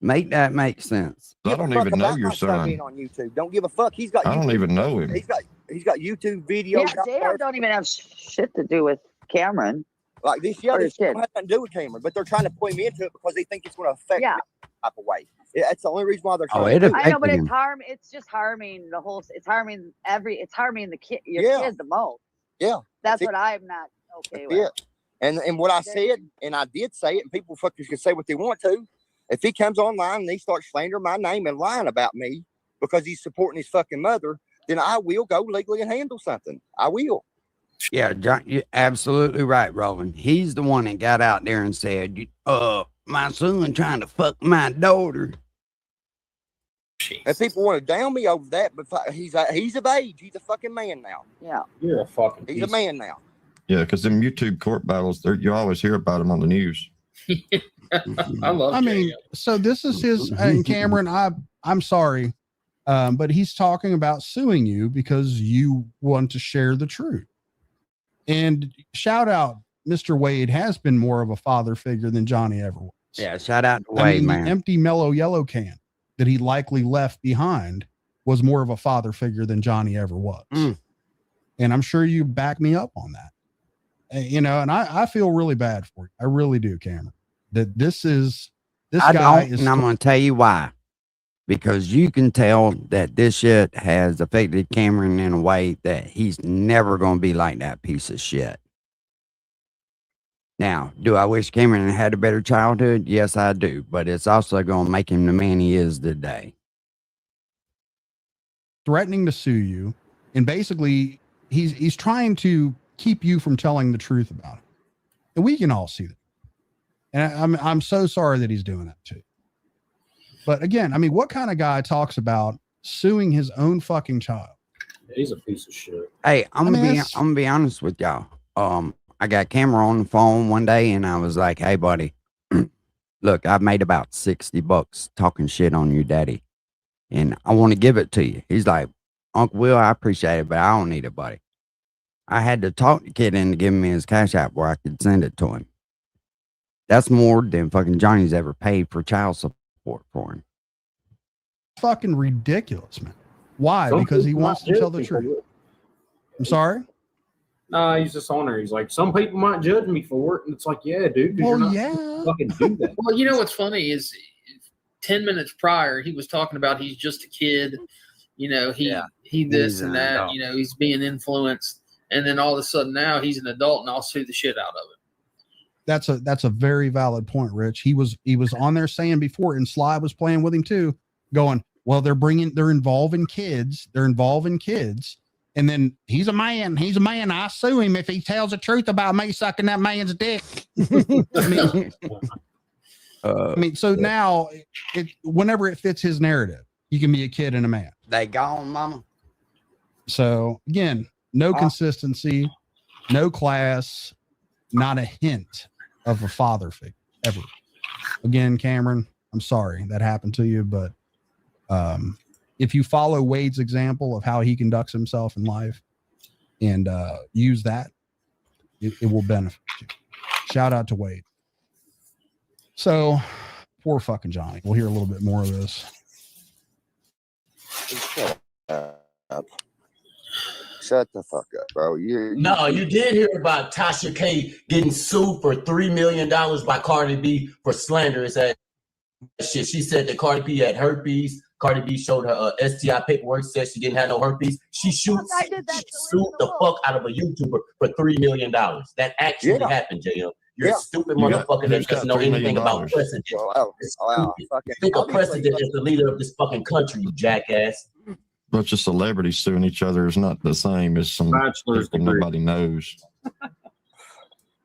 Make that make sense. I don't even know your son. Being on YouTube. Don't give a fuck. He's got. I don't even know him. He's got YouTube videos. Yeah, they don't even have shit to do with Cameron. Like this other shit don't have nothing to do with Cameron, but they're trying to pull him into it because they think it's going to affect him type of way. That's the only reason why they're trying to do it. I know, but it's harm. It's just harming the whole. It's harming the kid, your kids the most. Yeah, that's what I'm not okay with. Yeah, and what I said, and I did say it, and people fuckers can say what they want to. If he comes online and he starts slandering my name and lying about me, because he's supporting his fucking mother, then I will go legally and handle something. I will. Yeah, John, you're absolutely right, Roland. He's the one that got out there and said, my son trying to fuck my daughter. And people want to down me over that, but he's of age. He's a fucking man now. Yeah. You're a fucking He's a man now. Yeah, because them YouTube court battles, you always hear about them on the news. I love. I mean, so this is his. And Cameron, I'm sorry, but he's talking about suing you because you want to share the truth. And shout out, Mr. Wade has been more of a father figure than Johnny ever was. Yeah, shout out to Wade, man. The empty mellow yellow can that he likely left behind was more of a father figure than Johnny ever was. And I'm sure you back me up on that. And I feel really bad for you. I really do, Cameron. That this guy is. And I'm going to tell you why. Because you can tell that this shit has affected Cameron in a way that he's never going to be like that piece of shit. Now, do I wish Cameron had a better childhood? Yes, I do. But it's also going to make him the man he is today. Threatening to sue you. And basically, he's trying to keep you from telling the truth about it. And we can all see that. And I'm so sorry that he's doing that too. But again, I mean, what kind of guy talks about suing his own fucking child? He's a piece of shit. Hey, I'm gonna be honest with y'all. I got Cameron on the phone one day and I was like, hey buddy, look, I've made about $60 talking shit on your daddy. And I want to give it to you. He's like, Uncle Will, I appreciate it, but I don't need it, buddy. I had to talk the kid into giving me his cash app where I could send it to him. That's more than fucking Johnny's ever paid for child support for him. Fucking ridiculous, man. Why? Because he wants to tell the truth. I'm sorry? No, he's just on there. He's like, some people might judge me for it. And it's like, yeah, dude. Well, yeah. Fucking do that. Well, you know what's funny is 10 minutes prior, he was talking about he's just a kid. He this and that. Adult. He's being influenced. And then all of a sudden now he's an adult and I'll sue the shit out of it. That's a very valid point, Rich. He was on there saying before, and Sly was playing with him too, going, well, they're involving kids. And then he's a man. I sue him if he tells the truth about me sucking that man's dick. So now whenever it fits his narrative, you can be a kid and a man. They gone, mama. So again, no consistency, no class, not a hint of a father figure ever. Again, Cameron, I'm sorry that happened to you, but if you follow Wade's example of how he conducts himself in life and use that, it will benefit you. Shout out to Wade. So poor fucking Johnny. We'll hear a little bit more of this. Shut the fuck up, bro. No, you did hear about Tasha K getting sued for $3 million by Cardi B for slanderous that shit. She said that Cardi B had herpes. Cardi B showed her STI paperwork, said she didn't have no herpes. She sued the fuck out of a YouTuber for $3 million. That actually happened, JM. You're a stupid motherfucker that doesn't know anything about precedent. Think of precedent as the leader of this fucking country, you jackass. Bunch of celebrities suing each other is not the same as some people nobody knows.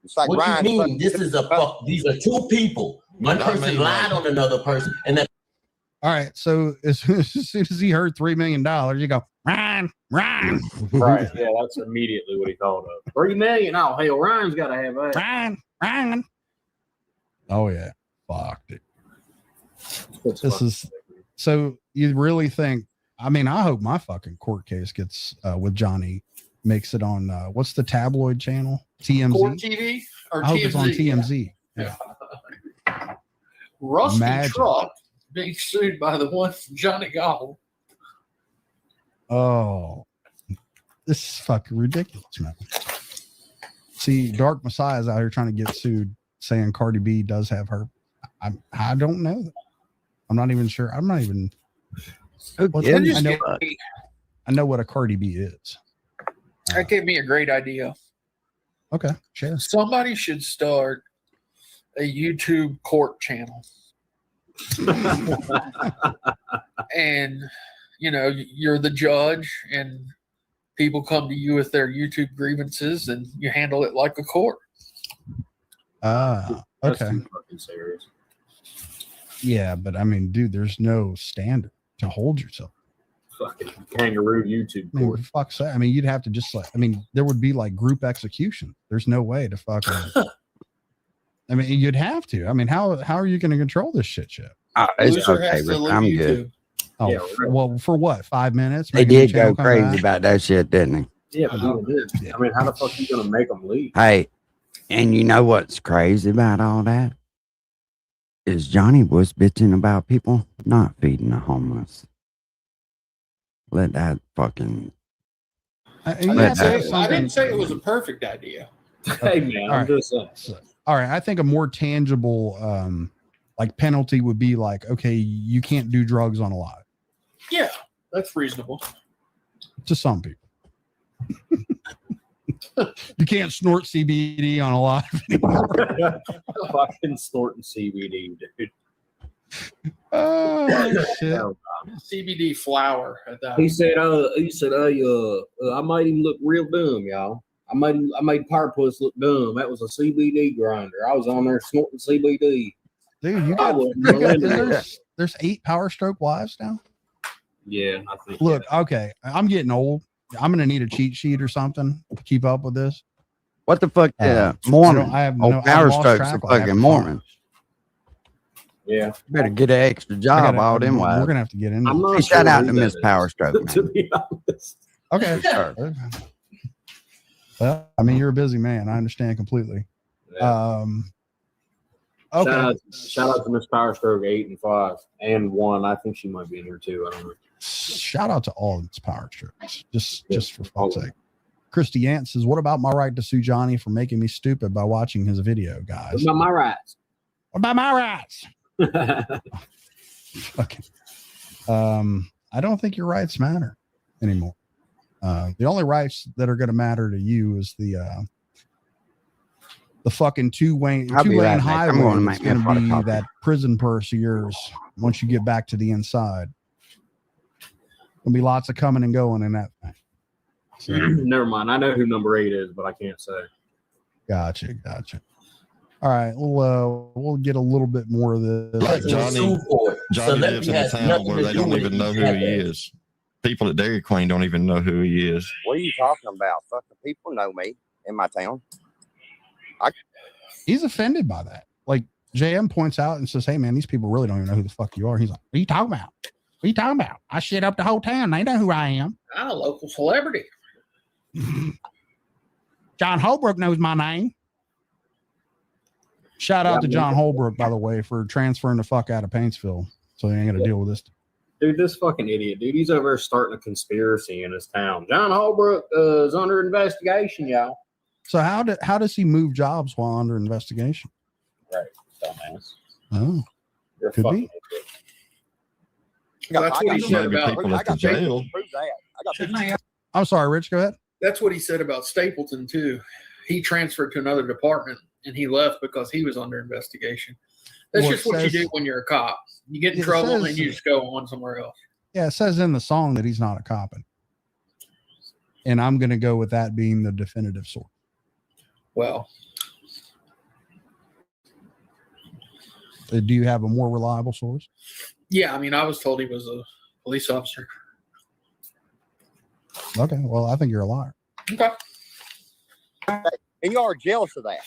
It's like what Ryan, do you mean? These are two people. One person lied on another person, and that. All right. So as soon as he heard $3 million, you go, Ryan. Right. Yeah, that's immediately what he thought of. $3 million. Oh, hell, Ryan's got to have that. Ryan. Oh yeah. Fuck it. This is so you really think, I mean, I hope my fucking court case gets with Johnny makes it on what's the tabloid channel? TMZ. Court TV or I hope TMZ? it's on TMZ. Yeah. Rusty Truck being sued by the one from Johnny Gobble. Oh, this is fucking ridiculous, man. See, Dark Messiah's out here trying to get sued, saying Cardi B does have her. I don't know that. I'm not even sure. I'm not even. I know what a Cardi B is. That gave me a great idea. Okay, sure. Somebody should start a YouTube court channel. And, you're the judge and people come to you with their YouTube grievances and you handle it like a court. Okay. That's too fucking serious. Yeah, but I mean, dude, there's no standard to hold yourself. Fucking kangaroo YouTube I mean, court. for fuck's sake. I mean, you'd have to just like, I mean, there would be like group execution. There's no way to fucking. I mean, you'd have to. I mean, how are you going to control this shit? It's okay, Rick. I'm good. Oh, Yeah, well, for what? 5 minutes? They Maybe the did go channel come crazy back? about that shit, didn't Yeah, but people did. I mean, how the fuck are you gonna make them leave? they? Hey, and you know what's crazy about all that? Is Johnny was bitching about people not feeding the homeless. Let that fucking. I didn't say it was a perfect idea. Hey man, All I'm right. just saying. All right. I think a more tangible, like penalty would be like, okay, you can't do drugs on a lot Yeah, that's reasonable. to some people. You can't snort CBD on a lot anymore. Fucking snorting CBD, dude. Oh shit. CBD flower at that. He said, I made him look real dumb, y'all. I made Powerpuss look dumb. That was a CBD grinder. I was on there snorting CBD. Dude, you I got, wasn't there's 8 Power Stroke wives now. Yeah, I think. Look, okay, I'm getting old. I'm gonna need a cheat sheet or something to keep up with this. What the fuck? Mormon. I have Oh, Power Stroke's a fucking Mormon. Yeah. Better get an extra job, all them wives. We're gonna have to get into I'm it. not Hey, shout sure out who to that Miss is, Power Stroke, to man. be honest. Okay. Sure. Well, I mean, you're a busy man. I understand completely. Yeah. Okay. Shout out to Miss Power Stroke 8 and 5 and 1. I think she might be in here too. I don't know. Shout out to all of its Power Strokes. Just for fuck's sake. Christy Ant says, "What about my right to sue Johnny for making me stupid by watching his video, guys? What about my rights? What about my rights?" Fucking. I don't think your rights matter anymore. The only rights that are going to matter to you is the fucking two-lane I'll be right back. highway. I'm going to That's make me a going pot to of be coffee. that prison purse of yours once you get back to the inside. There'll be lots of coming and going in that thing. So, Never mind. I know who number 8 is, but I can't say. gotcha. All right, we'll get a little bit more of this. Like Johnny lives in a town where they don't even know who he is. People at Dairy Queen don't even know who he is. What are you talking about? Fucking people know me in my town. He's offended by that. Like JM points out and says, "Hey man, these people really don't even know who the fuck you are." He's like, "What are you talking about? What are you talking about? I shit up the whole town. They know who I am. I'm a local celebrity. John Holbrook knows my name." Shout out to John Holbrook, by the way, for transferring the fuck out of Paintsville, so they ain't got to deal with this. Dude, this fucking idiot, dude. He's over there starting a conspiracy in his town. John Holbrook is under investigation, y'all. So how does he move jobs while under investigation? Right, dumbass. Oh, You're could fucking be. idiot. That's what he said Maybe about. people at the jail. I'm sorry, Rich. Go ahead. That's what he said about Stapleton too. He transferred to another department and he left because he was under investigation. That's Well, just what you do when you're a cop. You get in It trouble says- and you just go on somewhere else. Yeah, it says in the song that he's not a cop, and I'm going to go with that being the definitive source. Well, Do you have a more reliable source? yeah, I mean, I was told he was a police officer. Okay, well, I think you're a liar. Okay. And y'all are jealous of that.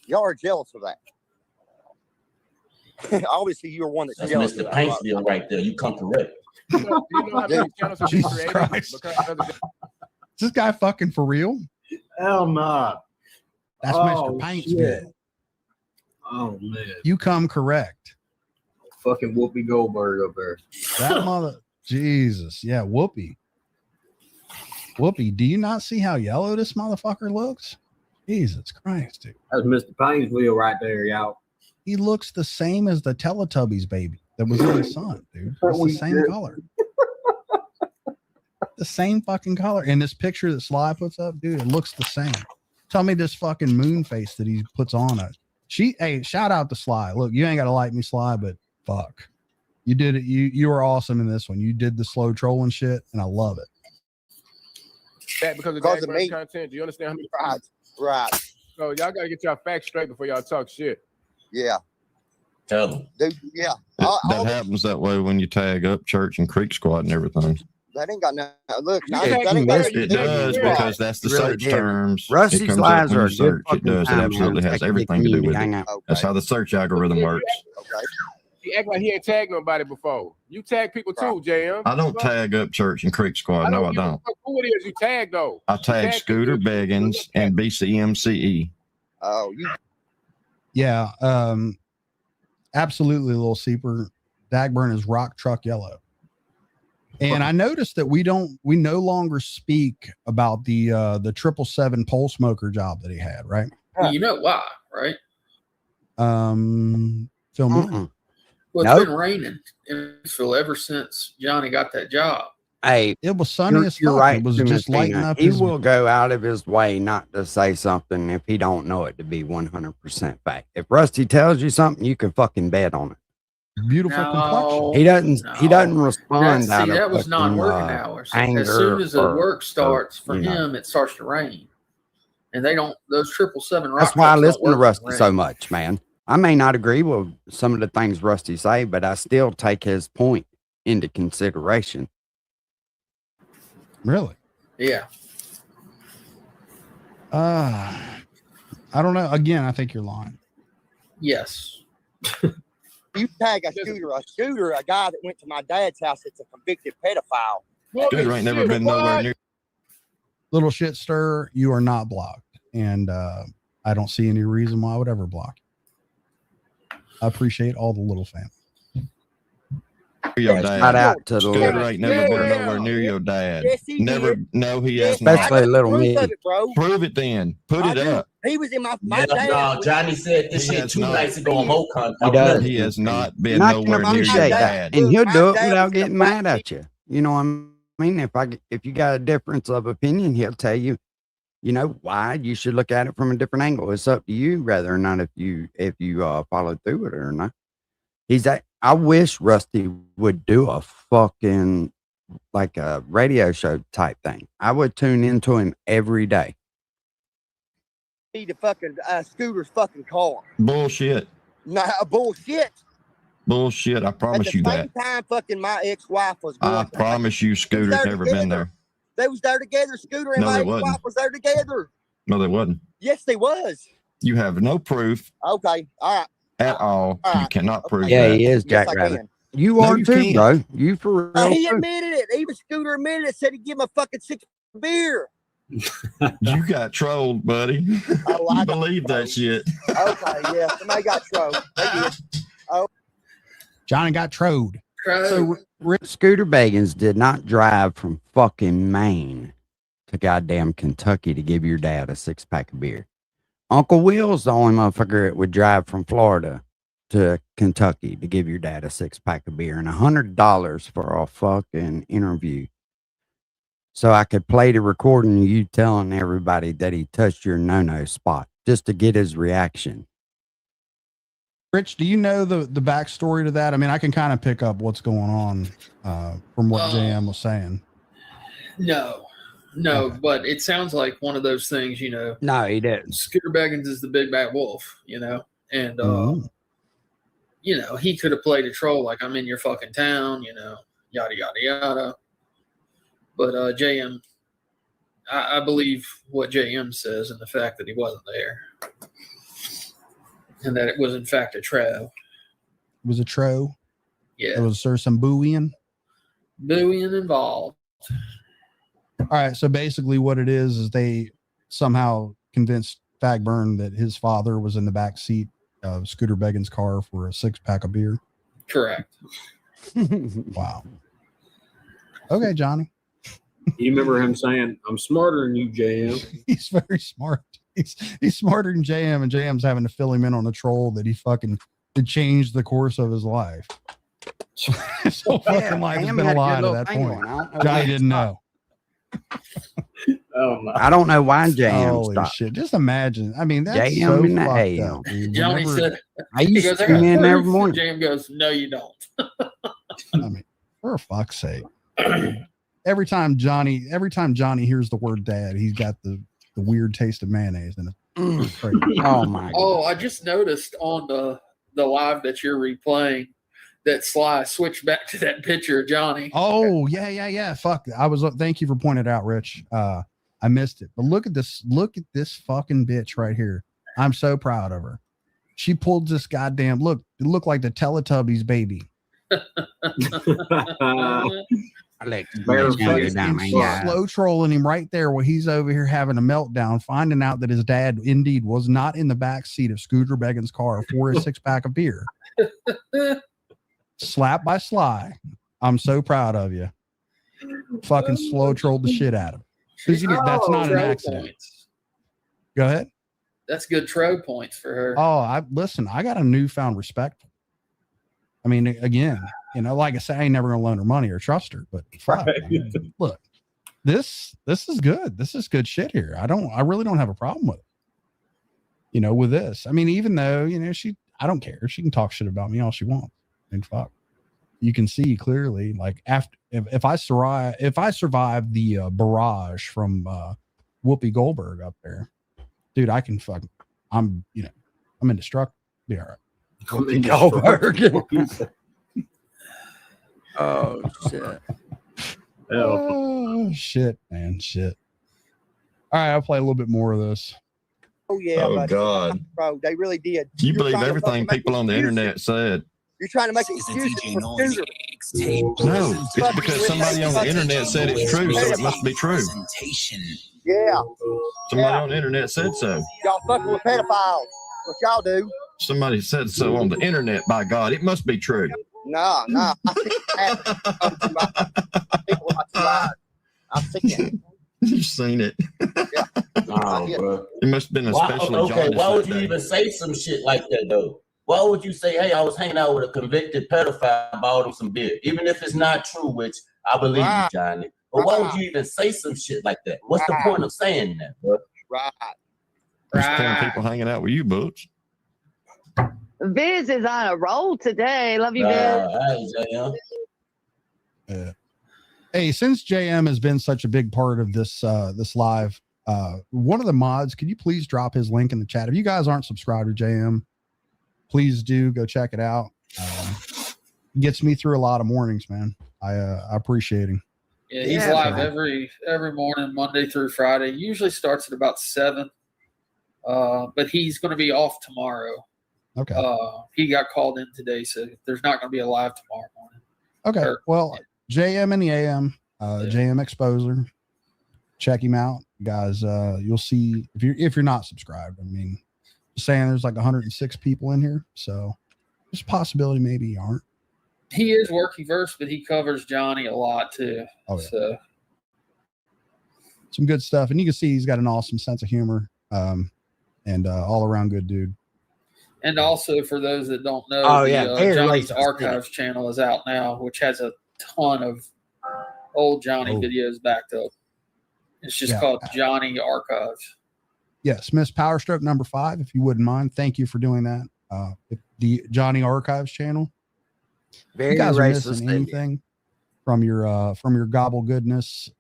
Y'all are jealous of that. Obviously, you're one that's That's jealous Mr. of that. Paintsville right there. You come correct. Jesus Christ. Is this guy fucking for real? Hell no. That's Mr. Paintsville. Shit. Oh, man. You come correct. Fucking Whoopi Goldberg up there. That mother, Jesus. Yeah, Whoopi. Whoopi, do you not see how yellow this motherfucker looks? Jesus Christ, dude. That's Mr. Paintsville right there, y'all. He looks the same as the Teletubbies baby that was in the sun, dude. It's the same color. The same fucking color. And this picture that Sly puts up, dude, it looks the same. Tell me this fucking moon face that he puts on it. Hey, shout out to Sly. Look, you ain't got to like me, Sly, but fuck. You did it. You were awesome in this one. You did the slow trolling shit, and I love it. That because of Because of Dagbur's me. content. Do you understand how many? Right. So y'all gotta get y'all facts straight before y'all talk shit. Yeah. Tell them. Dude, yeah. That happens that way when you tag up church and Creek Squad and everything. That ain't got nothing. Look, You that tagged ain't me got yesterday. It does because that's the Really search did. terms. Rusty's It comes lies up when are you a good search. It fucking does. It time, absolutely man. has Take a everything to do community with hang it. out. That's how the search algorithm works. Okay. He act like he ain't tagged nobody before. You tag people too, JM. I don't tag up church and Creek Squad. No, I don't. Who it is you tag though? I tag Scooter Beggins and BCMCE. Oh, you. Yeah. Absolutely, Little Seeper. Dagburn is rock truck yellow. And I noticed that we no longer speak about the 777 pole smoker job that he had, right? Well, you know why, right? Fill me in. Well, it's Nope. been raining in Nashville ever since Johnny got that job. Hey, it was sunny as you're fuck. right. It was Ms. just lighting Tina. up He his. will go out of his way not to say something if he don't know it to be 100% fact. If Rusty tells you something, you can fucking bet on it. Beautiful complexion. He doesn't respond See, out of that was fucking, non-working hours. anger As soon as the or- work starts for you know. him, it starts to rain, and they don't. Those 777 rock That's why I trucks don't listen to work in Rusty rain. so much, man. I may not agree with some of the things Rusty say, but I still take his point into consideration. Really? Yeah. I don't know. Again, I think you're lying. Yes. You tag a scooter, a guy that went to my dad's house that's a convicted pedophile. Scooter ain't never been nowhere near. Little shit stir, you are not blocked. And I don't see any reason why I would ever block you. I appreciate all the little family. Your dad. Shout out to the Scooter little- ain't never been nowhere near your dad. Yes, he Never. did. No, he Yes, has not. Especially little proof me. of it, bro. Prove it then. Put it up. He was in my Yeah, dad. no, Johnny said this He shit has 2 not. nights ago on Mocon. He does. He has not been And I can nowhere near your appreciate dad. that. And he'll My do it dad without was getting a mad black at you. You know what I mean? If you got a difference of opinion, he'll tell you, you know, why you should look at it from a different angle. It's up to you whether or not if you follow through with it or not. I wish Rusty would do a fucking like a radio show type thing. I would tune into him every day. He the fucking Scooter's fucking car. Bullshit. Nah, bullshit. Bullshit. I promise At the you same that. time, fucking my ex-wife was going. I promise you, Scooter's They're never been there. They was there together. Scooter and No, my they ex-wife wasn't. was there together. No, they wasn't. Yes, they was. You have no proof Okay, all right. at all. You cannot prove Yeah, that. he is Jack Yes, I Rabbit. can. You No, are you too, can't. bro. You for real. He too. admitted it. Even Scooter admitted it. Said he'd give him a fucking 6 beer. You got trolled, buddy. Oh, I You got believe that shit. Okay, yeah, somebody got trolled. They did. Oh, Johnny got trode. So Scooter Beggins did not drive from fucking Maine to goddamn Kentucky to give your dad a 6-pack of beer. Uncle Will's the only motherfucker that would drive from Florida to Kentucky to give your dad a 6-pack of beer and $100 for a fucking interview. So I could play the recording of you telling everybody that he touched your no-no spot just to get his reaction. Rich, do you know the backstory to that? I mean, I can kind of pick up what's going on from what JM was saying. No, but it sounds like one of those things, you know. No, he didn't. Scooter Beggins is the big bad wolf, you know, and you know, he could have played a troll like I'm in your fucking town, you know, yada yada yada. But JM, I believe what JM says and the fact that he wasn't there, and that it was in fact a troll. It was a tro. Yeah. Was there some booing involved? All right. So basically what it is they somehow convinced Fagburn that his father was in the back seat of Scooter Beggins' car for a 6-pack of beer. Correct. Wow. Okay, Johnny. You remember him saying, "I'm smarter than you, JM." He's very smart. He's smarter than JM, and JM's having to fill him in on a troll that he fucking to change the course of his life. His whole fucking life has been a lie to that point. Johnny didn't know. Oh my. I don't know why JM Holy stopped. shit. Just imagine. I mean, that's JM so in the fucked AM. up, dude. Johnny Whenever- said, I he used goes, to "I got tune in every proof." morning. JM goes, "No, you don't." I mean, for fuck's sake. Every time Johnny hears the word dad, he's got the weird taste of mayonnaise in it. Oh my! Oh, I just noticed on the live that you're replaying that Sly switched back to that picture of Johnny. Oh yeah. Fuck. Thank you for pointing it out, Rich. I missed it. But look at this fucking bitch right here. I'm so proud of her. She pulled this goddamn it looked like the Teletubbies baby. Slow trolling him right there while he's over here having a meltdown, finding out that his dad indeed was not in the back seat of Scooter Beggins' car for his 6-pack of beer. Slap by Sly. I'm so proud of you. Fucking slow trolled the shit out of him. Because that's not an accident. Points. Go ahead. That's good troll points for her. Oh, I got a newfound respect. I mean, again, like I say, I ain't never gonna loan her money or trust her, but fuck, look, this is good. This is good shit here. I really don't have a problem with it. With this. I mean, even though, I don't care. She can talk shit about me all she wants. And fuck. You can see clearly, like, after if I survive the barrage from Whoopi Goldberg up there, dude, I can fuck. I'm indestructible. Be all right. Whoopi Goldberg. Oh shit. Oh shit, man, shit. All right, I'll play a little bit more of this. Oh yeah. Oh God. Bro, they really did. You believe everything people on the internet said. You're trying to make excuses for Scooter. No, it's because somebody on the internet said it's true, so it must be true. Yeah. Somebody on the internet said so. Y'all fucking with pedophiles. What y'all do? Somebody said so on the internet, by God. It must be true. No. I think I've seen it. You've seen it. Yeah. Bro. It must have been especially jaundiced why would that you day. even say some shit like that, though? Why would you say, hey, I was hanging out with a convicted pedophile, bought him some beer? Even if it's not true, which I believe you, Johnny. But why would you even say some shit like that? What's the point of saying that, bro? Right. Just telling people hanging out with you, Butch. Viz is on a roll today. Love you, Viz. Hey, since JM has been such a big part of this live, one of the mods, could you please drop his link in the chat? If you guys aren't subscribed to JM, please do go check it out. Gets me through a lot of mornings, man. I appreciate him. Yeah, he's live every morning, Monday through Friday. Usually starts at about 7. But he's going to be off tomorrow. Okay. He got called in today, so there's not going to be a live tomorrow morning. Okay. Well, JM in the AM, JM Exposer. Check him out, guys. You'll see if you're not subscribed. I mean, saying there's like 106 people in here, so there's a possibility maybe you aren't. He is working verse, but he covers Johnny a lot too. Oh, yeah. So some good stuff, and you can see he's got an awesome sense of humor, and all around good dude. And also for those that don't know, Johnny's Archives channel is out now, which has a ton of old Johnny videos backed up. It's just called Johnny Archives. Yes, Miss Power Stroke number 5, if you wouldn't mind. Thank you for doing that. The Johnny Archives channel. Very you guys are racist, missing anything from your gobble goodness,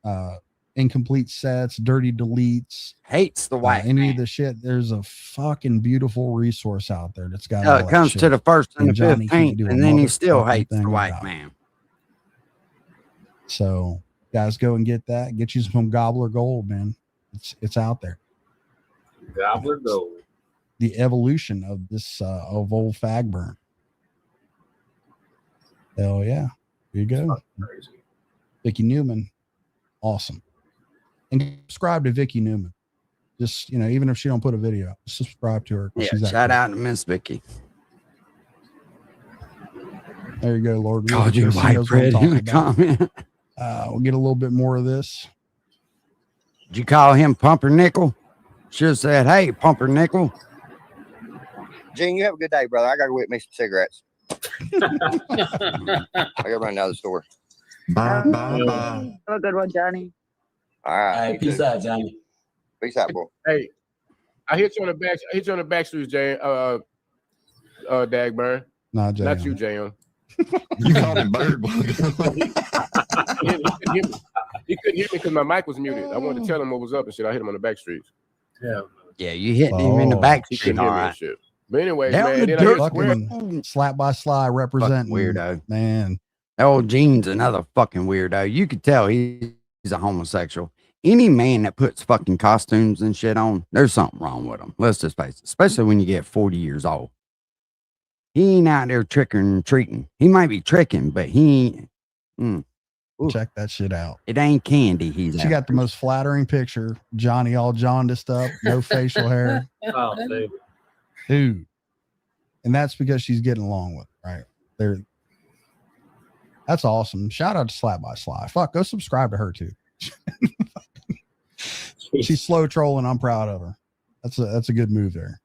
incomplete sets, dirty deletes, hates the white any of the shit. There's a fucking beautiful resource out there that's got. It comes to the 1st and the 15th, and then he still hates the white man. So, guys, go and get that. Get you some Gobbler Gold, man. It's out there. Gobbler Gold. The evolution of this of old Fagburn. Hell yeah. Here you go. Vicky Newman. Awesome. And subscribe to Vicky Newman. Just, even if she don't put a video, subscribe to her. Yeah, shout out to Miss Vicky. There you go, Lord. Called you white bread in the comment. We'll get a little bit more of this. Did you call him Pumpernickel? Should have said, hey, Pumpernickel. Gene, you have a good day, brother. I got to go get me some cigarettes. I got to run down the store. Bye. Have a good one, Johnny. All right. Peace out, Johnny. Peace out, boy. Hey, I hit you on the back streets, Jay. Dagburn. Nah, Jay. Not you, Jay. You called him Bird. He couldn't hear me because my mic was muted. I wanted to tell him what was up and shit. I hit him on the back streets. Yeah, you hit him in the back He street, couldn't hear all me and right. shit. But anyways, Down man, the then I hear dirt. Square. Fucking Slap by Sly representing, weirdo. man. That old Gene's another fucking weirdo. You could tell he's a homosexual. Any man that puts fucking costumes and shit on, there's something wrong with him. Let's just face it, especially when you get 40 years old. He ain't out there tricking and treating. He might be tricking, but he ain't. Check that shit out. It ain't candy. She got the most flattering picture. Johnny all jaundiced up, no facial hair. Oh, Dude. And that's because she's getting along with it, right? That's awesome. Shout out to Slap by Sly. Fuck, go subscribe to her too. She's slow trolling. I'm proud of her. That's a good move there.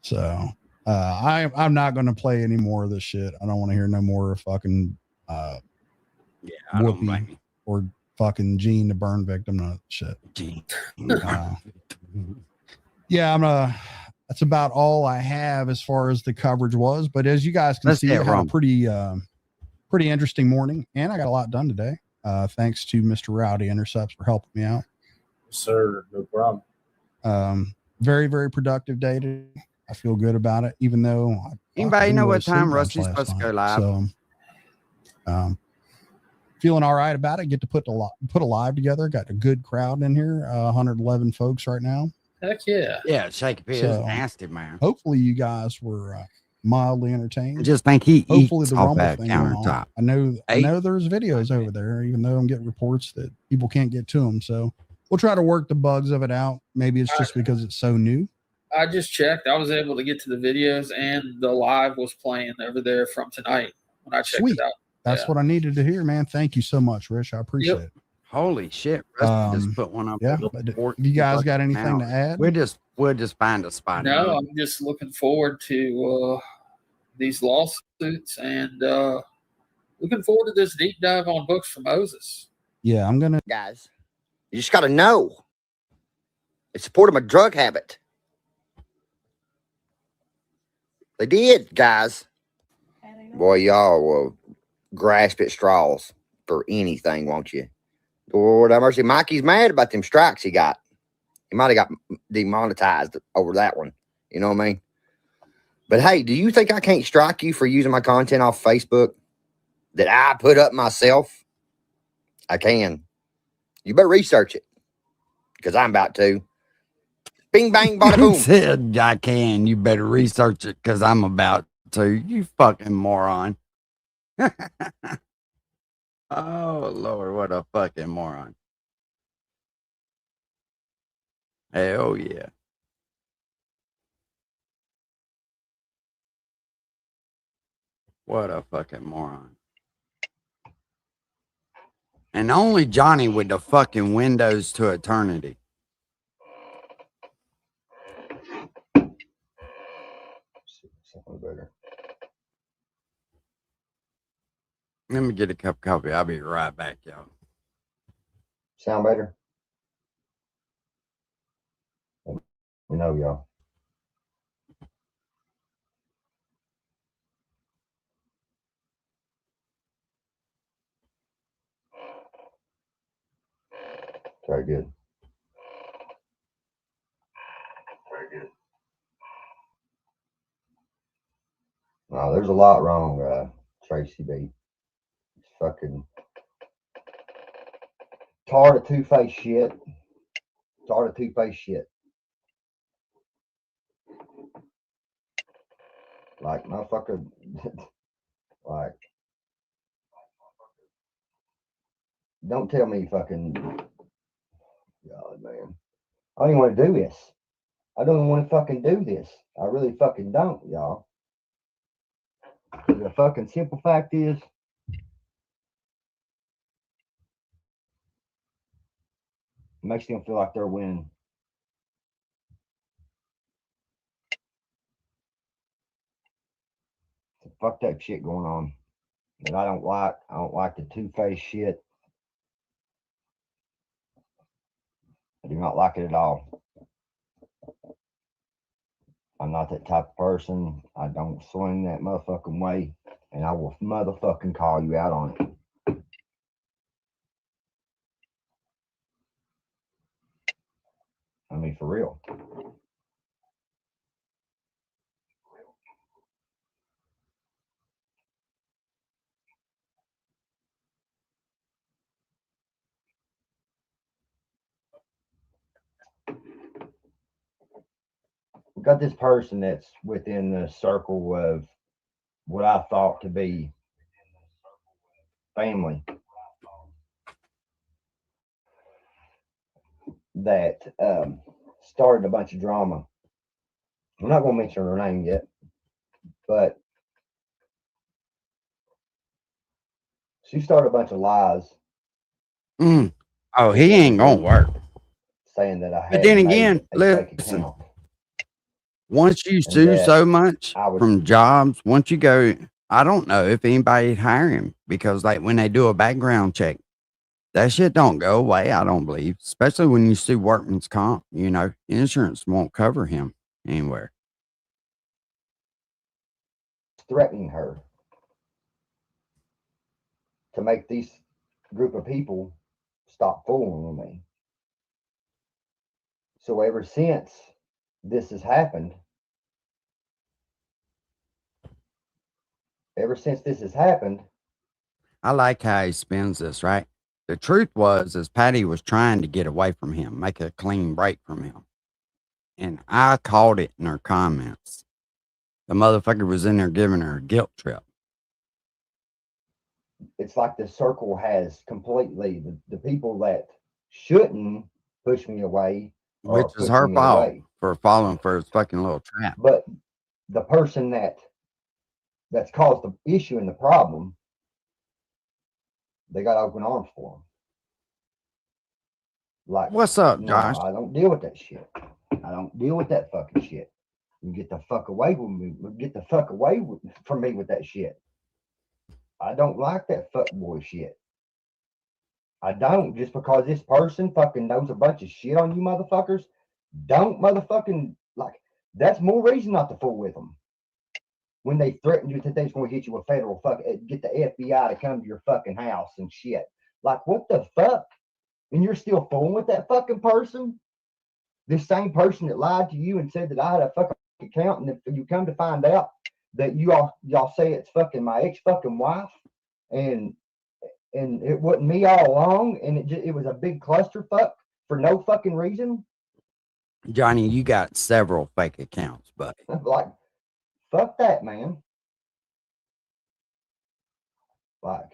So I'm not going to play any more of this shit. I don't want to hear no more fucking I don't blame you. or fucking Gene the burn victim. No shit. Gene. Yeah, that's about all I have as far as the coverage was. But as you guys can see, I had a pretty interesting morning, and I got a lot done today. Thanks to Mr. Rowdy Intercepts for helping me out. Sir, no problem. Very, very productive day today. I feel good about it, even though Anybody know what time Rusty's supposed to go live? So, feeling all right about it. Get to put a live together. Got a good crowd in here. 111 folks right now. Heck yeah. Yeah, Shake is nasty, man. Hopefully you guys were mildly entertained. I just think he hopefully eats the off rumble that thing went countertop. on. I know there's videos over there, even though I'm getting reports that people can't get to them. So we'll try to work the bugs of it out. Maybe it's just because it's so new. I just checked. I was able to get to the videos, and the live was playing over there from tonight when I checked it out. That's what I needed to hear, man. Thank you so much, Rich. I appreciate it. Holy shit. Rusty just put one up. Yeah. You guys got anything to add? We'll just find a spot. No, I'm just looking forward to these lawsuits and looking forward to this deep dive on books for Moses. Yeah, I'm gonna. Guys, you just got to know. It supported my drug habit. They did, guys. Boy, y'all will grasp at straws for anything, won't you? Lord have mercy. Mikey's mad about them strikes he got. He might have got demonetized over that one. You know what I mean? But hey, do you think I can't strike you for using my content off Facebook that I put up myself? I can. You better research it because I'm about to. Bing, bang, bada, boom. Said I can. You better research it because I'm about to. You fucking moron. Oh, Lord, what a fucking moron. Hell yeah. What a fucking moron. And only Johnny with the fucking windows to eternity. Better. Let me get a cup of coffee. I'll be right back, y'all. Sound better? We know, y'all. Very good. Very good. No, there's a lot wrong, Tracy B. It's fucking tired of two-faced shit. Tired of two-faced shit. Like, motherfucker, like, don't tell me fucking, God, man. I don't even want to do this. I don't even want to fucking do this. I really fucking don't, y'all. The fucking simple fact is, it makes them feel like they're winning. Some fucked up shit going on that I don't like. I don't like the two-faced shit. I do not like it at all. I'm not that type of person. I don't swing that motherfucking way. and I will motherfucking call you out on it. I mean, for real. We got this person that's within the circle of what I thought to be family that started a bunch of drama. I'm not going to mention her name yet, but she started a bunch of lies. Oh, he ain't gonna work. Saying that I had But then made again, a fake listen. account. Once you And sue that so much I would, from jobs, once you go, I don't know if anybody'd hire him because, like, when they do a background check, that shit don't go away. I don't believe, especially when you sue workman's comp. You know, insurance won't cover him anywhere. threatening her to make these group of people stop fooling with me. So ever since this has happened, I like how he spins this, right? The truth was, is Patty was trying to get away from him, make a clean break from him. And I called it in her comments. The motherfucker was in there giving her a guilt trip. it's like the circle has completely the people that shouldn't push me away, Which is her fault for falling for his fucking little trap. But the person that's caused the issue and the problem, they got open arms for them. Like, what's up, no, Josh? I don't deal with that shit. I don't deal with that fucking shit. You get the fuck away with me. Get the fuck away from me with that shit. I don't like that fuck boy shit. I don't, just because this person fucking knows a bunch of shit on you motherfuckers. Don't motherfucking, like, that's more reason not to fool with them. When they threaten you that they're going to hit you with federal get the FBI to come to your fucking house and shit. Like, what the fuck? And you're still fooling with that fucking person? This same person that lied to you and said that I had a fucking account, and if you come to find out that y'all say it's fucking my ex fucking wife, and it wasn't me all along, and it was a big clusterfuck for no fucking reason. Johnny, you got several fake accounts, buddy. Like, fuck that, man. Like,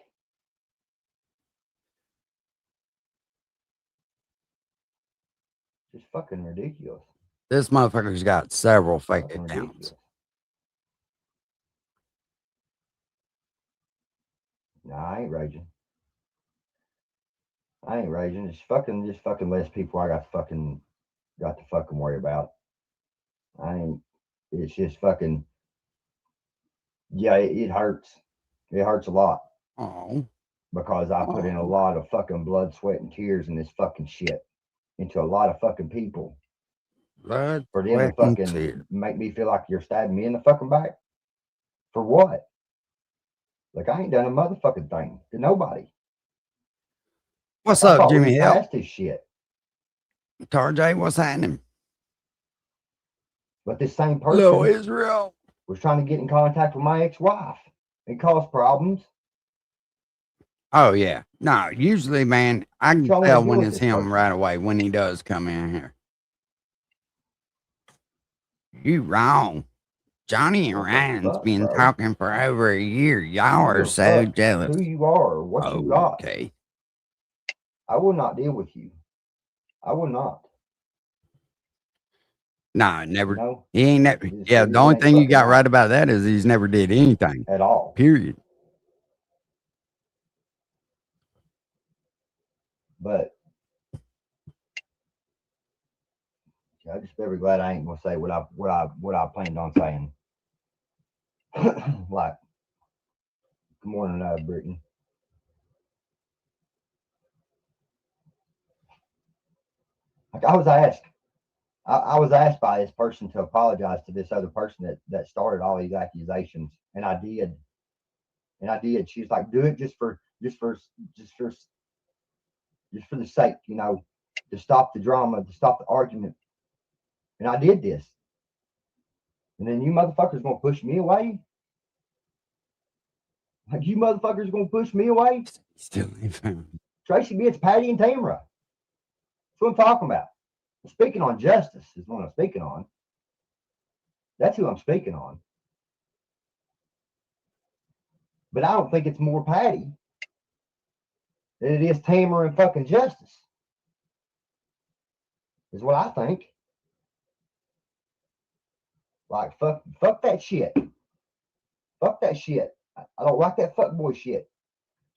just fucking ridiculous. This motherfucker's got several fake accounts. Ridiculous. Nah, I ain't raging. Just fucking less people I got to fucking worry about. It's just fucking, yeah, it hurts. It hurts a lot. Oh. Because I put in a lot of fucking blood, sweat, and tears in this fucking shit into a lot of fucking people. Blood, for them to fucking make me feel like you're stabbing me in the fucking back. For what? Like, I ain't done a motherfucking thing to nobody. What's up, Jimmy Hill? Past this shit. Tarjay, what's happening? But this same person, Hello, Israel, was trying to get in contact with my ex-wife and cause problems. Oh yeah, no. Usually, man, I can tell when it's him right away when he does come in here. You wrong. Johnny Iran's been talking for over a year. Y'all are so jealous. Who you are, or what you got. Okay. I will not deal with you. I will not. Nah, never. No. He ain't never. Yeah, the only thing you got right about that is he's never did anything at all. Period. But I'm just very glad I ain't gonna say what I planned on saying. Like, good morning, Brittany. Like, I was asked by this person to apologize to this other person that started all these accusations, and I did. And I did. She was like, do it just for the sake, you know, to stop the drama, to stop the argument. And I did this. And then you motherfuckers gonna push me away? Like you motherfuckers gonna push me away? Still ain't found. Tracy B, it's Patty and Tamara. That's what I'm talking about. I'm speaking on justice is what I'm speaking on. That's who I'm speaking on. But I don't think it's more Patty than it is Tamara and fucking Justice. Is what I think. Like fuck that shit. Fuck that shit. I don't like that fuck boy shit.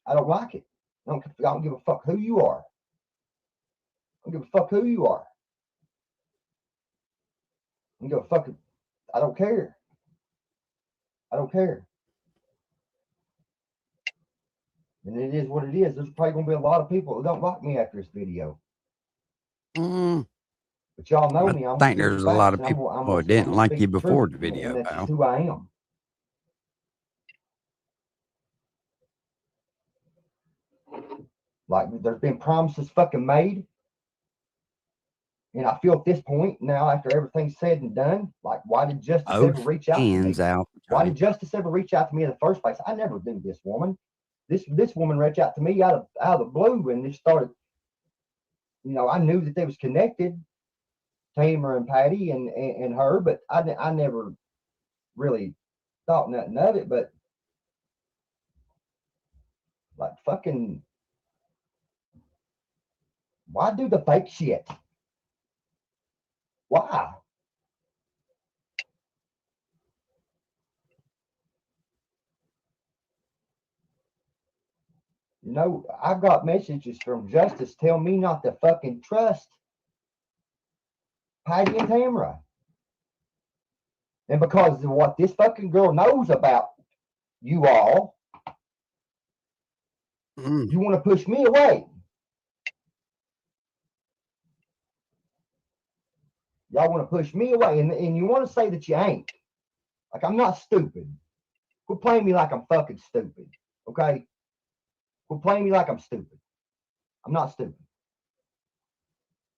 I don't like it. I don't give a fuck who you are. I don't give a fuck who you are. I don't give a fuck. I don't care. I don't care. And it is what it is. There's probably gonna be a lot of people that don't like me after this video. But y'all know me. I think there's a lot of people who didn't like you before the video, and that's pal. just who I am. Like there's been promises fucking made. And I feel at this point now, after everything's said and done, like why did Justice ever reach out to me? Why did Justice ever reach out to me in the first place? I never knew this woman. This woman reached out to me out of the blue and just started. You know, I knew that they was connected, Tamara and Patty and her, but I never really thought nothing of it. But like fucking, why do the fake shit? Why? You know, I've got messages from Justice tell me not to fucking trust Patty and Tamara. And because of what this fucking girl knows about you all, you want to push me away. Y'all want to push me away, and you want to say that you ain't. Like, I'm not stupid. Quit playing me like I'm fucking stupid, okay? Quit playing me like I'm stupid. I'm not stupid.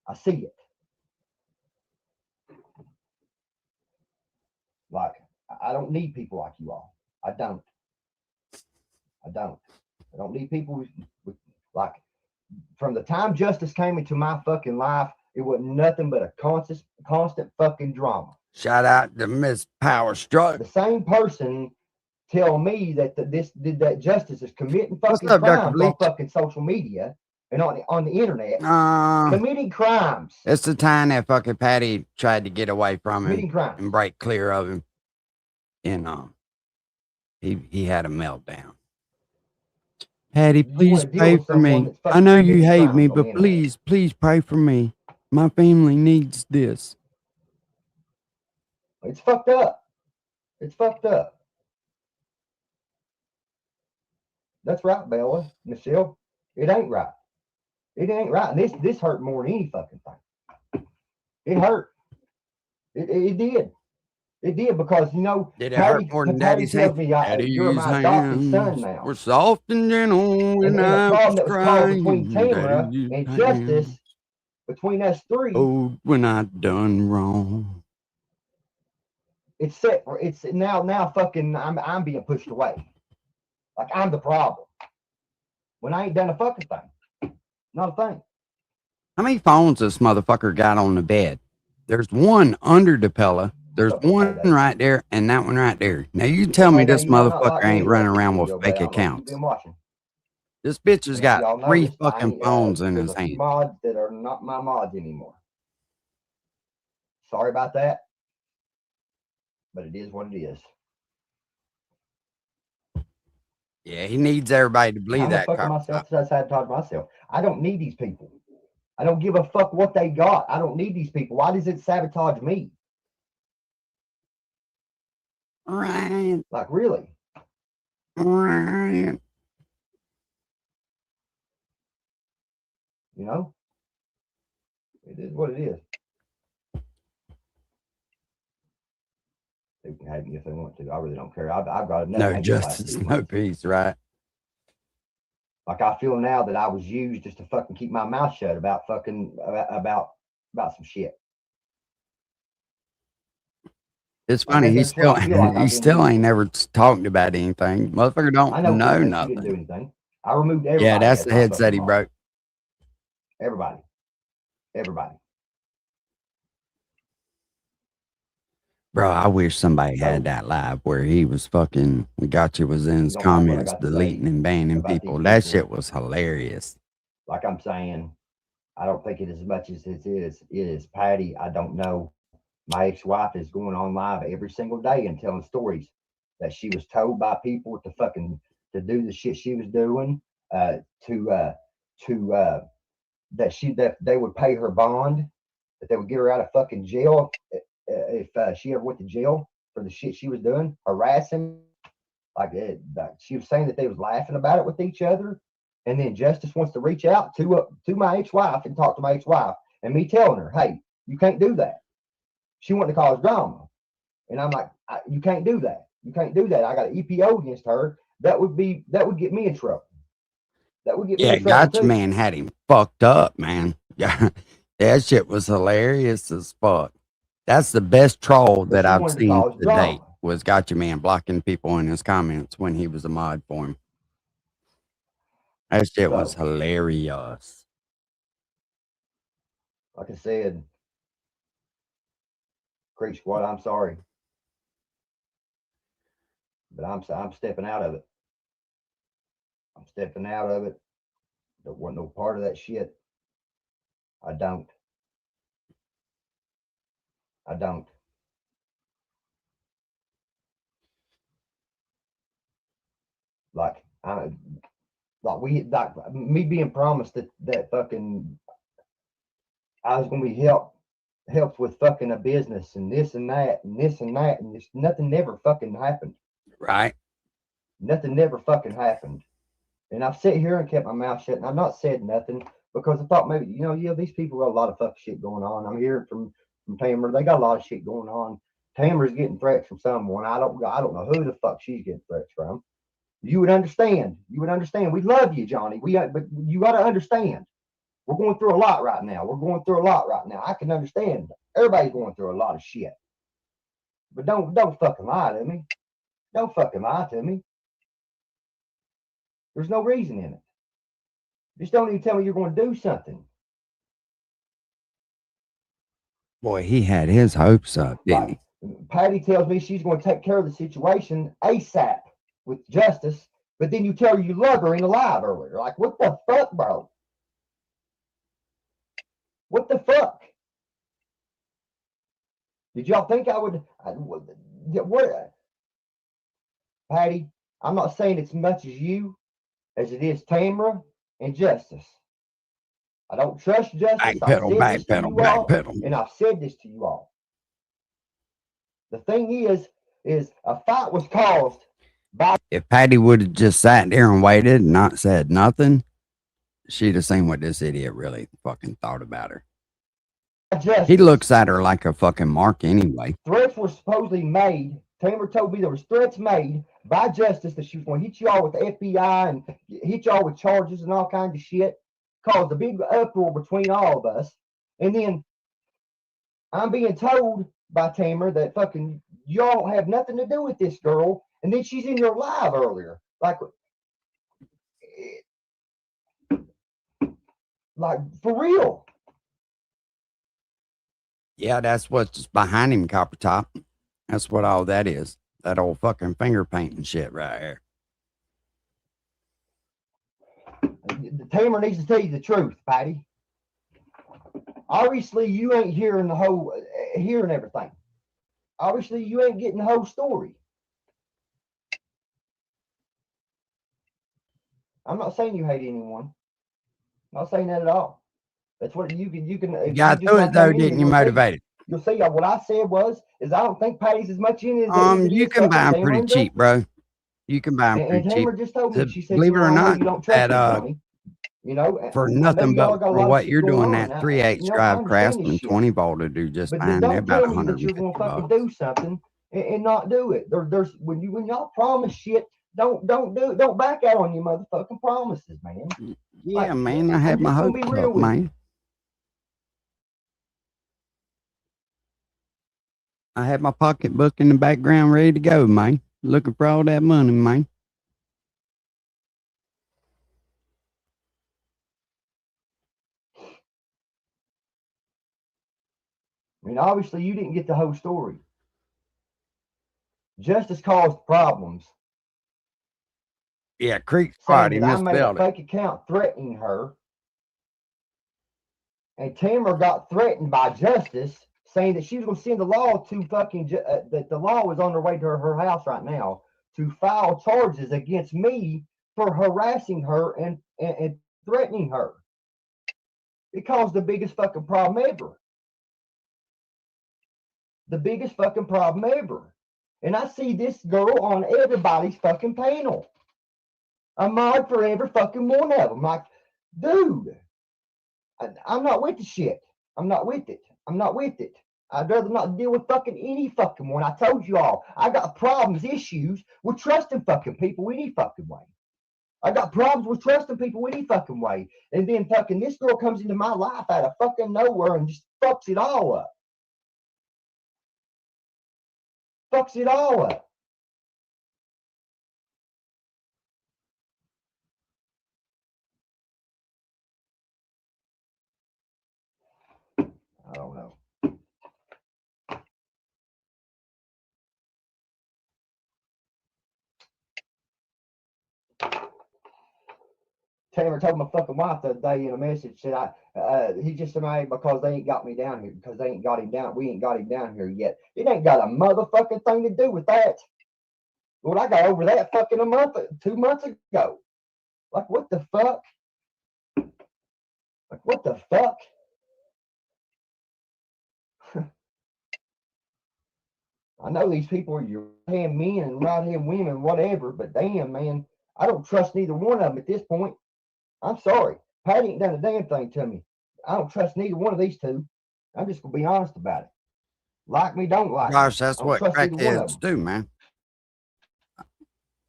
I see it. Like, I don't need people like you all. I don't. I don't need people with like, from the time Justice came into my fucking life, it wasn't nothing but a constant fucking drama. Shout out to Miss Power Struck. The same person tell me that Justice is committing fucking up, Dr. crimes Bleach? on fucking social media and on the internet. Committing crimes. It's the time that fucking Patty tried to get away from Committing him crimes. and break clear of him. And he had a meltdown. Patty, please pray for me. I know you hate me, but please pray for me. My family needs this. It's fucked up. It's fucked up. That's right, Bella, Michelle. It ain't right. It ain't right. And this hurt more than any fucking thing. It hurt. It did. It did because, you know, Did it hurt more than Daddy's tells hand? me you're my adopted son now. We're soft and gentle when And the I problem was that was caused crying. between Tamara Daddy and used Justice, hand. between us three, Oh, when I done wrong. it's set. It's now fucking. I'm being pushed away. Like I'm the problem when I ain't done a fucking thing. Not a thing. How many phones this motherfucker got on the bed? There's one under the pillow. There's one right there and that one right there. Now you tell me this motherfucker ain't running around with fake accounts. This bitch has got 3 fucking phones in his hand. Mods that are not my mods anymore. Sorry about that, but it is what it is. Yeah, he needs everybody to believe that. Myself to sabotage myself. I don't need these people. I don't give a fuck what they got. I don't need these people. Why does it sabotage me? Ryan. Like really? Ryan. You know? It is what it is. They can hate me if they want to. I really don't care. I've got enough. No hate justice, for no peace, right? Like I feel now that I was used just to fucking keep my mouth shut about fucking about some shit. It's funny. He still ain't never talked about anything. Motherfucker don't know nothing. She didn't do anything. I removed everybody. Yeah, that's the headset he broke. Everybody. Bro, I wish somebody had that live where he was fucking, Gotcha was in his comments deleting and banning people. That shit was hilarious. Like I'm saying, I don't think it as much as it is Patty. I don't know. My ex-wife is going on live every single day and telling stories that she was told by people to do the shit she was doing, that they would pay her bond, that they would get her out of fucking jail if she ever went to jail for the shit she was doing, harassing. Like she was saying that they was laughing about it with each other, and then Justice wants to reach out to my ex-wife and talk to my ex-wife, and me telling her, hey, you can't do that. She wanted to cause drama, and I'm like, you can't do that. You can't do that. I got an EPO against her. That would get me in trouble. That would get me in trouble. Gotcha too. Man had him fucked up, man. Yeah, that shit was hilarious as fuck. That's the best troll that I've seen to date, was Gotcha Man blocking people in his comments when he was a mod for him. That shit was hilarious. Like I said, Creek Squad, I'm sorry, but I'm stepping out of it. I'm stepping out of it. Don't want no part of that shit. I don't. Like me being promised that fucking I was gonna be helped with fucking a business and this and that and this and that, and nothing never fucking happened. Right. Nothing never fucking happened. And I've sat here and kept my mouth shut, and I've not said nothing because I thought maybe, these people got a lot of fucking shit going on. I'm hearing from Tamara, they got a lot of shit going on. Tamara's getting threats from someone. I don't know who the fuck she's getting threats from. You would understand. We love you, Johnny. But you got to understand. We're going through a lot right now. I can understand. Everybody's going through a lot of shit. But don't fucking lie to me. Don't fucking lie to me. There's no reason in it. Just don't even tell me you're going to do something. Boy, he had his hopes up, didn't he? Patty tells me she's going to take care of the situation ASAP with Justice, but then you tell her you love her in the live earlier. Like, what the fuck, bro? What the fuck? Did y'all think I would? What? Patty, I'm not saying it's much as you as it is Tamara and Justice. I don't trust Justice. Backpedal. And I've said this to you all. The thing is a fight was caused by. If Patty would have just sat there and waited and not said nothing, she'd have seen what this idiot really fucking thought about her. Justice. He looks at her like a fucking mark anyway. Threats were supposedly made. Tamara told me there was threats made by Justice that she was going to hit y'all with the FBI and hit y'all with charges and all kinds of shit. Caused a big uproar between all of us. And then I'm being told by Tamara that fucking y'all don't have nothing to do with this girl. And then she's in your live earlier. Like for real. Yeah, that's what's behind him, Copper Top. That's what all that is. That old fucking finger painting shit right here. Tamara needs to tell you the truth, Patty. Obviously, you ain't hearing everything. Obviously, you ain't getting the whole story. I'm not saying you hate anyone. I'm not saying that at all. That's what you can. You got through it though, didn't you? Motivated. You'll see. What I said is I don't think Patty's as much in it. You can buy them pretty cheap, bro. You can buy them pretty cheap. Just told me, she said, believe it or not, at for nothing but for what you're doing, that 3/8 drive Craftsman 20 volt to do just fine. They're about 150 bucks. Do something and not do it. There's when y'all promise shit, don't do it. Don't back out on your motherfucking promises, man. Yeah, man, I had my hopes up, man. I had my pocketbook in the background ready to go, man. Looking for all that money, man. I mean, obviously, you didn't get the whole story. Justice caused problems. Yeah, Creek Saying Friday that I made a misspelled it. fake account threatening her. And Tamara got threatened by Justice, saying that she was going to send the law to fucking, that the law was on her way to her house right now to file charges against me for harassing her and threatening her. It caused the biggest fucking problem ever. The biggest fucking problem ever. And I see this girl on everybody's fucking panel. I'm mod for every fucking one of them. Like, dude, I'm not with the shit. I'm not with it. I'm not with it. I'd rather not deal with fucking any fucking one. I told you all, I got problems, issues with trusting fucking people any fucking way. I got problems with trusting people any fucking way. And then fucking this girl comes into my life out of fucking nowhere and just fucks it all up. Fucks it all up. I don't know. Taylor told my fucking wife the other day in a message that he's just mad because they ain't got me down here, because they ain't got him down. We ain't got him down here yet. It ain't got a motherfucking thing to do with that. Lord, I got over that fucking 2 months ago. Like, what the fuck? Like, what the fuck? I know these people are your right-hand men and right-hand women, whatever, but damn, man, I don't trust neither one of them at this point. I'm sorry. Patty ain't done a damn thing to me. I don't trust neither one of these two. I'm just going to be honest about it. Like me, don't like me. Gosh, that's what crackheads do, man.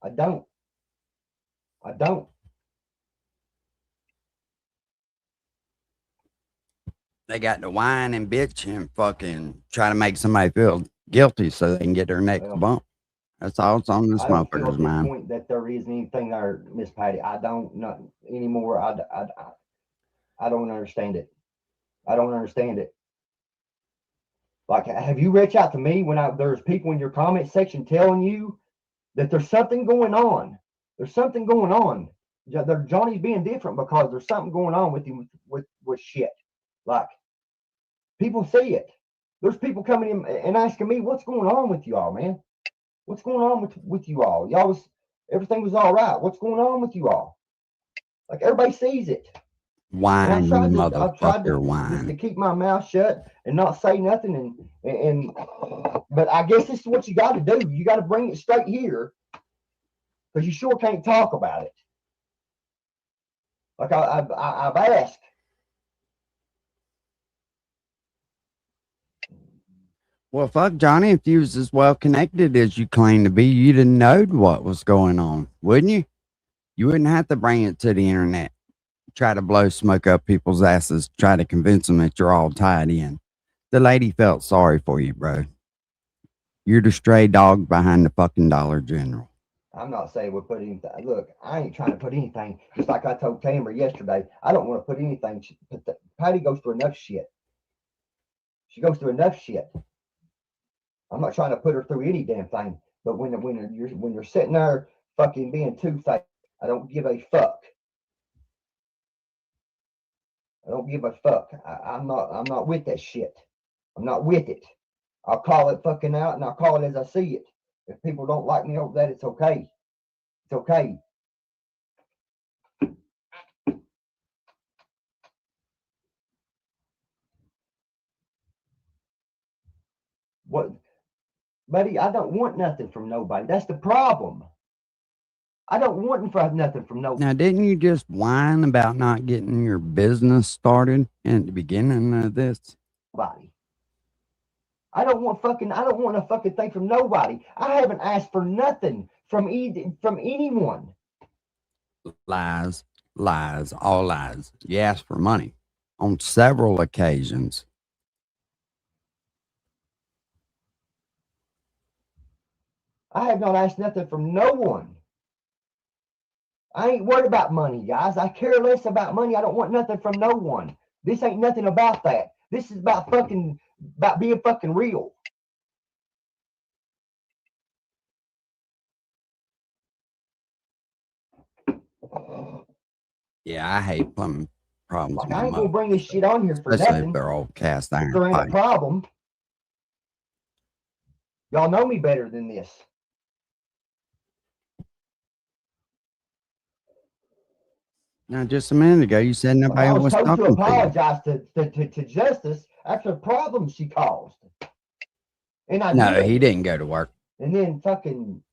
I don't. I don't. They got to whine and bitch and fucking try to make somebody feel guilty so they can get their next bump. That's all it's on this motherfucker's mind. Point that there isn't anything there, Miss Patty. I don't not anymore. I don't understand it. I don't understand it. Like, have you reached out to me when there's people in your comment section telling you that there's something going on? There's something going on. Johnny's being different because there's something going on with him with shit. Like, people see it. There's people coming in and asking me, what's going on with you all, man? What's going on with you all? Everything was all right. What's going on with you all? Like, everybody sees it. Whine, you I've tried to whine. keep my mouth shut and not say nothing, but I guess this is what you got to do. You got to bring it straight here, because you sure can't talk about it. Like, I've asked. Well, fuck, Johnny, if you was as well connected as you claim to be, you'd have known what was going on, wouldn't you? You wouldn't have to bring it to the internet. Try to blow smoke up people's asses, try to convince them that you're all tied in. The lady felt sorry for you, bro. You're the stray dog behind the fucking Dollar General. I'm not saying we'll put anything. Look, I ain't trying to put anything. Just like I told Tamara yesterday, I don't want to put anything. Patty goes through enough shit. She goes through enough shit. I'm not trying to put her through any damn thing. But when you're sitting there fucking being two-faced, I don't give a fuck. I don't give a fuck. I'm not with that shit. I'm not with it. I'll call it fucking out, and I'll call it as I see it. If people don't like me over that, it's okay. It's okay. What, buddy? I don't want nothing from nobody. That's the problem. I don't want nothing from nobody. Now, didn't you just whine about not getting your business started at the beginning of this? Nobody. I don't want a fucking thing from nobody. I haven't asked for nothing from anyone. Lies, lies, all lies. You asked for money on several occasions. I have not asked nothing from no one. I ain't worried about money, guys. I care less about money. I don't want nothing from no one. This ain't nothing about that. This is about being fucking real. Yeah, I hate plumbing problems. Like, I ain't gonna bring this shit on here for especially nothing. if they're all cast iron. If there ain't a pipe. problem. Y'all know me better than this. Now, just a minute ago, you said nobody I was was told talking to to you. apologize to Justice after the problems she caused. And I No, did. he didn't go to work. And then fucking,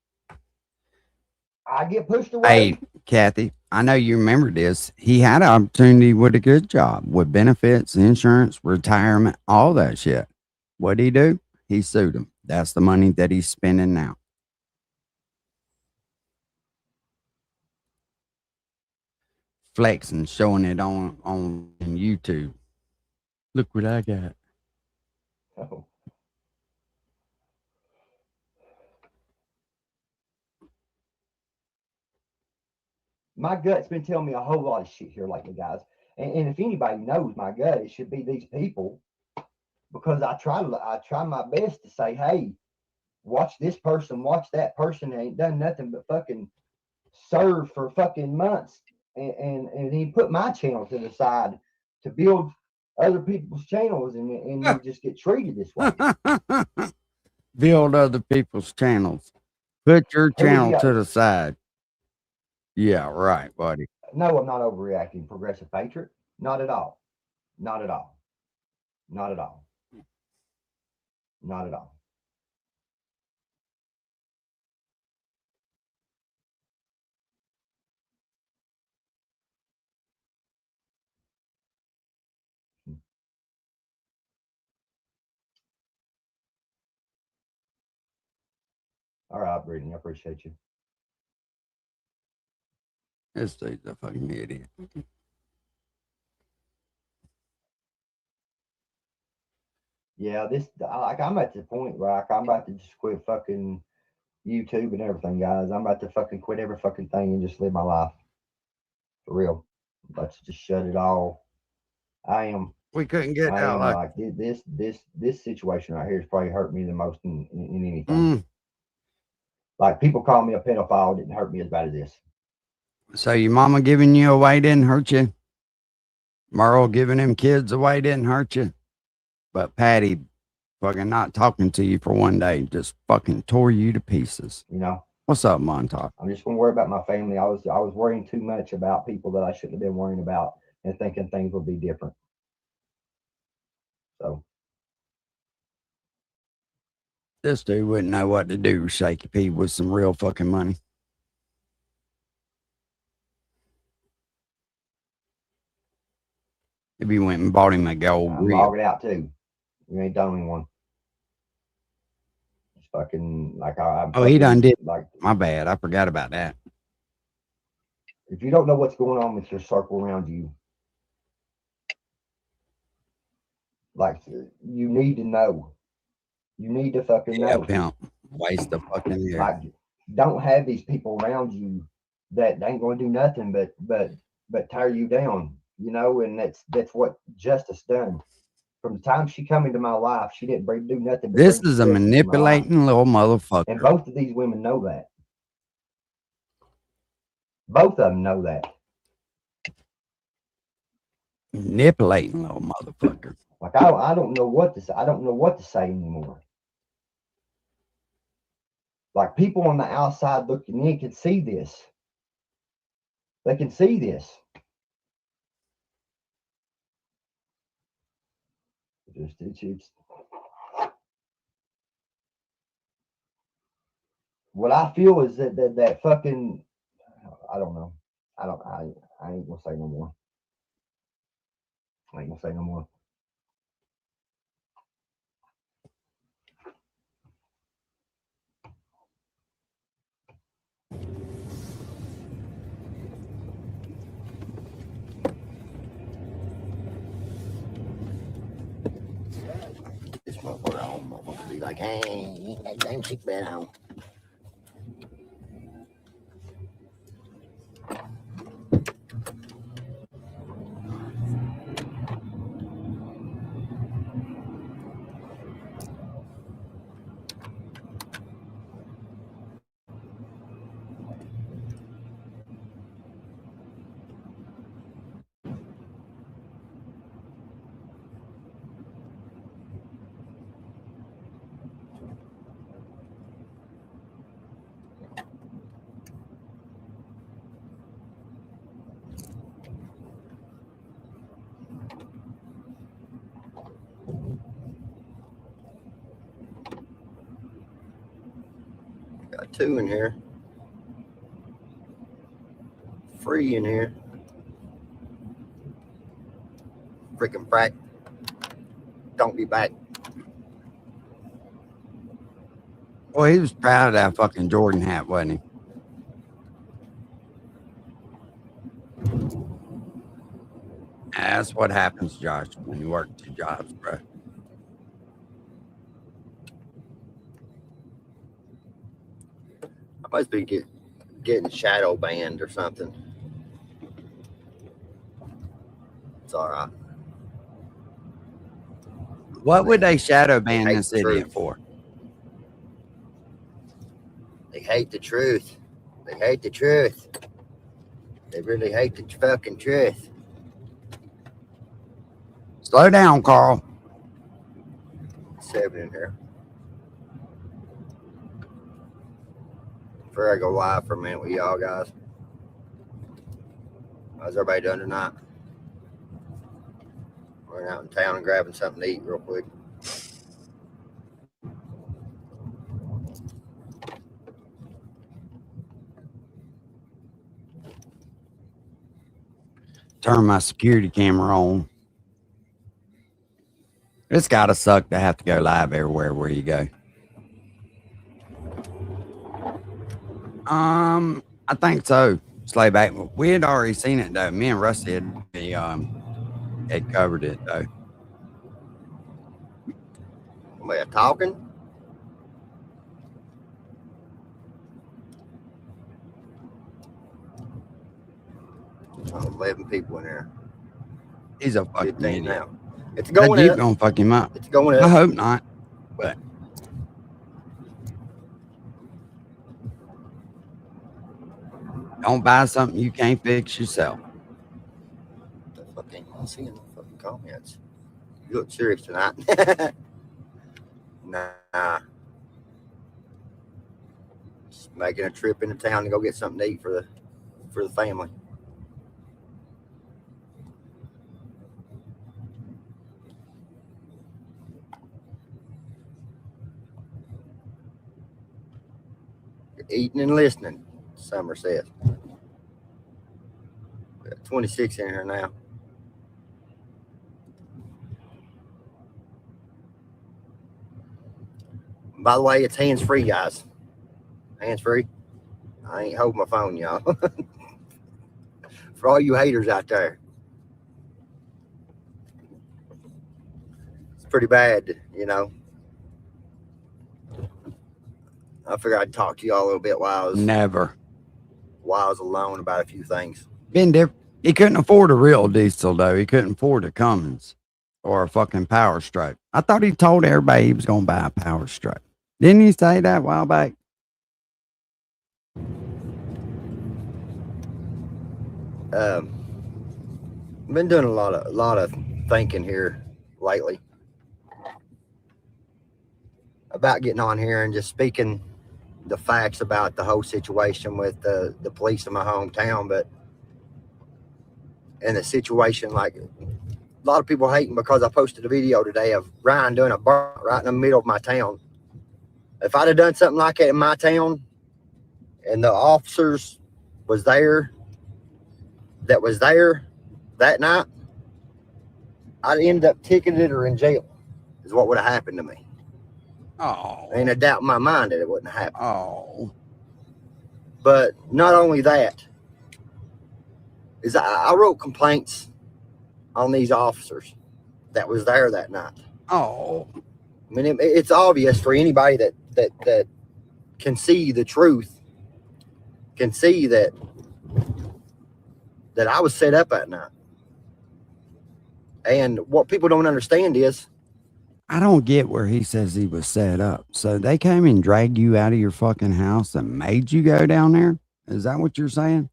I get pushed away. Hey, Kathy, I know you remember this. He had an opportunity with a good job with benefits, insurance, retirement, all that shit. What'd he do? He sued him. That's the money that he's spending now. Flexing, showing it on YouTube. Look what I got. Oh. My gut's been telling me a whole lot of shit here lately, guys. And if anybody knows my gut, it should be these people, because I try my best to say, hey, watch this person, watch that person. They ain't done nothing but fucking serve for fucking months, and he put my channel to the side to build other people's channels, and you just get treated this way. Build other people's channels. Put your channel to the side. Yeah, right, buddy. No, I'm not overreacting. Progressive patriot? Not at all. Not at all. Not at all. Not at all. All right, Brittany, I appreciate you. This dude's a fucking idiot. Yeah, I'm at the point where I'm about to just quit fucking YouTube and everything, guys. I'm about to fucking quit every fucking thing and just live my life. For real. I'm about to just shut it all. I am. We couldn't get I out am like this situation right here has probably hurt me the most in anything. Like, people call me a pedophile, didn't hurt me as bad as this. So your mama giving you away didn't hurt you? Merle giving them kids away didn't hurt you? But Patty fucking not talking to you for one day just fucking tore you to pieces. You know? What's up, Montauk? I'm just gonna worry about my family. I was worrying too much about people that I shouldn't have been worrying about and thinking things would be different. So this dude wouldn't know what to do, Shaky P, with some real fucking money. If he went and bought him a gold I'm grill. logged out too. You ain't the only one. It's fucking like he done did. Like, my bad. I forgot about that. If you don't know what's going on with your circle around you, like, you need to know. You need to fucking know. Pimp. Waste of fucking air. Like, don't have these people around you that ain't going to do nothing but tear you down, you know. And that's what Justice done. From the time she come into my life, she didn't do nothing. But this is a manipulating little motherfucker. And both of these women know that. Both of them know that. Manipulating little motherfucker. Like, I don't know what to say. I don't know what to say anymore. Like, people on the outside looking in can see this. They can see this. It's what I feel is that fucking, I don't know. I ain't gonna say no more. I ain't gonna say no more. like, hey, you ain't got damn seatbelt on. Got 2 in here. Free in here. Freaking frack. Don't be back. Well, he was proud of that fucking Jordan hat, wasn't he? That's what happens, Josh, when you work 2 jobs, bro. I must be getting shadow banned or something. It's all right. What would they shadow ban this idiot for? They hate the truth. They hate the truth. They really hate the fucking truth. Slow down, Carl. 7 in here. Before I go live for a minute with y'all guys. How's everybody doing tonight? Running out in town and grabbing something to eat real quick. Turn my security camera on. It's gotta suck to have to go live everywhere where you go. I think so. Slayback. We had already seen it though. Me and Rusty had covered it though. We're talking. 11 people in there. He's a fucking idiot. Now. It's going up. Gonna fuck him up. It's going up. I hope not. But don't buy something you can't fix yourself. The fucking I'm seeing the fucking comments. You look serious tonight. Nah. Just making a trip into town to go get something to eat for the family. Eating and listening, Summer says. We got 26 in here now. By the way, it's hands-free, guys. Hands-free. I ain't holding my phone, y'all. For all you haters out there. It's pretty bad, you know. I figured I'd talk to y'all a little bit while I was alone about a few things. Been different. He couldn't afford a real diesel though. He couldn't afford a Cummins or a fucking Power Stroke. I thought he told everybody he was gonna buy a Power Stroke. Didn't he say that a while back? Been doing a lot of thinking here lately about getting on here and just speaking the facts about the whole situation with the police in my hometown, but in the situation, like a lot of people hating because I posted a video today of Ryan doing a burn right in the middle of my town. If I'd have done something like that in my town and the officers was there that night, I'd end up ticketed or in jail is what would have happened to me. Oh. Ain't a doubt in my mind that it wouldn't have happened. Oh. But not only that, is I wrote complaints on these officers that was there that night. Oh. I mean, it's obvious for anybody that can see the truth, can see that I was set up at night. And what people don't understand is, I don't get where he says he was set up. So they came and dragged you out of your fucking house and made you go down there? Is that what you're saying?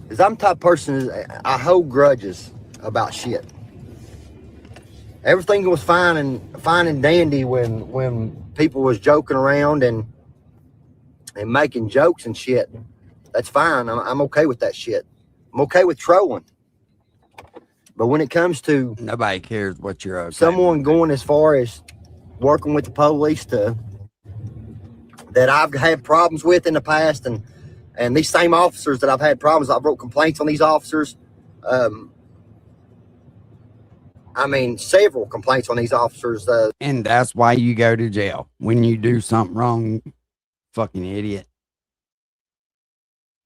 is I'm the type of person, I hold grudges about shit. Everything was fine and dandy when people was joking around and making jokes and shit. That's fine. I'm okay with that shit. I'm okay with trolling. But when it comes to nobody cares what you're okay someone going as far as working with the police that I've had problems with in the past, and these same officers that I've had problems, I've wrote complaints on these officers. I mean, several complaints on these officers. And that's why you go to jail when you do something wrong, fucking idiot.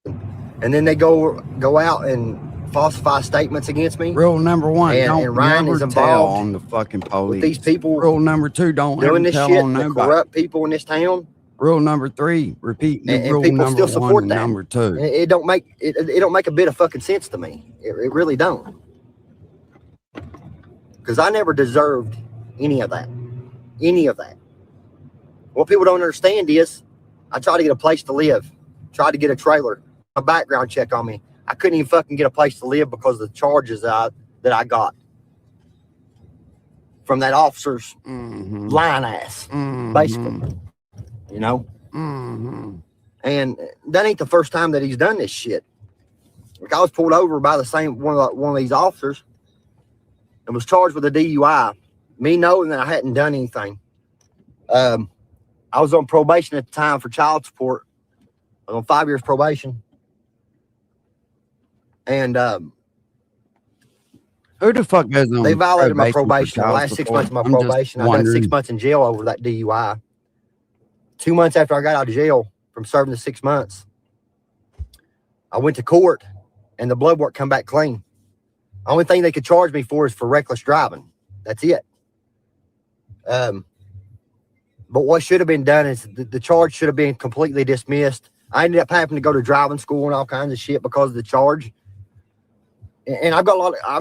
And then they go out and falsify statements against me. Rule number one, and Ryan is involved on the fucking police. with these people. Rule number two, don't doing this tell shit on to nobody. corrupt people in this town. Rule number three, repeat And rule people number still support one and that. number two. It don't make a bit of fucking sense to me. It really don't. Because I never deserved any of that. Any of that. What people don't understand is I tried to get a place to live. Tried to get a trailer. A background check on me. I couldn't even fucking get a place to live because of the charges that I got from that officer's lying ass, basically. You know? And that ain't the first time that he's done this shit. Like, I was pulled over by the same one of these officers and was charged with a DUI. Me knowing that I hadn't done anything. I was on probation at the time for child support. I was on 5 years probation. And who the fuck goes on? They violated my probation probation. The last 6 months of my probation, I done 6 months in jail over that DUI. 2 months after I got out of jail from serving the 6 months, I went to court and the blood work come back clean. The only thing they could charge me for is for reckless driving. That's it. But what should have been done is the charge should have been completely dismissed. I ended up having to go to driving school and all kinds of shit because of the charge. And I've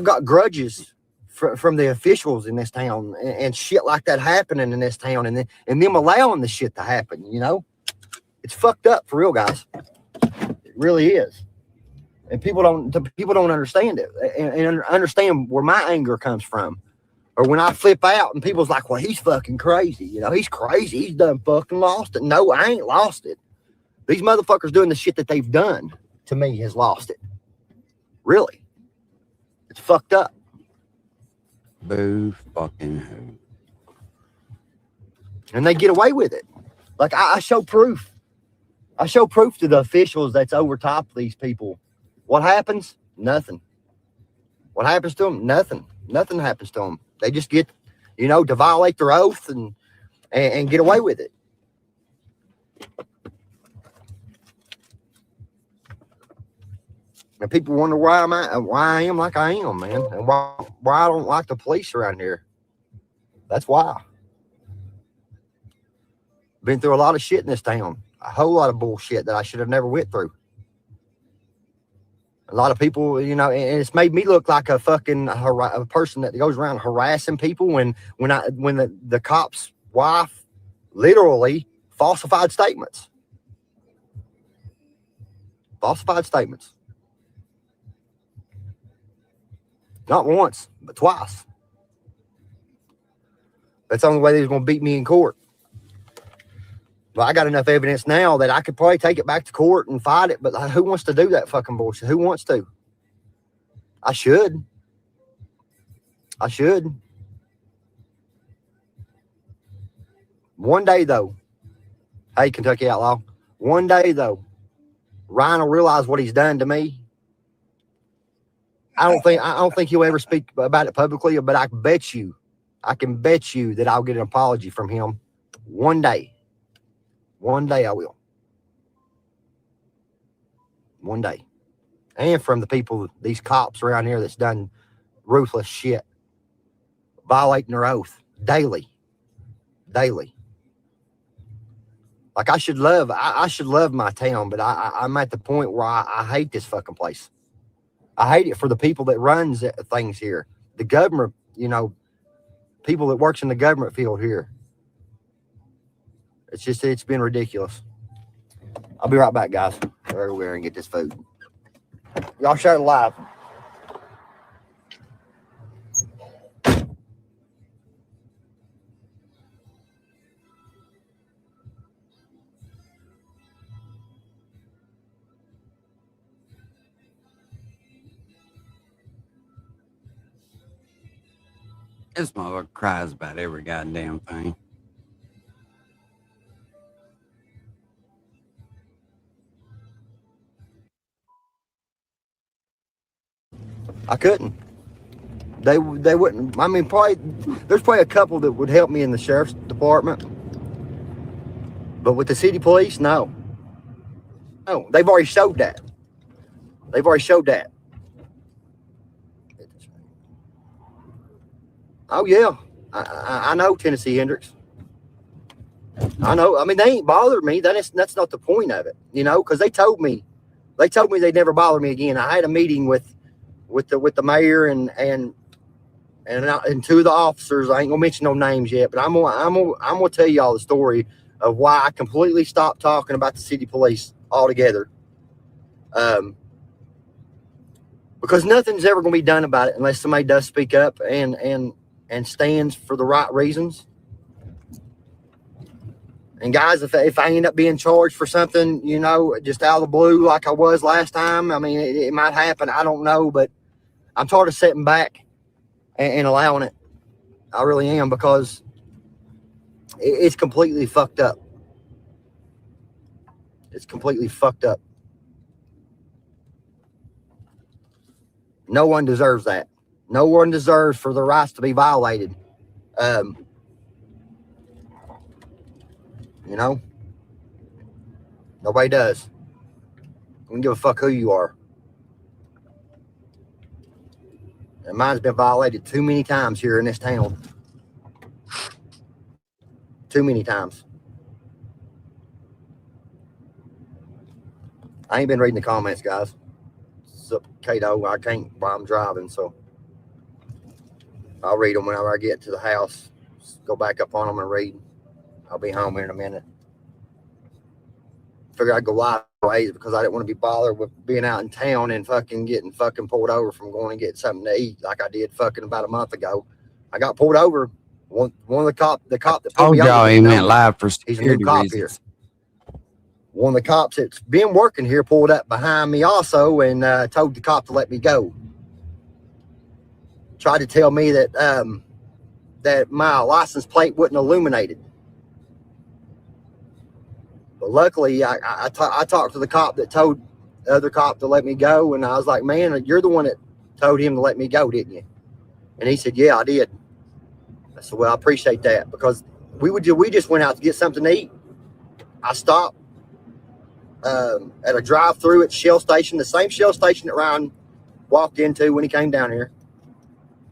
got grudges from the officials in this town and shit like that happening in this town and them allowing the shit to happen, you know? It's fucked up for real, guys. It really is. And people don't understand it and understand where my anger comes from. Or when I flip out and people's like, well, he's fucking crazy. You know, he's crazy. He's done fucking lost it. No, I ain't lost it. These motherfuckers doing the shit that they've done to me has lost it. Really. It's fucked up. Boo fucking who. And they get away with it. Like, I show proof. I show proof to the officials that's over top of these people. What happens? Nothing. What happens to them? Nothing. Nothing happens to them. They just get, you know, to violate their oath and get away with it. And people wonder why I am like I am, man, and why I don't like the police around here. That's why. Been through a lot of shit in this town. A whole lot of bullshit that I should have never went through. A lot of people, you know, and it's made me look like a fucking a person that goes around harassing people when the cop's wife literally falsified statements. Falsified statements. Not once, but twice. That's the only way they was going to beat me in court. Well, I got enough evidence now that I could probably take it back to court and fight it, but who wants to do that fucking bullshit? Who wants to? I should. I should. One day, though, hey, Kentucky Outlaw, one day, though, Ryan will realize what he's done to me. I don't think he'll ever speak about it publicly, but I can bet you that I'll get an apology from him one day. One day I will. One day. And from the people, these cops around here that's done ruthless shit. Violating their oath daily. daily. Like I should love my town, but I'm at the point where I hate this fucking place. I hate it for the people that runs things here. The government, you know, people that works in the government field here. It's been ridiculous. I'll be right back, guys. Go everywhere and get this food. Y'all share it live. This motherfucker cries about every goddamn thing. I couldn't. They wouldn't. I mean, there's probably a couple that would help me in the sheriff's department, but with the city police, no. No, they've already showed that. They've already showed that. Oh yeah, I know Tennessee Hendricks. I know. I mean, they ain't bothered me. That's not the point of it, you know, because they told me they'd never bother me again. I had a meeting with the mayor and two of the officers. I ain't gonna mention no names yet, but I'm gonna tell y'all the story of why I completely stopped talking about the city police altogether. Because nothing's ever gonna be done about it unless somebody does speak up and stands for the right reasons. And guys, if I end up being charged for something, you know, just out of the blue like I was last time, I mean, it might happen. I don't know, but I'm tired of sitting back and allowing it. I really am, because it's completely fucked up. It's completely fucked up. No one deserves that. No one deserves for their rights to be violated. You know, nobody does. I don't give a fuck who you are. And mine's been violated too many times here in this town. Too many times. I ain't been reading the comments, guys. So, Kato, I can't while I'm driving, so I'll read them whenever I get to the house. Just go back up on them and read. I'll be home here in a minute. Figured I'd go live ways because I didn't want to be bothered with being out in town and fucking getting fucking pulled over from going and get something to eat like I did fucking about a month ago. I got pulled over. One of the cop that pulled me over. Y'all he meant live for he's a new security cop reasons. here. One of the cops that's been working here pulled up behind me also and told the cop to let me go. Tried to tell me that that my license plate wasn't illuminated. But luckily, I talked to the cop that told the other cop to let me go, and I was like, man, you're the one that told him to let me go, didn't you? And he said, yeah, I did. I said, well, I appreciate that, because we just went out to get something to eat. I stopped at a drive-through at Shell Station, the same Shell Station that Ryan walked into when he came down here.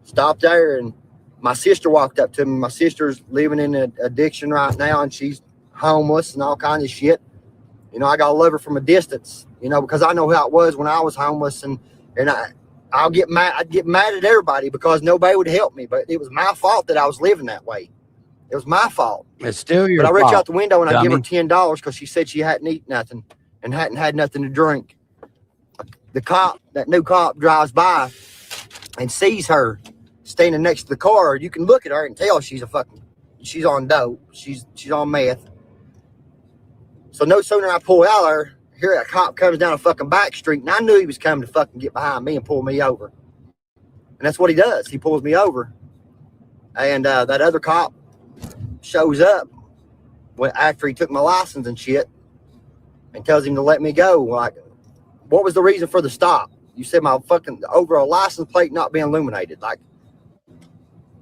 Stopped there, and my sister walked up to me. My sister's living in addiction right now, and she's homeless and all kinds of shit. You know, I gotta love her from a distance, you know, because I know how it was when I was homeless, and I'd get mad at everybody because nobody would help me. But it was my fault that I was living that way. It was my fault. It's still your fault. But I reach out the window and I give her dummy. $10 because she said she hadn't eaten nothing and hadn't had nothing to drink. That new cop drives by and sees her standing next to the car. You can look at her and tell she's on dope. She's on meth. So no sooner I pull out of her, here a cop comes down a fucking back street, and I knew he was coming to fucking get behind me and pull me over. And that's what he does. He pulls me over. And that other cop shows up after he took my license and shit and tells him to let me go. Like, what was the reason for the stop? You said my fucking overall license plate not being illuminated. Like,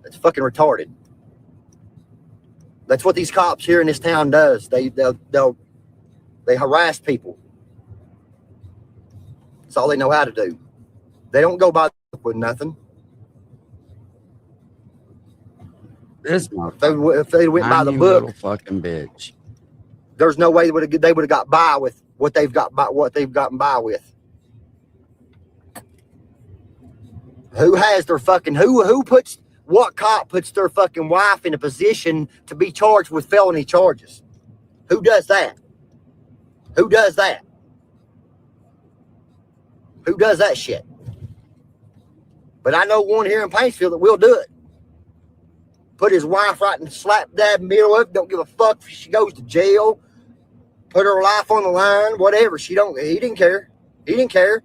it's fucking retarded. That's what these cops here in this town does. They harass people. That's all they know how to do. They don't go by with nothing. This if they went by the book, little fucking bitch. There's no way they would have got by with what they've gotten by with. Who has their fucking what cop puts their fucking wife in a position to be charged with felony charges? Who does that? Who does that? Who does that shit? But I know one here in Paintsville that will do it. Put his wife right in the slap dab middle of it. Don't give a fuck if she goes to jail. Put her life on the line, whatever. He didn't care. He didn't care.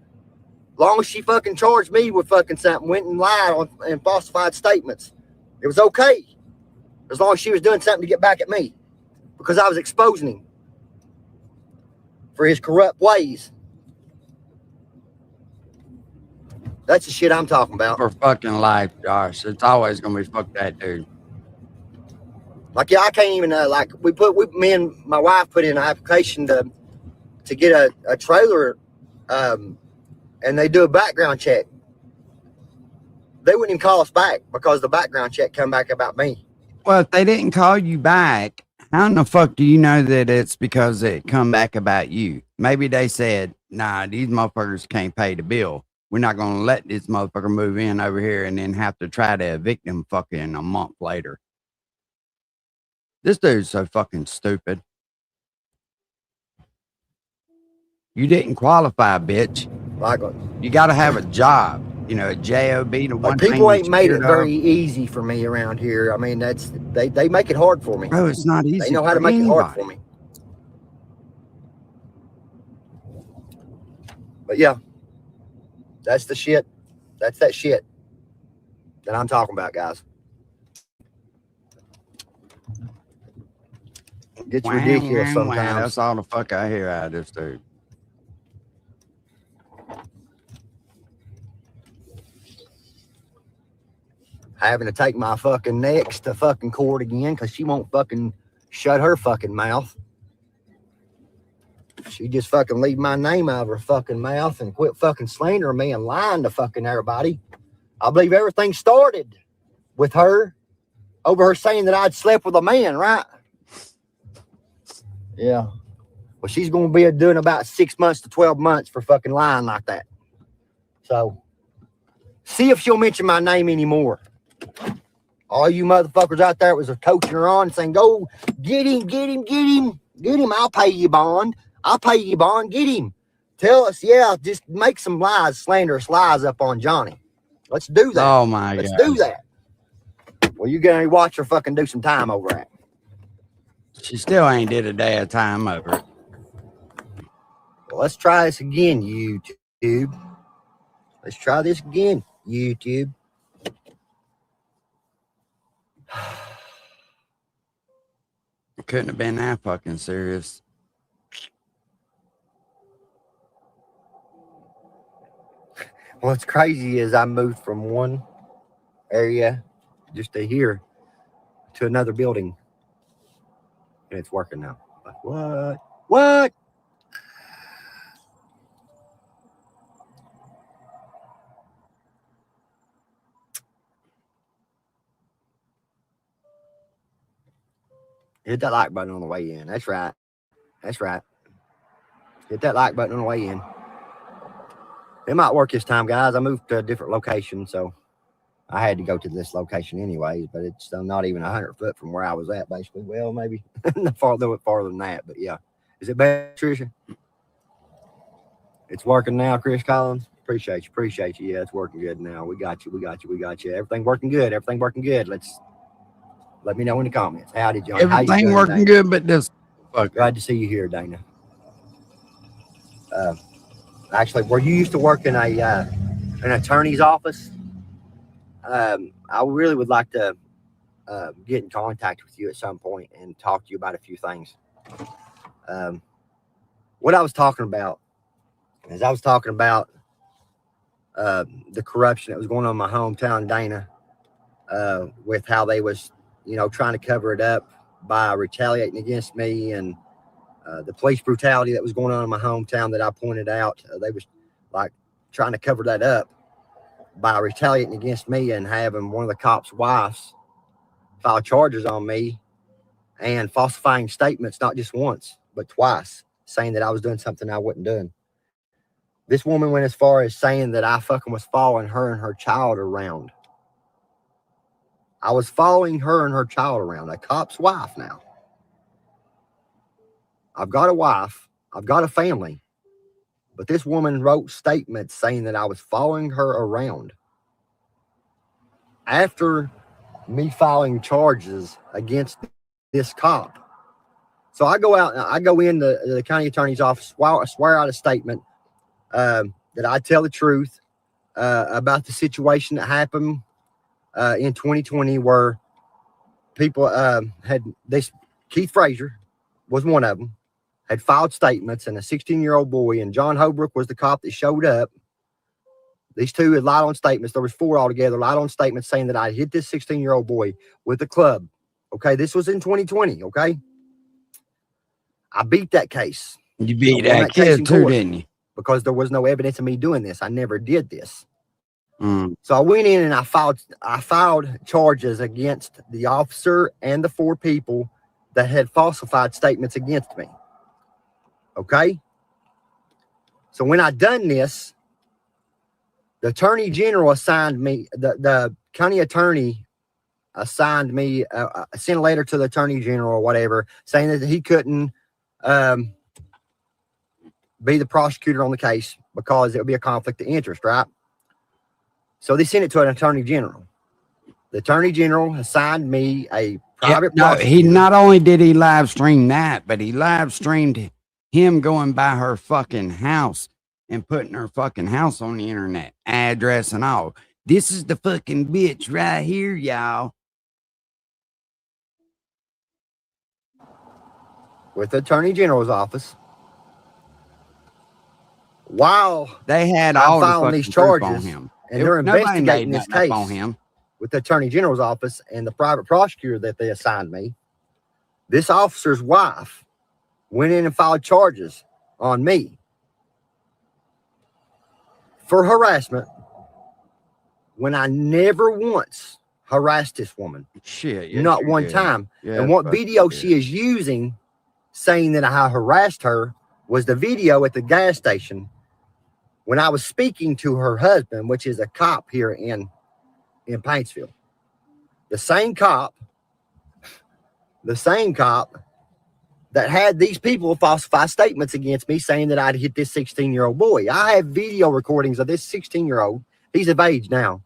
Long as she fucking charged me with fucking something, went and lied on and falsified statements. It was okay. As long as she was doing something to get back at me. Because I was exposing him for his corrupt ways. That's the shit I'm talking about. For fucking life, Josh. It's always gonna be fuck that dude. Like, yeah, I can't even me and my wife put in an application to get a trailer, and they do a background check. They wouldn't even call us back because the background check come back about me. Well, if they didn't call you back, how in the fuck do you know that it's because it come back about you? Maybe they said, nah, these motherfuckers can't pay the bill. We're not going to let this motherfucker move in over here and then have to try to evict him fucking a month later. This dude's so fucking stupid. You didn't qualify, bitch. Like, you got to have a job. You know, a job. The one people ain't made it very easy for me around here. I mean, they make it hard for me. Bro, it's not easy. They know how to make it hard for me. But yeah, that's the shit. That's that shit that I'm talking about, guys. It gets ridiculous sometimes. That's all the fuck I hear out of this dude. Having to take my fucking next to fucking court again because she won't fucking shut her fucking mouth. She just fucking leave my name out of her fucking mouth and quit fucking slandering me and lying to fucking everybody. I believe everything started with her over her saying that I'd slept with a man, right? Yeah. Well, she's going to be doing about 6 months to 12 months for fucking lying like that. So, see if she'll mention my name anymore. All you motherfuckers out there was coaching her on saying, go get him, get him, get him, get him. I'll pay you bond. I'll pay you bond. Get him. Tell us, yeah, just make some lies, slanderous lies up on Johnny. Let's do that. Oh, my God. Let's do that. Well, you're going to watch her fucking do some time over it. She still ain't did a day of time over it. Well, let's try this again, YouTube. Let's try this again, YouTube. It couldn't have been that fucking serious. What's crazy is I moved from one area just to here to another building. And it's working now. Like, what? What? Hit that like button on the way in. That's right. That's right. Hit that like button on the way in. It might work this time, guys. I moved to a different location, so I had to go to this location anyways, but it's not even 100 foot from where I was at, basically. Well, maybe a little bit farther than that, but yeah. Is it bad, Tricia? It's working now, Chris Collins? Appreciate you. Appreciate you. Yeah, it's working good now. We got you. We got you. We got you. Everything working good. Everything working good. Let me know in the comments. Howdy, John. Everything working good, but this. Glad to see you here, Dana. Actually, where you used to work in an attorney's office, I really would like to get in contact with you at some point and talk to you about a few things. What I was talking about is the corruption that was going on in my hometown, Dana, with how they was, trying to cover it up by retaliating against me, and the police brutality that was going on in my hometown that I pointed out. They was like trying to cover that up by retaliating against me and having one of the cops' wives filed charges on me and falsifying statements, not just once, but twice, saying that I was doing something I wasn't doing. This woman went as far as saying that I fucking was following her and her child around. I was following her and her child around, a cop's wife now. I've got a wife, I've got a family, but this woman wrote statements saying that I was following her around. After me filing charges against this cop. So I go out, I go in the county attorney's office, swear out a statement that I tell the truth about the situation that happened in 2020 where people had this, Keith Frazier was one of them, had filed statements, and a 16-year-old boy, and John Holbrook was the cop that showed up. These two had lied on statements. There was 4 altogether, lied on statements saying that I hit this 16-year-old boy with a club. Okay, this was in 2020, okay? I beat that case. You beat that kid too, didn't you? Because there was no evidence of me doing this. I never did this. So I went in and I filed charges against the officer and the 4 people that had falsified statements against me. Okay? So when I done this, the attorney general assigned me, the county attorney assigned me, sent a letter to the attorney general or whatever, saying that he couldn't be the prosecutor on the case because it would be a conflict of interest, right? So they sent it to an attorney general. The attorney general assigned me a private prosecutor. He not only did he live stream that, but he live streamed him going by her fucking house and putting her fucking house on the internet, address and all. This is the fucking bitch right here, y'all. With the attorney general's office. While they had I'm all filing the these charges charges, on him, and they're investigating this case on him with the attorney general's office and the private prosecutor that they assigned me. This officer's wife went in and filed charges on me for harassment when I never once harassed this woman. Shit, yes, not one time. Yeah, and what video she is using saying that I harassed her was the video at the gas station when I was speaking to her husband, which is a cop here in Paintsville. The same cop that had these people falsify statements against me saying that I'd hit this 16-year-old boy. I have video recordings of this 16-year-old, he's of age now,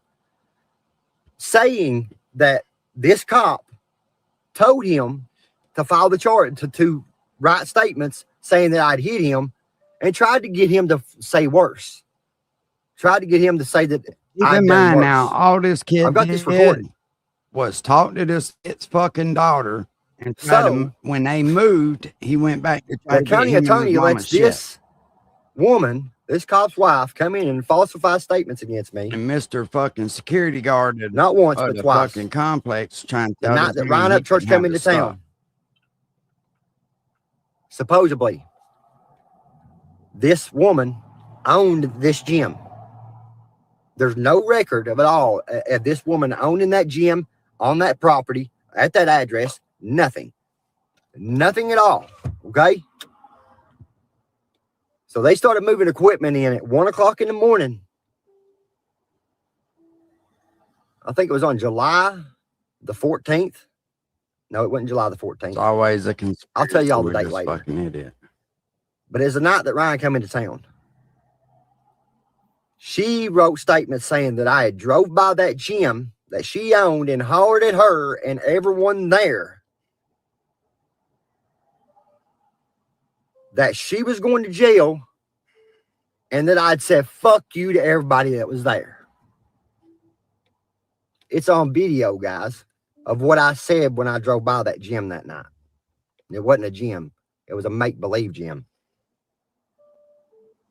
saying that this cop told him to file the charge, to write statements saying that I'd hit him, and tried to get him to say worse. Tried to get him to say that Keep in mind now, all this kid I've got this recorded was talk to this its fucking daughter, and so when they moved, he went back to try the county attorney lets this woman, this cop's wife, come in and falsify statements against me. And Mr. fucking security guard, not once but twice, fucking complex, trying to the night that Ryan Upchurch come into town. Supposedly, this woman owned this gym. There's no record of it all of this woman owning that gym on that property at that address. Nothing at all. Okay. So they started moving equipment in at 1 o'clock in the morning. I think it was on July the 14th. No, it wasn't July the 14th. It's always a conspiracy. I'll tell you all the date later. Fucking idiot. But it's the night that Ryan came into town. She wrote statements saying that I had drove by that gym that she owned and hollered at her and everyone there that she was going to jail and that I'd said fuck you to everybody that was there. It's on video, guys, of what I said when I drove by that gym that night. It wasn't a gym. It was a make-believe gym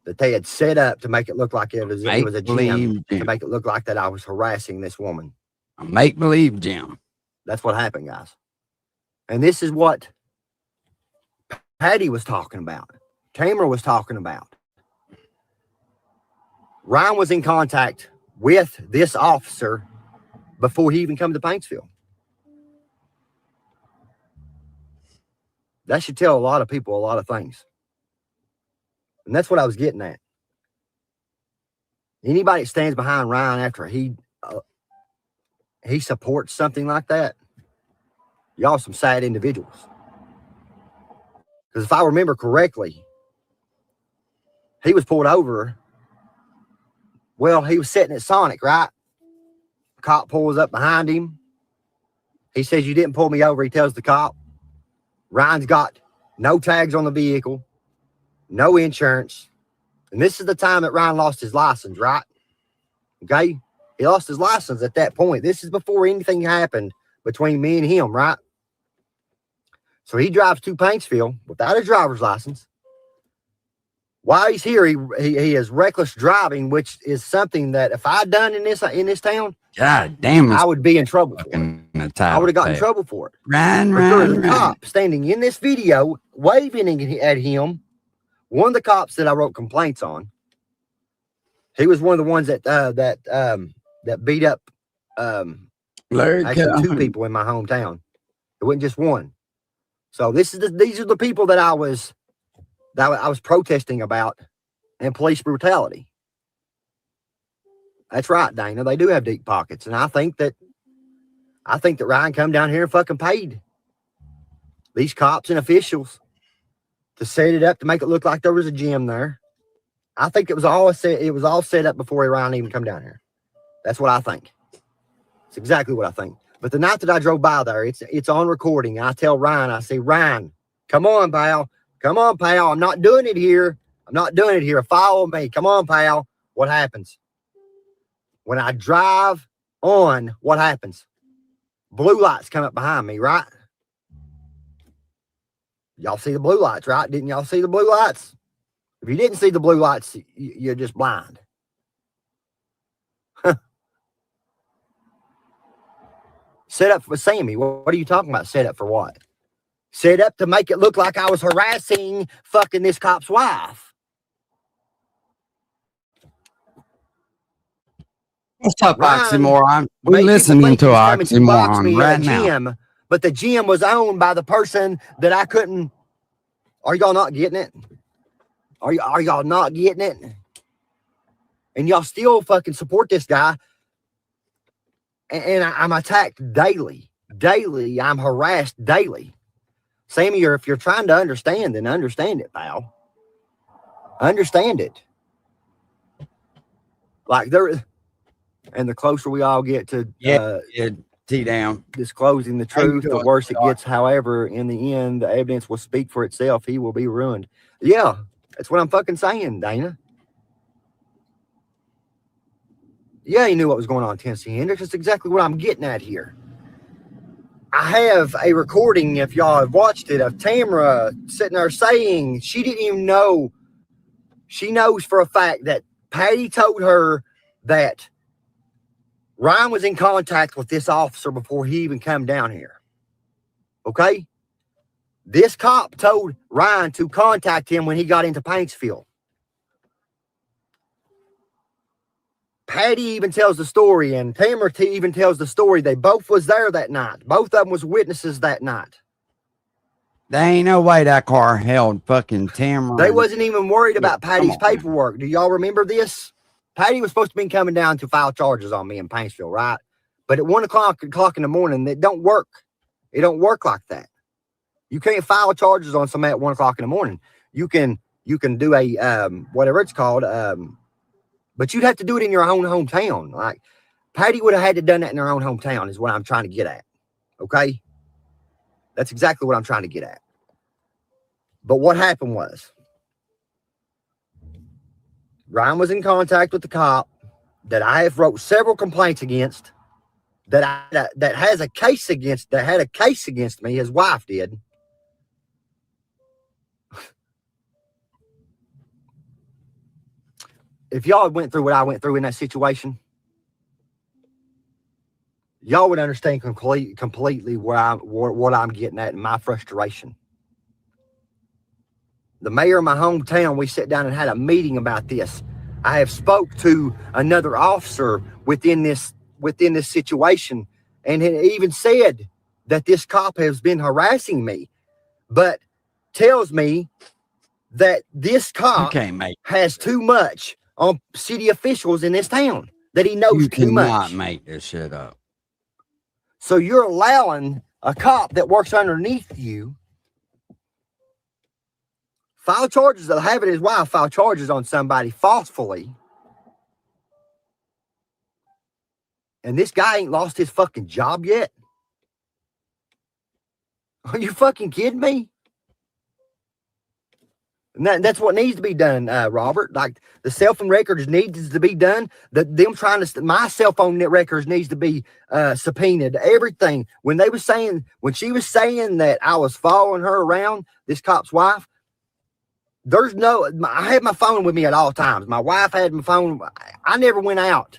that they had set up to make it look like it was a gym, to make it look like that I was harassing this woman. A make-believe gym. That's what happened, guys. And this is what Patty was talking about. Tamara was talking about. Ryan was in contact with this officer before he even come to Paintsville. That should tell a lot of people a lot of things. And that's what I was getting at. Anybody that stands behind Ryan after he supports something like that, y'all some sad individuals. Because if I remember correctly, he was pulled over. Well, he was sitting at Sonic, right? Cop pulls up behind him. He says, "You didn't pull me over." He tells the cop. Ryan's got no tags on the vehicle, no insurance. And this is the time that Ryan lost his license, right? Okay? He lost his license at that point. This is before anything happened between me and him, right? So he drives to Paintsville without a driver's license. While he's here, he is reckless driving, which is something that if I'd done in this town, God damn, I would be in trouble for it. I would have gotten in trouble for it. Ryan, There's a cop standing in this video, waving at him. One of the cops that I wrote complaints on. He was one of the ones that beat up actually 2 people in my hometown. It wasn't just one. So these are the people that I was protesting about, and police brutality. That's right, Dana. They do have deep pockets, and I think that Ryan come down here and fucking paid these cops and officials to set it up to make it look like there was a gym there. I think it was all set up before Ryan even come down here. That's what I think. It's exactly what I think. But the night that I drove by there, it's on recording. I tell Ryan, I say, "Ryan, come on, pal. Come on, pal. I'm not doing it here. I'm not doing it here. Follow me. Come on, pal." What happens? When I drive on, what happens? Blue lights come up behind me, right? Y'all see the blue lights, right? Didn't y'all see the blue lights? If you didn't see the blue lights, you're just blind. Set up for Sammy. What are you talking about? Set up for what? Set up to make it look like I was harassing fucking this cop's wife. Let's talk oxymoron. We're listening to oxymoron right now. But the gym was owned by the person that I couldn't. Are y'all not getting it? Are y'all not getting it? And y'all still fucking support this guy. And I'm attacked daily. Daily. I'm harassed daily. Sammy, if you're trying to understand, then understand it, pal. Understand it. Like and the closer we all get to T-down disclosing the truth, the worse it gets. However, in the end, the evidence will speak for itself. He will be ruined. Yeah, that's what I'm fucking saying, Dana. Yeah, he knew what was going on in Tennessee Hendrix. That's exactly what I'm getting at here. I have a recording, if y'all have watched it, of Tamara sitting there saying she didn't even know. She knows for a fact that Patty told her that Ryan was in contact with this officer before he even come down here. Okay? This cop told Ryan to contact him when he got into Paintsville. Patty even tells the story, and Tamara even tells the story. They both was there that night. Both of them was witnesses that night. There ain't no way that car held fucking Tamara. They wasn't even worried about Patty's paperwork. Do y'all remember this? Patty was supposed to be coming down to file charges on me in Paintsville, right? But at 1 o'clock in the morning, it don't work. It don't work like that. You can't file charges on somebody at 1 o'clock in the morning. You can do a whatever it's called, but you'd have to do it in your own hometown. Like Patty would have had to done that in her own hometown, is what I'm trying to get at. Okay, that's exactly what I'm trying to get at. But what happened was, Ryan was in contact with the cop that I have wrote several complaints against, that had a case against me. His wife did. If y'all went through what I went through in that situation, y'all would understand completely what I'm getting at and my frustration. The mayor of my hometown, we sat down and had a meeting about this. I have spoke to another officer within this situation, and he even said that this cop has been harassing me. But tells me that this cop can't make has too much on city officials in this town, that he knows You too cannot much. make this shit up. So you're allowing a cop that works underneath you file charges, of having his wife file charges on somebody falsely. And this guy ain't lost his fucking job yet. Are you fucking kidding me? And that's what needs to be done, Robert. Like the cell phone records needs to be done. My cell phone records needs to be subpoenaed. Everything. When she was saying that I was following her around, this cop's wife, I had my phone with me at all times. My wife had my phone. I never went out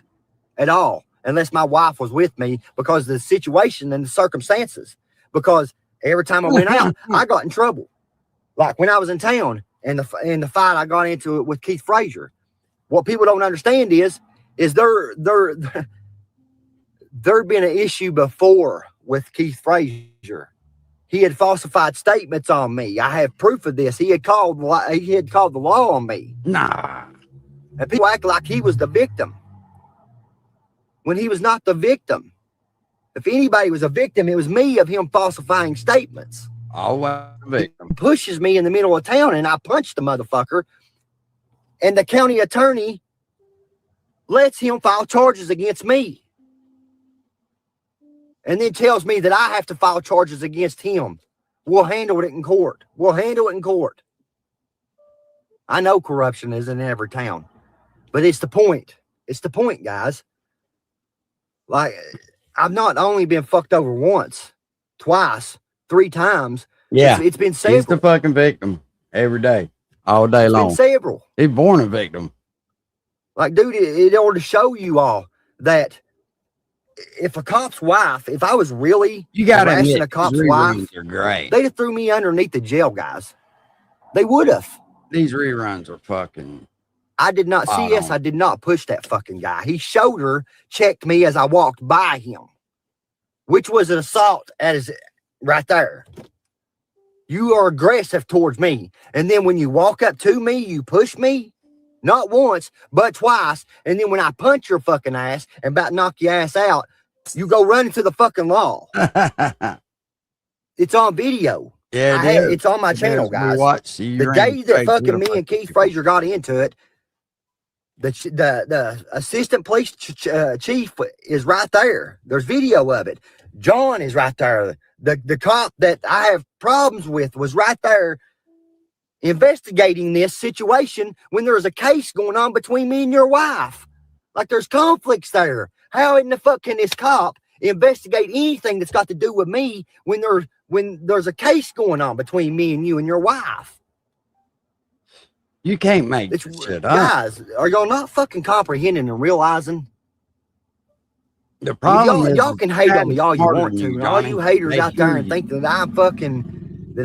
at all unless my wife was with me because of the situation and the circumstances. Because every time I went out, I got in trouble. Like when I was in town and the fight I got into it with Keith Frazier. What people don't understand is there'd been an issue before with Keith Frazier. He had falsified statements on me. I have proof of this. He had called the law on me. Nah. And people act like he was the victim when he was not the victim. If anybody was a victim, it was me of him falsifying statements. Always a victim. He pushes me in the middle of town and I punched the motherfucker. And the county attorney lets him file charges against me. And then tells me that I have to file charges against him. We'll handle it in court. I know corruption is in every town. But it's the point. It's the point, guys. Like, I've not only been fucked over once, twice, 3 times. Yeah. It's been several. He's the fucking victim every day, all day long. It's been several. He's born a victim. Like, dude, it ought to show you all that if a cop's wife, if I was really harassing a cop's wife, are great. they'd have threw me underneath the jail, guys. They would have. These reruns are fucking. I did not see. Yes, I did not push that fucking guy. He shoulder checked me as I walked by him, which was an assault right there. You are aggressive towards me. And then when you walk up to me, you push me, not once, but twice. And then when I punch your fucking ass and about knock your ass out, you go running to the fucking law. It's on video. Yeah, it's on my channel, guys. The day that fucking me and Keith Frazier got into it, the assistant police chief is right there. There's video of it. John is right there. The cop that I have problems with was right there investigating this situation when there was a case going on between me and your wife. Like there's conflicts there. How in the fuck can this cop investigate anything that's got to do with me when there's a case going on between me and you and your wife? You can't make this shit up. Guys, are y'all not fucking comprehending and realizing? The problem y'all can hate on me all you want to. And all you haters out there and think that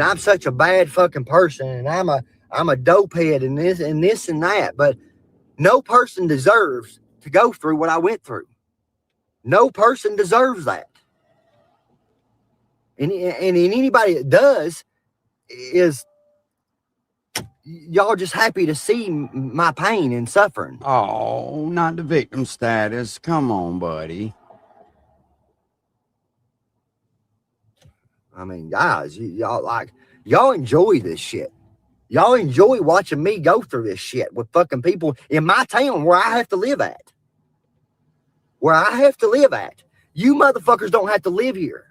I'm such a bad fucking person and I'm a dopehead and this and that. But no person deserves to go through what I went through. No person deserves that. And anybody that does is y'all just happy to see my pain and suffering. Oh, not the victim status. Come on, buddy. I mean, guys, y'all enjoy this shit. Y'all enjoy watching me go through this shit with fucking people in my town where I have to live at. You motherfuckers don't have to live here.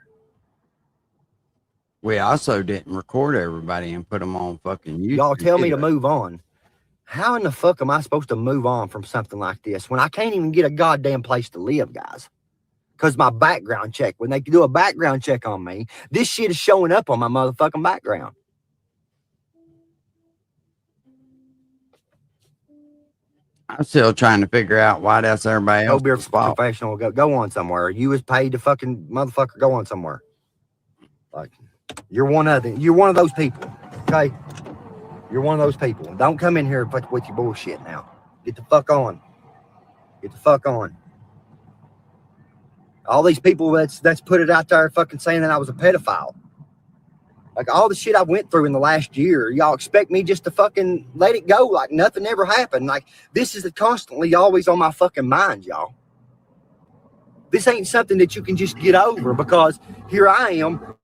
We also didn't record everybody and put them on fucking YouTube. Y'all tell me to move on. How in the fuck am I supposed to move on from something like this when I can't even get a goddamn place to live, guys? Because my background check, when they do a background check on me, this shit is showing up on my motherfucking background. I'm still trying to figure out why that's everybody else. Go be a professional. Go on somewhere. You was paid to fucking motherfucker go on somewhere. Like, you're one of those people. Okay? You're one of those people. Don't come in here with your bullshit now. Get the fuck on. All these people that's put it out there fucking saying that I was a pedophile. Like all the shit I went through in the last year, y'all expect me just to fucking let it go like nothing ever happened. Like this is constantly always on my fucking mind, y'all. This ain't something that you can just get over because here I am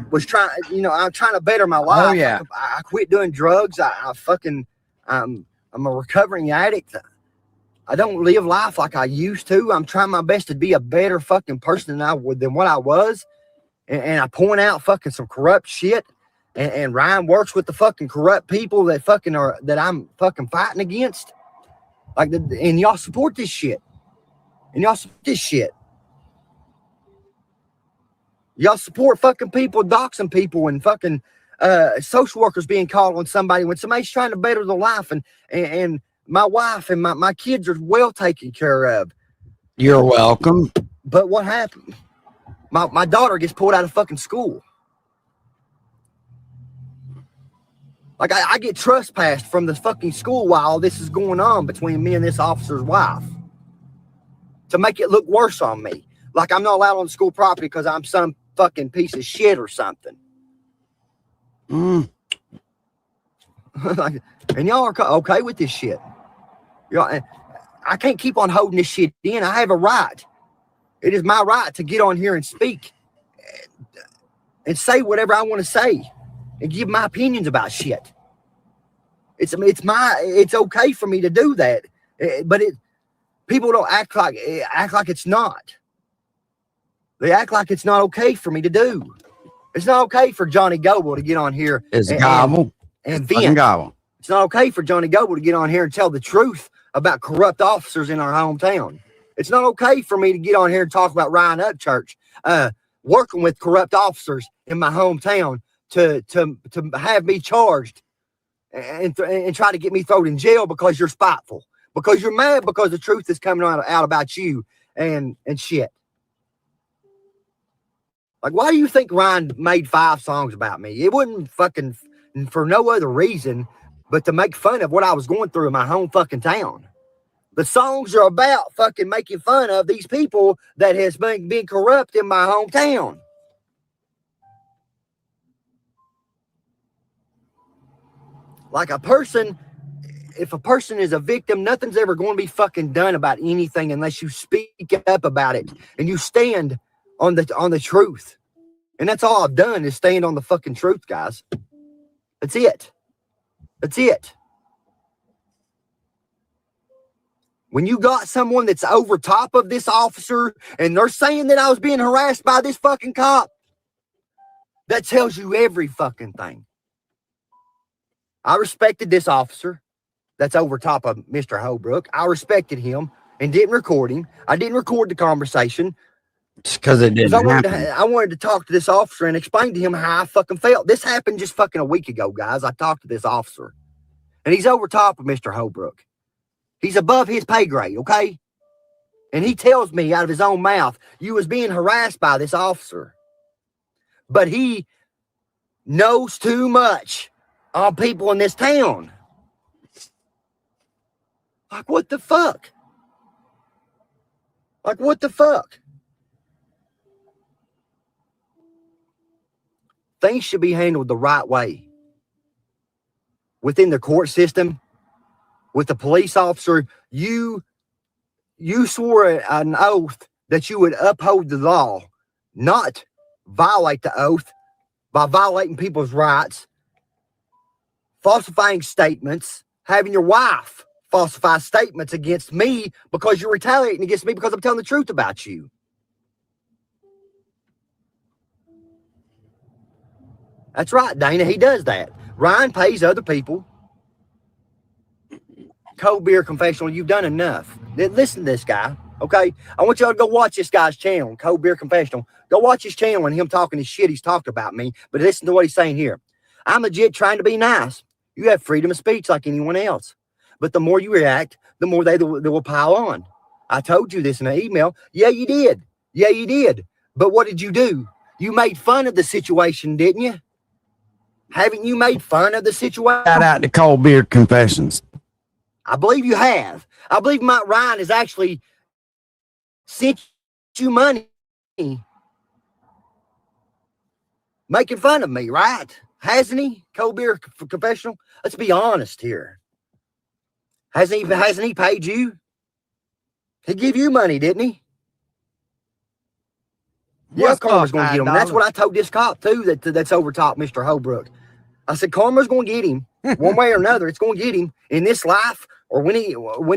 was trying, I'm trying to better my life. Oh, yeah. I quit doing drugs. I'm a recovering addict. I don't live life like I used to. I'm trying my best to be a better fucking person than what I was. And I point out fucking some corrupt shit. And Ryan works with the fucking corrupt people that I'm fucking fighting against. And y'all support this shit. Y'all support fucking people, doxing people, and fucking social workers being called on somebody when somebody's trying to better their life. And my wife and my kids are well taken care of. You're welcome. But what happened? My daughter gets pulled out of fucking school. Like I get trespassed from the fucking school while all this is going on between me and this officer's wife to make it look worse on me. Like I'm not allowed on school property because I'm some fucking piece of shit or something. And y'all are okay with this shit. I can't keep on holding this shit in. I have a right. It is my right to get on here and speak and say whatever I want to say and give my opinions about shit. It's okay for me to do that, but people don't act like it's not. They act like it's not okay for me to do. It's not okay for Johnny Goble to get on here It's gobble. And Fucking vent. gobble. It's not okay for Johnny Goble to get on here and tell the truth about corrupt officers in our hometown. It's not okay for me to get on here and talk about Ryan Upchurch working with corrupt officers in my hometown to have me charged and try to get me thrown in jail because you're spiteful, because you're mad because the truth is coming out about you and shit. Like, why do you think Ryan made 5 songs about me? It wasn't fucking for no other reason but to make fun of what I was going through in my home fucking town. The songs are about fucking making fun of these people that has been corrupt in my hometown. Like if a person is a victim, nothing's ever going to be fucking done about anything unless you speak up about it and you stand on the truth. And that's all I've done is stand on the fucking truth, guys. That's it. That's it. When you got someone that's over top of this officer and they're saying that I was being harassed by this fucking cop, that tells you every fucking thing. I respected this officer that's over top of Mr. Holbrook. I respected him and didn't record him. I didn't record the conversation. Because it didn't happen. I wanted to talk to this officer and explain to him how I fucking felt. This happened just fucking a week ago, guys. I talked to this officer. And he's over top of Mr. Holbrook. He's above his pay grade, okay? And he tells me out of his own mouth, you was being harassed by this officer. But he knows too much on people in this town. Like, what the fuck? Like, what the fuck? Things should be handled the right way. Within the court system, with the police officer, you swore an oath that you would uphold the law, not violate the oath by violating people's rights, falsifying statements, having your wife falsify statements against me because you're retaliating against me because I'm telling the truth about you. That's right, Dana. He does that. Ryan pays other people. Cold Beer Confessional, you've done enough. Listen to this guy, okay? I want y'all to go watch this guy's channel, Cold Beer Confessional. Go watch his channel and him talking his shit he's talked about me. But listen to what he's saying here. I'm legit trying to be nice. You have freedom of speech like anyone else. But the more you react, the more they will pile on. I told you this in an email. Yeah, you did. Yeah, you did. But what did you do? You made fun of the situation, didn't you? Haven't you made fun of the situation? Shout out to Cold Beer Confessions. I believe you have. I believe Mike Ryan has actually sent you money. making fun of me, right? Hasn't he? Cold beer confessional. Let's be honest here. Hasn't he paid you? He give you money, didn't he? Yeah, karma's going to get him. And that's what I told this cop too. That's overtop Mr. Holbrook. I said karma's going to get him one way or another. It's going to get him in this life, or when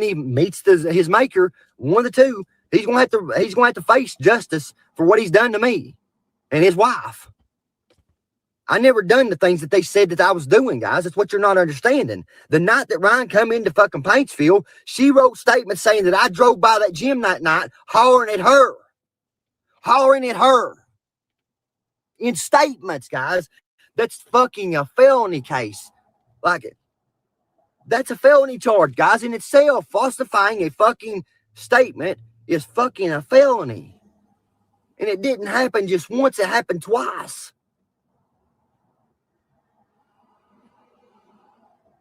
he meets his maker. One of the two. He's going to have to face justice for what he's done to me and his wife. I never done the things that they said that I was doing, guys. That's what you're not understanding. The night that Ryan come into fucking Paintsville, she wrote statements saying that I drove by that gym that night hollering at her. In statements, guys. That's fucking a felony case. That's a felony charge, guys, in itself. Falsifying a fucking statement is fucking a felony. And it didn't happen just once, it happened twice.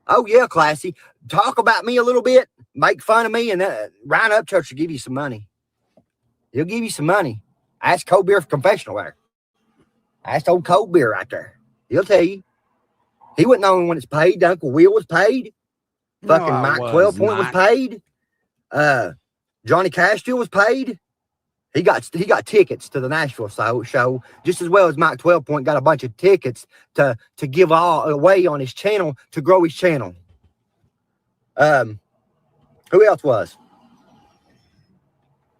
Oh, yeah, Classy. Talk about me a little bit. Make fun of me, and Ryan Upchurch will give you some money. He'll give you some money. Ask Cold Beer for confessional there. Ask old Cold Beer right there. He'll tell you. He wasn't the only one that's paid. Uncle Will was paid. Fucking Mike 12 Point was paid. Johnny Cashville was paid. He got tickets to the Nashville show, just as well as Mike 12 Point got a bunch of tickets to give all away on his channel to grow his channel. Who else was?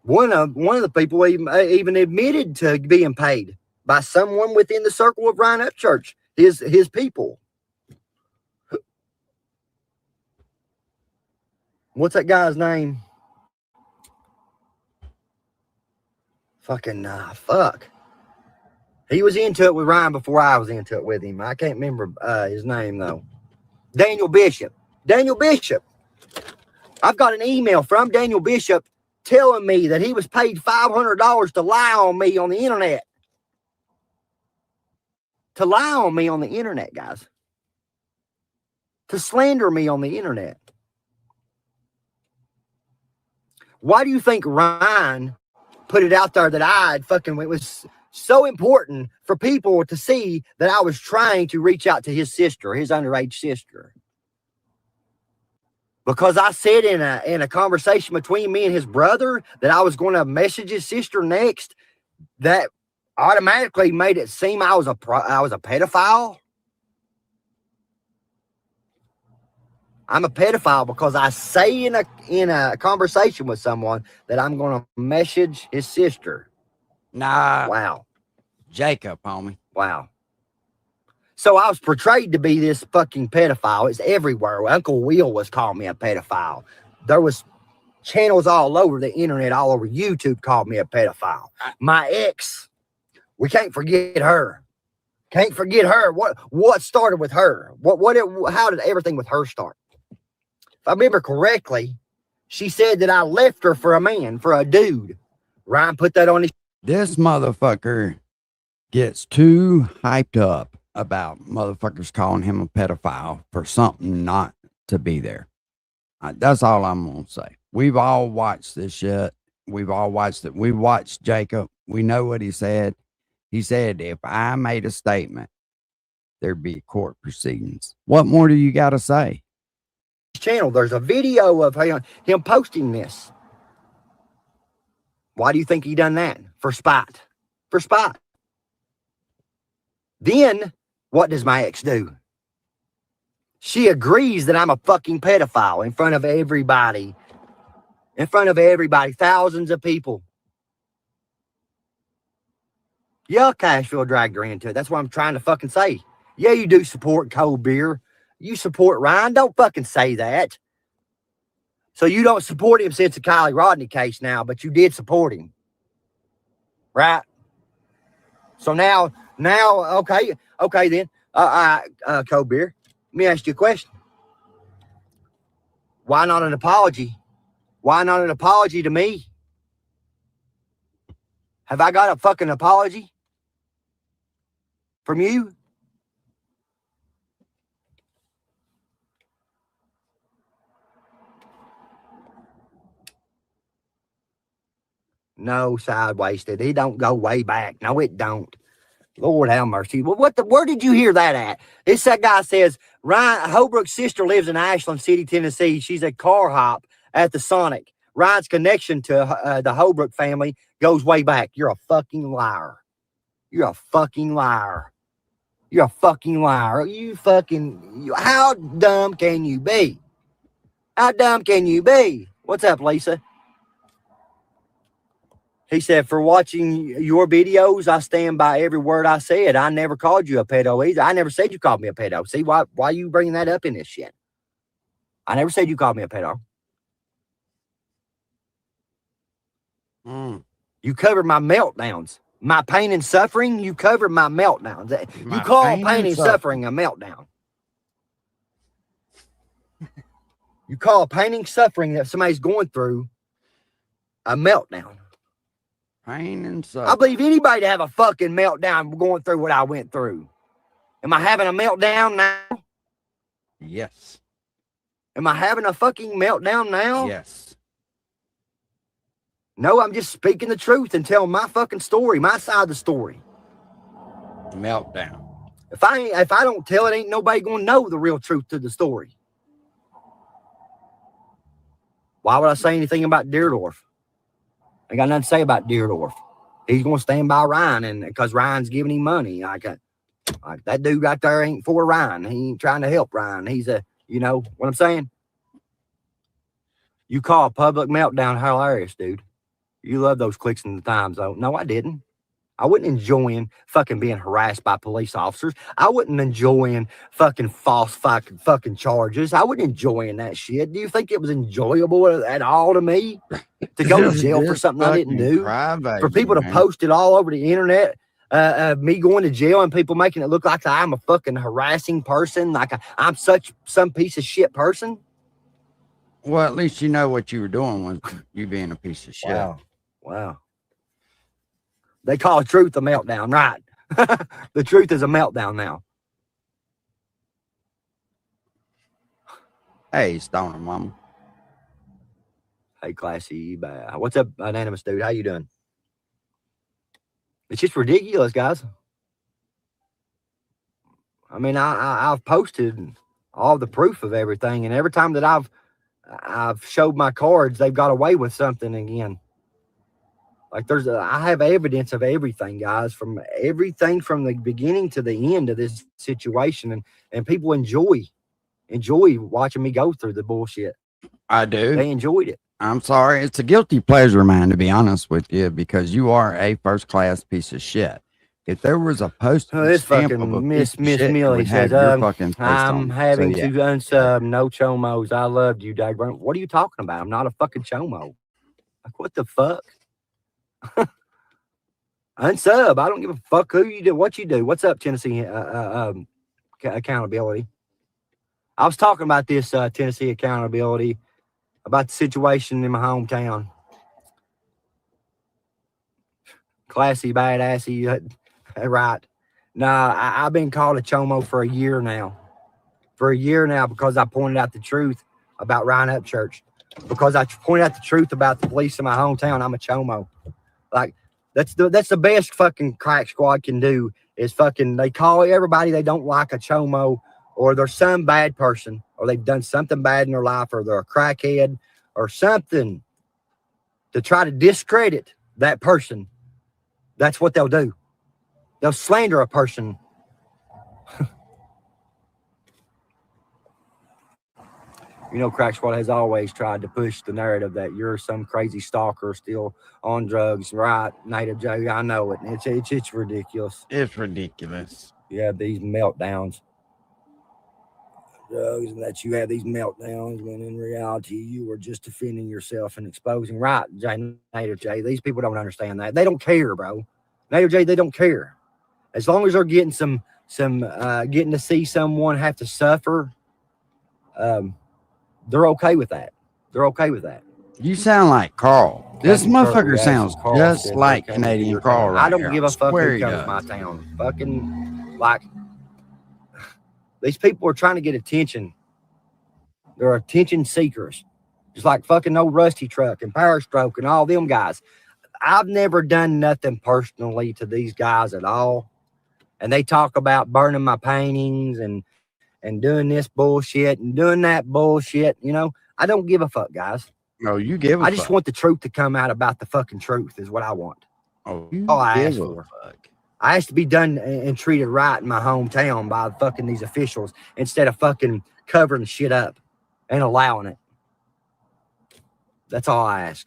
One of the people even admitted to being paid by someone within the circle of Ryan Upchurch, his people. What's that guy's name? Fuck. He was into it with Ryan before I was into it with him. I can't remember his name, though. Daniel Bishop. I've got an email from Daniel Bishop telling me that he was paid $500 to lie on me on the internet. To lie on me on the internet, guys. To slander me on the internet. Why do you think Ryan put it out there that it was so important for people to see that I was trying to reach out to his sister, his underage sister? Because I said in a conversation between me and his brother that I was going to message his sister next, that automatically made it seem I was a pedophile. I'm a pedophile because I say in a conversation with someone that I'm going to message his sister. Nah. Wow. Jacob, homie. Wow. So I was portrayed to be this fucking pedophile. It's everywhere. Uncle Will was calling me a pedophile. There was channels all over the internet, all over YouTube called me a pedophile. My ex, we can't forget her. Can't forget her. What started with her? How did everything with her start? If I remember correctly, she said that I left her for a man, for a dude. Ryan put that on his... This motherfucker gets too hyped up about motherfuckers calling him a pedophile for something not to be there. That's all I'm going to say. We've all watched this shit. We've all watched it. We watched Jacob. We know what he said. He said, if I made a statement, there'd be court proceedings. What more do you got to say? Channel, there's a video of him posting this. Why do you think he done that? For spite. Then what does my ex do? She agrees that I'm a fucking pedophile in front of everybody. Thousands of people. Yeah, Cashville dragged her into it. That's what I'm trying to fucking say. Yeah, you do support Cold Beer. You support Ryan. Don't fucking say that. So you don't support him since the Kylie Rodney case now, but you did support him. Right? So now, okay then. Cold Beer, let me ask you a question. Why not an apology? Why not an apology to me? Have I got a fucking apology from you? No, side wasted. It don't go way back. No, it don't. Lord have mercy. Well, where did you hear that at? That guy says, Ryan Holbrook's sister lives in Ashland City, Tennessee. She's a car hop at the Sonic. Ryan's connection to the Holbrook family goes way back. You're a fucking liar. You're a fucking liar. You're a fucking liar. How dumb can you be? How dumb can you be? What's up, Lisa? He said, for watching your videos, I stand by every word I said. I never called you a pedo either. I never said you called me a pedo. See, why are you bringing that up in this shit? I never said you called me a pedo. You covered my meltdowns. My pain and suffering, you covered my meltdowns. You call pain and suffering a meltdown. You call pain and suffering that somebody's going through a meltdown. Pain and suffering. I believe anybody to have a fucking meltdown going through what I went through. Am I having a meltdown now? Yes. Am I having a fucking meltdown now? Yes. No, I'm just speaking the truth and telling my fucking story, my side of the story. Meltdown. If I don't tell it, ain't nobody gonna know the real truth to the story. Why would I say anything about Deerdorf? I got nothing to say about Deerdorf. He's gonna stand by Ryan, and because Ryan's giving him money, like that dude right there ain't for Ryan. He ain't trying to help Ryan. He's you know what I'm saying? You call a public meltdown hilarious, dude. You love those clicks in the Times, though. No, I didn't. I wasn't enjoying fucking being harassed by police officers. I wasn't enjoying fucking false fucking charges. I wasn't enjoying that shit. Do you think it was enjoyable at all to me to go to jail for something I didn't do? For people to post it all over the internet, me going to jail and people making it look like I'm a fucking harassing person, like I'm some piece of shit person. Well, at least you know what you were doing was you being a piece of shit. Wow. They call truth a meltdown, right? The truth is a meltdown now. Hey, Stoner Mama. Hey, Classy. What's up, Anonymous Dude? How you doing? It's just ridiculous, guys. I mean, I've posted all the proof of everything, and every time that I've showed my cards, they've got away with something again. Like I have evidence of everything, guys, from everything from the beginning to the end of this situation, and people enjoy watching me go through the bullshit. I do. They enjoyed it. I'm sorry, it's a guilty pleasure, man, to be honest with you, because you are a first-class piece of shit. If there was a post, this fucking Miss Millie says, I'm having to unsub, no chomos. I loved you, Dagburn. What are you talking about? I'm not a fucking chomo. Like, what the fuck? Unsub. I don't give a fuck who you do, what you do. What's up, Tennessee accountability? I was talking about this Tennessee accountability, about the situation in my hometown. Classy, badassy, right? Nah, I've been called a chomo for a year now. Because I pointed out the truth about Ryan Upchurch. Because I pointed out the truth about the police in my hometown, I'm a chomo. Like, that's the best fucking crack squad can do is fucking, they call everybody they don't like a chomo, or they're some bad person, or they've done something bad in their life, or they're a crackhead or something to try to discredit that person. That's what they'll do. They'll slander a person. You know, Crack Squad has always tried to push the narrative that you're some crazy stalker still on drugs, right? Native Joe, I know it. It's ridiculous. It's ridiculous. You have these meltdowns. Drugs, and that you have these meltdowns when in reality you were just defending yourself and exposing. Right, Native J. These people don't understand that. They don't care, bro. Native J, they don't care. As long as they're getting some getting to see someone have to suffer, they're okay with that. They're okay with that. You sound like Carl. This motherfucker sounds just like Canadian Carl right I don't here. give a fuck Swear who he comes does. to my town. Fucking, like, these people are trying to get attention. They're attention seekers. Just like fucking old Rusty Truck and Power Stroke and all them guys. I've never done nothing personally to these guys at all. And they talk about burning my paintings and doing this bullshit and doing that bullshit. You know, I don't give a fuck, guys. No, you give a I fuck. just want the truth to come out about the fucking truth is what I want. Oh, you all I give ask a for. fuck. I asked to be done and treated right in my hometown by fucking these officials instead of fucking covering shit up and allowing it. That's all I ask.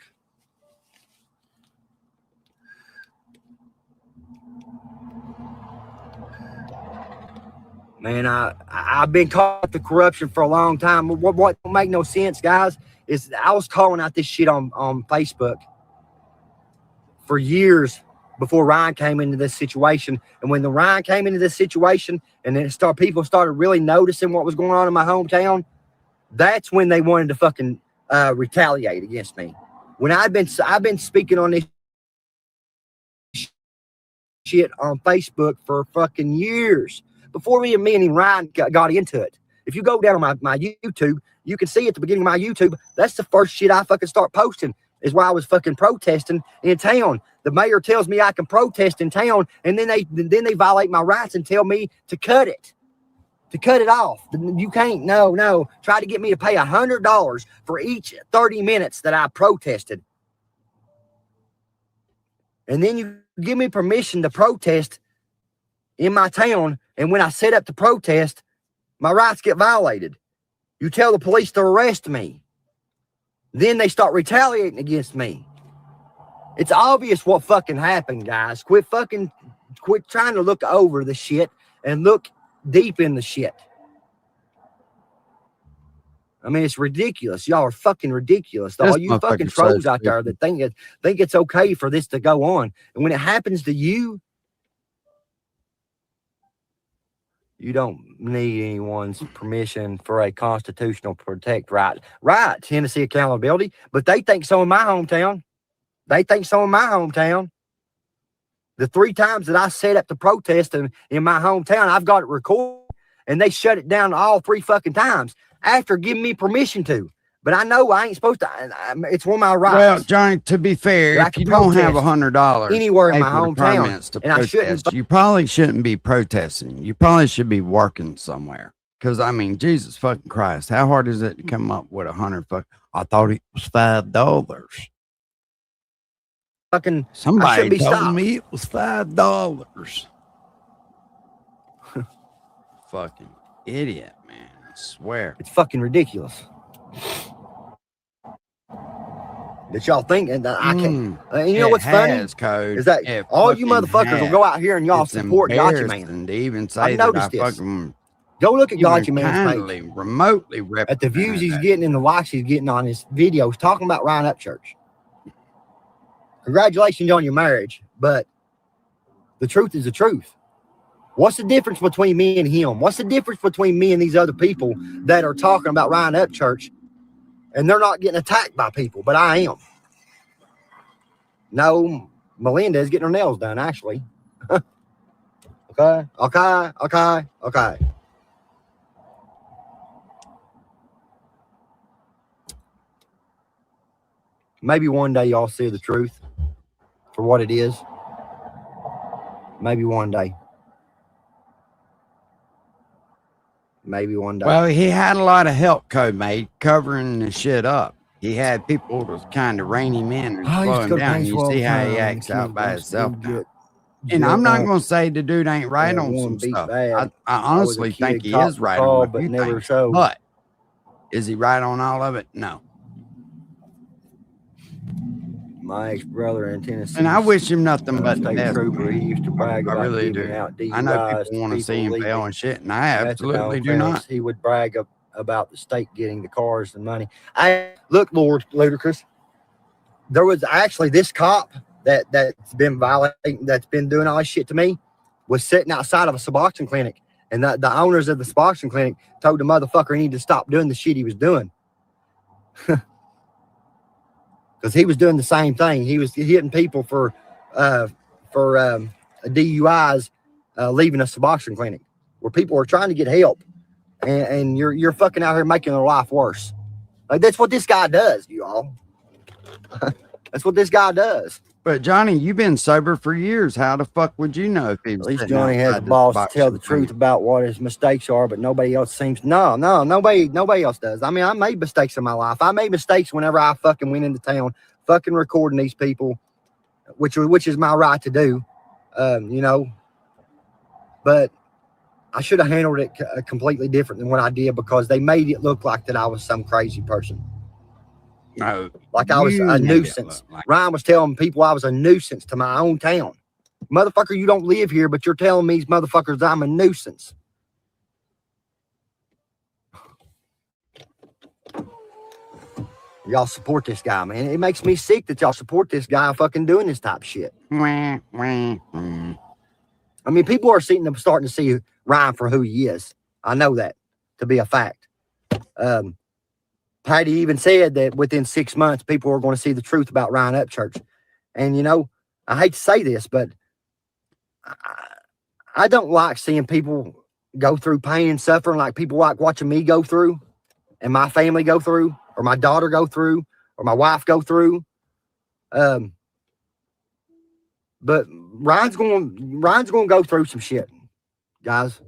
Man, I've been caught with the corruption for a long time. What don't make no sense, guys, is I was calling out this shit on Facebook for years before Ryan came into this situation. And when the Ryan came into this situation and then people started really noticing what was going on in my hometown, that's when they wanted to fucking retaliate against me. When I've been speaking on this shit on Facebook for fucking years before me and Ryan got into it. If you go down on my YouTube, you can see at the beginning of my YouTube, that's the first shit I fucking start posting is why I was fucking protesting in town. The mayor tells me I can protest in town, and then they violate my rights and tell me to cut it off. You can't, no. Try to get me to pay $100 for each 30 minutes that I protested. And then you give me permission to protest in my town, and when I set up to protest, my rights get violated. You tell the police to arrest me. Then they start retaliating against me. It's obvious what fucking happened, guys. Quit trying to look over the shit and look deep in the shit. I mean, it's ridiculous. Y'all are fucking ridiculous. All you fucking trolls out there that think it's okay for this to go on. And when it happens to you, you don't need anyone's permission for a constitutional protect right. Right, Tennessee accountability. But they think so in my hometown. The 3 times that I set up the protest in my hometown, I've got it recorded, and they shut it down all 3 fucking times after giving me permission to. But I know I ain't supposed to. It's one of my rights. Well, Johnny, to be fair, if you don't have $100 anywhere in my hometown, hometown, I shouldn't. You probably shouldn't be protesting. You probably should be working somewhere. Because I mean, Jesus fucking Christ, how hard is it to come up with $100? I thought it was $5. Fucking somebody told me it was $5. Fucking idiot, man! I swear, it's fucking ridiculous. That y'all thinking that I can't. You know what's funny? Code. Is that all you motherfuckers will go out here and y'all support Gotcha Man. And even say I've noticed this. Go look at Gotcha Man's page. Remotely at the views he's getting and the likes he's getting on his videos talking about Ryan Upchurch. Congratulations on your marriage, but the truth is the truth. What's the difference between me and him? What's the difference between me and these other people that are talking about Ryan Upchurch and they're not getting attacked by people, but I am? No, Melinda is getting her nails done, actually. Okay. Maybe one day y'all see the truth for what it is. Maybe one day. Maybe one day. Well, he had a lot of help, mate, covering the shit up. He had people to kind of rein him in and slow him down. You see how he acts out by himself. And I'm not going to say the dude ain't right on some stuff. I honestly think he is right on what you think. But is he right on all of it? No. My ex-brother in Tennessee. And I wish him nothing but the best. Trooper, he used to brag about really giving do. out DUIs. I know people want to see him fail and shit, and I absolutely do not. He would brag about the state getting the cars and money. Look, Lord Ludicrous, there was actually this cop that's been violating, that's been doing all this shit to me, was sitting outside of a Suboxone clinic, and the owners of the Suboxone clinic told the motherfucker he needed to stop doing the shit he was doing. Because he was doing the same thing. He was hitting people for DUIs, leaving a Suboxone clinic where people are trying to get help, and you're fucking out here making their life worse. Like, that's what this guy does, you all. That's what this guy does. But Johnny, you've been sober for years. How the fuck would you know if he was? At least Johnny has the balls to tell the truth about what his mistakes are, but nobody else seems. Nobody else does. I mean, I made mistakes in my life. I made mistakes whenever I fucking went into town, fucking recording these people, which is my right to do, you know. But I should have handled it completely different than what I did because they made it look like that I was some crazy person. No, like I was a nuisance. Ryan was telling people I was a nuisance to my own town. Motherfucker, you don't live here, but you're telling these motherfuckers I'm a nuisance. Y'all support this guy, man. It makes me sick that y'all support this guy fucking doing this type of shit. I mean, people are starting to see Ryan for who he is. I know that to be a fact. Patty even said that within 6 months, people are going to see the truth about Ryan Upchurch. And, you know, I hate to say this, but I don't like seeing people go through pain and suffering like people like watching me go through and my family go through or my daughter go through or my wife go through. But Ryan's going to go through some shit, guys.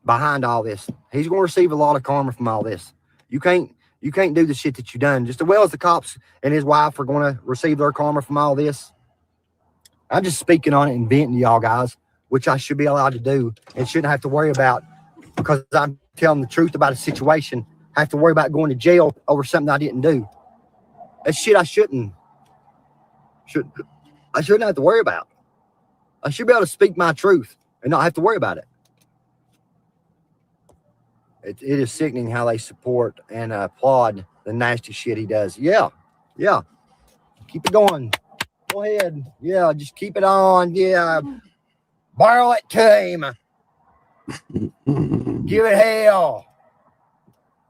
Behind all this, he's going to receive a lot of karma from all this. You can't do the shit that you done just as well as the cops and his wife are going to receive their karma from all this. I'm just speaking on it and venting to y'all guys, which I should be allowed to do and shouldn't have to worry about because I'm telling the truth about a situation. I have to worry about going to jail over something I didn't do. That's shit I shouldn't have to worry about. I should be able to speak my truth and not have to worry about it. It is sickening how they support and applaud the nasty shit he does. Yeah. Keep it going. Go ahead. Yeah, just keep it on. Yeah. Borrow it to him. Give it hell.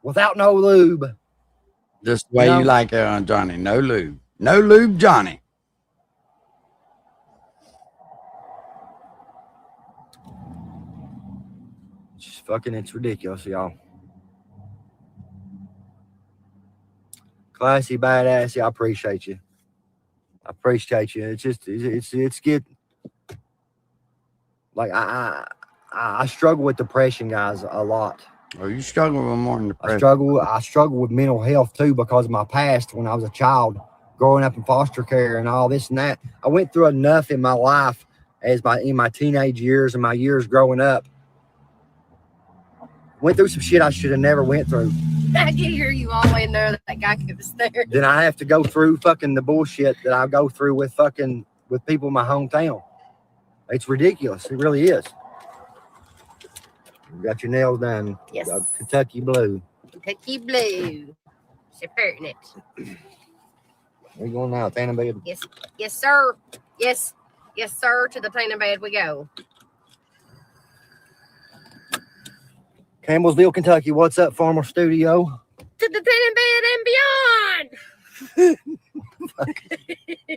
Without no lube. Just the way you like it on Johnny. No lube. No lube, Johnny. It's ridiculous, y'all. Classy, badass. Yeah, I appreciate you. It's get like I struggle with depression, guys, a lot. Oh, you struggle with more than depression. I struggle with mental health too because of my past when I was a child, growing up in foster care and all this and that. I went through enough in my life in my teenage years and my years growing up. Went through some shit I should have never went through. I can hear you all the way in there. That guy was there. Then I have to go through fucking the bullshit that I go through with people in my hometown. It's ridiculous. It really is. You got your nails done. Yes. Kentucky blue. Kentucky blue. Supporting it. Where you going now? Tanning bed? Yes, sir. Yes, sir. To the tanning bed we go. Campbellsville, Kentucky. What's up, Farmer Studio? To the tanning bed and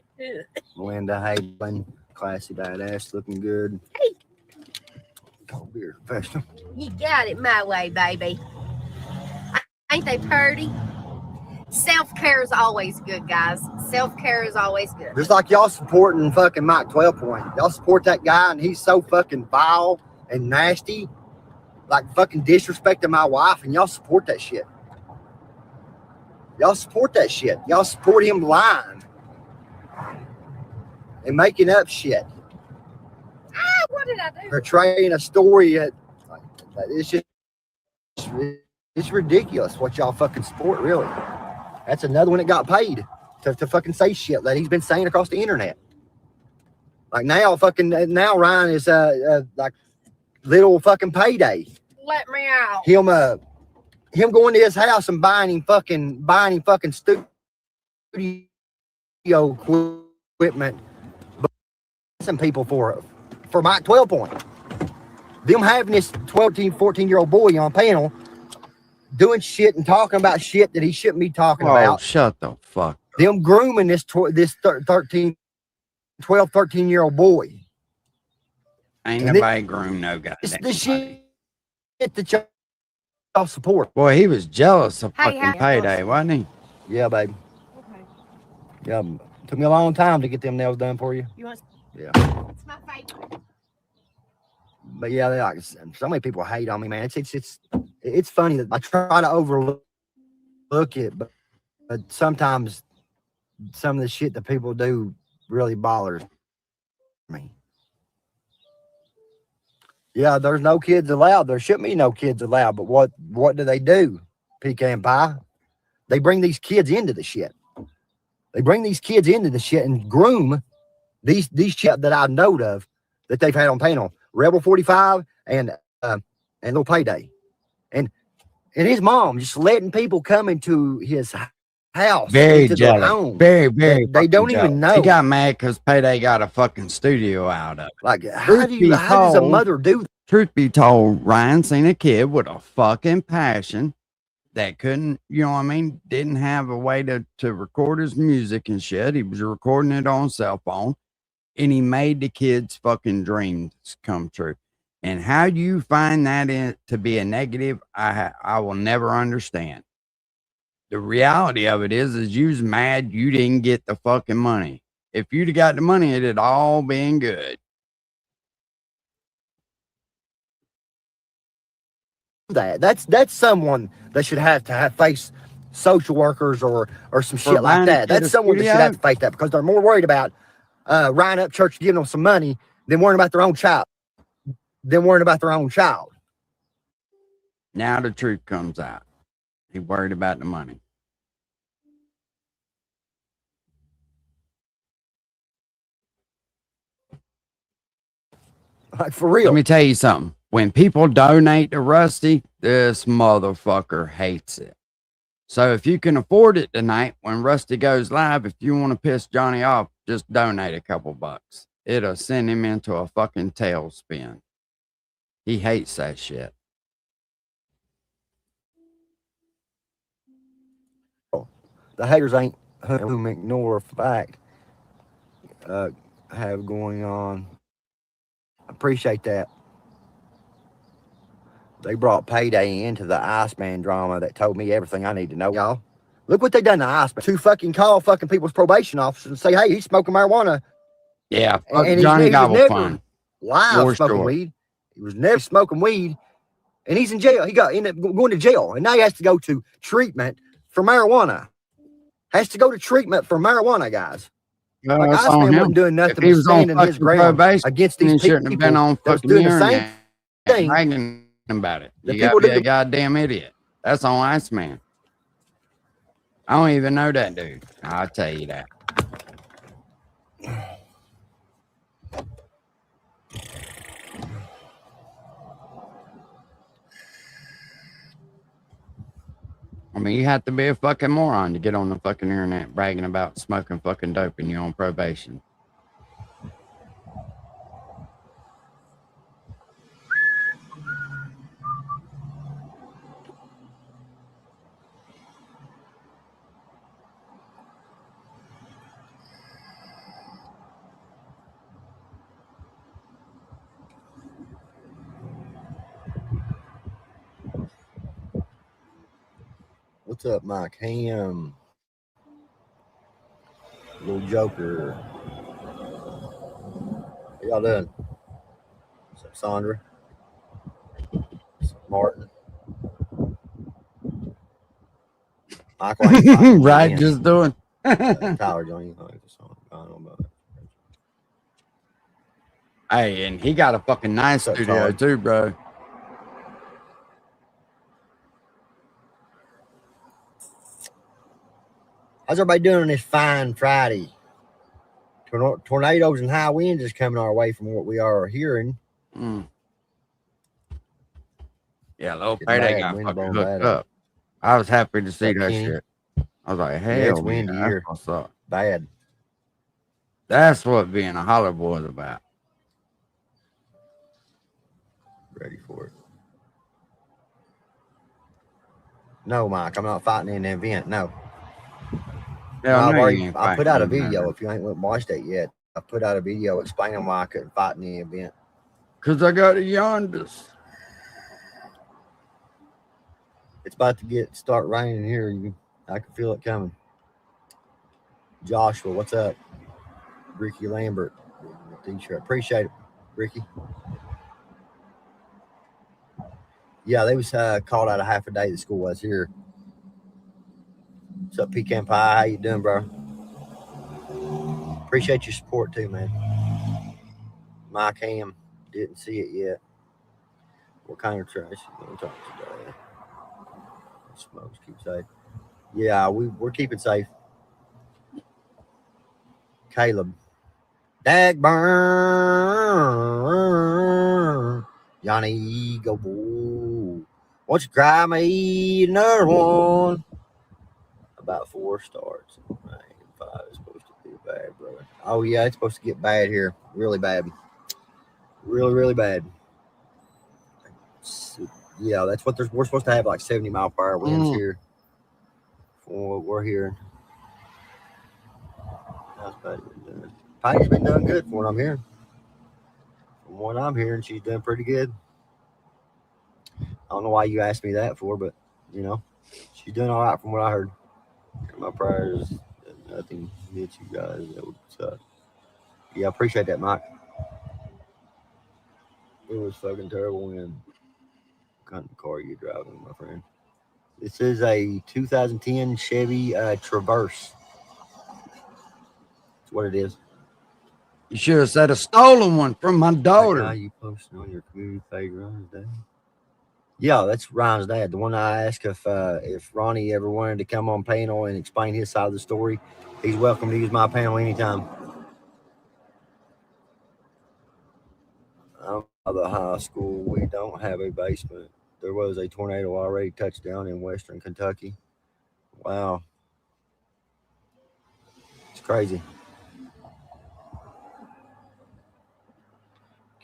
beyond. Linda Hagelin, classy badass, looking good. Hey. Cold beer professional. You got it my way, baby. Ain't they pretty? Self-care is always good, guys. Self-care is always good. Just like y'all supporting fucking Mike 12 Point. Y'all support that guy and he's so fucking vile and nasty. Like fucking disrespecting my wife, and y'all support that shit. Y'all support that shit. Y'all support him lying and making up shit. What did I do? Portraying a story that it's ridiculous what y'all fucking support, really. That's another one that got paid to fucking say shit that he's been saying across the internet. Like now Ryan is like little fucking payday. Let me out. Him going to his house and buying him fucking studio equipment. Some people for Mike 12 Point. Them having this 14-year-old boy on panel doing shit and talking about shit that he shouldn't be talking about. Shut the fuck. Them grooming this 13-year-old boy. Ain't nobody groom no goddamn. It's the shit that y'all support. Boy, he was jealous of fucking payday, wasn't he? Yeah, baby. Okay. Yeah. Took me a long time to get them nails done for you. You want? Yeah. It's my favorite. But yeah, they like so many people hate on me, man. It's funny that I try to overlook it, but sometimes some of the shit that people do really bothers me. Yeah, there's no kids allowed. There shouldn't be no kids allowed. But what do? Pecan pie. They bring these kids into the shit. They bring these kids into the shit and groom these shit that I know of that they've had on panel. Rebel 45 and Little Payday. And his mom just letting people come into his house, Very into their jealous. home. Very They don't jealous. even know. He got mad because Payday got a fucking studio out of it. Like, how does a mother do that? Truth be told, Ryan seen a kid with a fucking passion that couldn't, you know what I mean, didn't have a way to record his music and shit. He was recording it on cell phone, and he made the kid's fucking dreams come true. And how you find that to be a negative, I will never understand. The reality of it is you was mad you didn't get the fucking money. If you'd have got the money, it'd all been good. That's someone that should have to face social workers or some For shit like Ryan that. to get That's a someone that should studio? have to face that because they're more worried about Ryan up church giving them some money than worrying about their own child. Now the truth comes out. He worried about the money. Like, for real. Let me tell you something. When people donate to Rusty, this motherfucker hates it. So if you can afford it tonight, when Rusty goes live, if you want to piss Johnny off, just donate a couple bucks. It'll send him into a fucking tailspin. He hates that shit. The haters ain't whom ignore a fact have going on. I appreciate that. They brought Payday into the Iceman drama that told me everything I need to know, y'all. Look what they done to Iceman. To fucking call fucking people's probation officers and say, hey, he's smoking marijuana. Yeah, And Johnny he was Gobble never fun. live For smoking sure. weed. He was never smoking weed. And he's in jail. He ended up going to jail. And now he has to go to treatment for marijuana. Has to go to treatment for marijuana, guys. Like, That's Iceman on him. wasn't doing nothing If he but was on standing his fucking ground probation, against he these shouldn't have been people on that was fucking doing the same internet thing. bragging about it. The You got people to be that a goddamn idiot. That's on Iceman. I don't even know that dude. I'll tell you that. I mean, you have to be a fucking moron to get on the fucking internet bragging about smoking fucking dope and you're on probation. What's up, Mike? Ham. Little Joker. How y'all doing? What's up, Sandra? What's up, Martin? Michael ain't Right, just doing. Tyler Johnny. I don't know about it. Hey, and he got a fucking nice studio Todd? too, bro. How's everybody doing on this fine Friday? Tornadoes and high winds is coming our way from what we are hearing. Yeah, Low Getting Payday bad, got wind fucking blowing hooked bad up. I was happy to see that that Kenny? shit. I was like, hell, Yeah, it's windy yeah, here. that's what's up. Bad. That's what being a holler boy is about. Ready for it. No, Mike, I'm not fighting in the event. No. Yeah, I put out a video. If you ain't watched it yet, I put out a video explaining why I couldn't fight in the event. Because I got a Yonders. It's about to start raining here. I can feel it coming. Joshua, what's up? Ricky Lambert, t-shirt. Appreciate it, Ricky. Yeah, they was called out a half a day. The school was here. What's up, Pecan Pie? How you doing, bro? Appreciate your support too, man. Mike Ham, didn't see it yet. What kind of trash you gonna talk today? Smokes, keep safe. Yeah, we're keeping safe. Caleb. Dagburn. Johnny go boo. Won't you cry me another one? About 4 stars. 5 is supposed to be bad, brother. Oh yeah, it's supposed to get bad here. Really bad. Really, really bad. Yeah, that's what we're supposed to have, like 70-mile-per-hour winds here. From what we're hearing. How's Patty been doing? Patty's been doing good from what I'm hearing. From what I'm hearing, she's done pretty good. I don't know why you asked me that for, but you know, she's doing all right from what I heard. My prayers that nothing hits you guys. That would suck. Yeah, I appreciate that, Mike. It was fucking terrible wind. What kind of car are you driving, my friend? This is a 2010 Chevy Traverse. That's what it is. You should have said a stolen one from my daughter. Right now you posting on your community page, Ryan's dad? Yeah, that's Ryan's dad. The one I asked if Ronnie ever wanted to come on panel and explain his side of the story. He's welcome to use my panel anytime. I'm at the high school. We don't have a basement. There was a tornado already touched down in western Kentucky. Wow. It's crazy.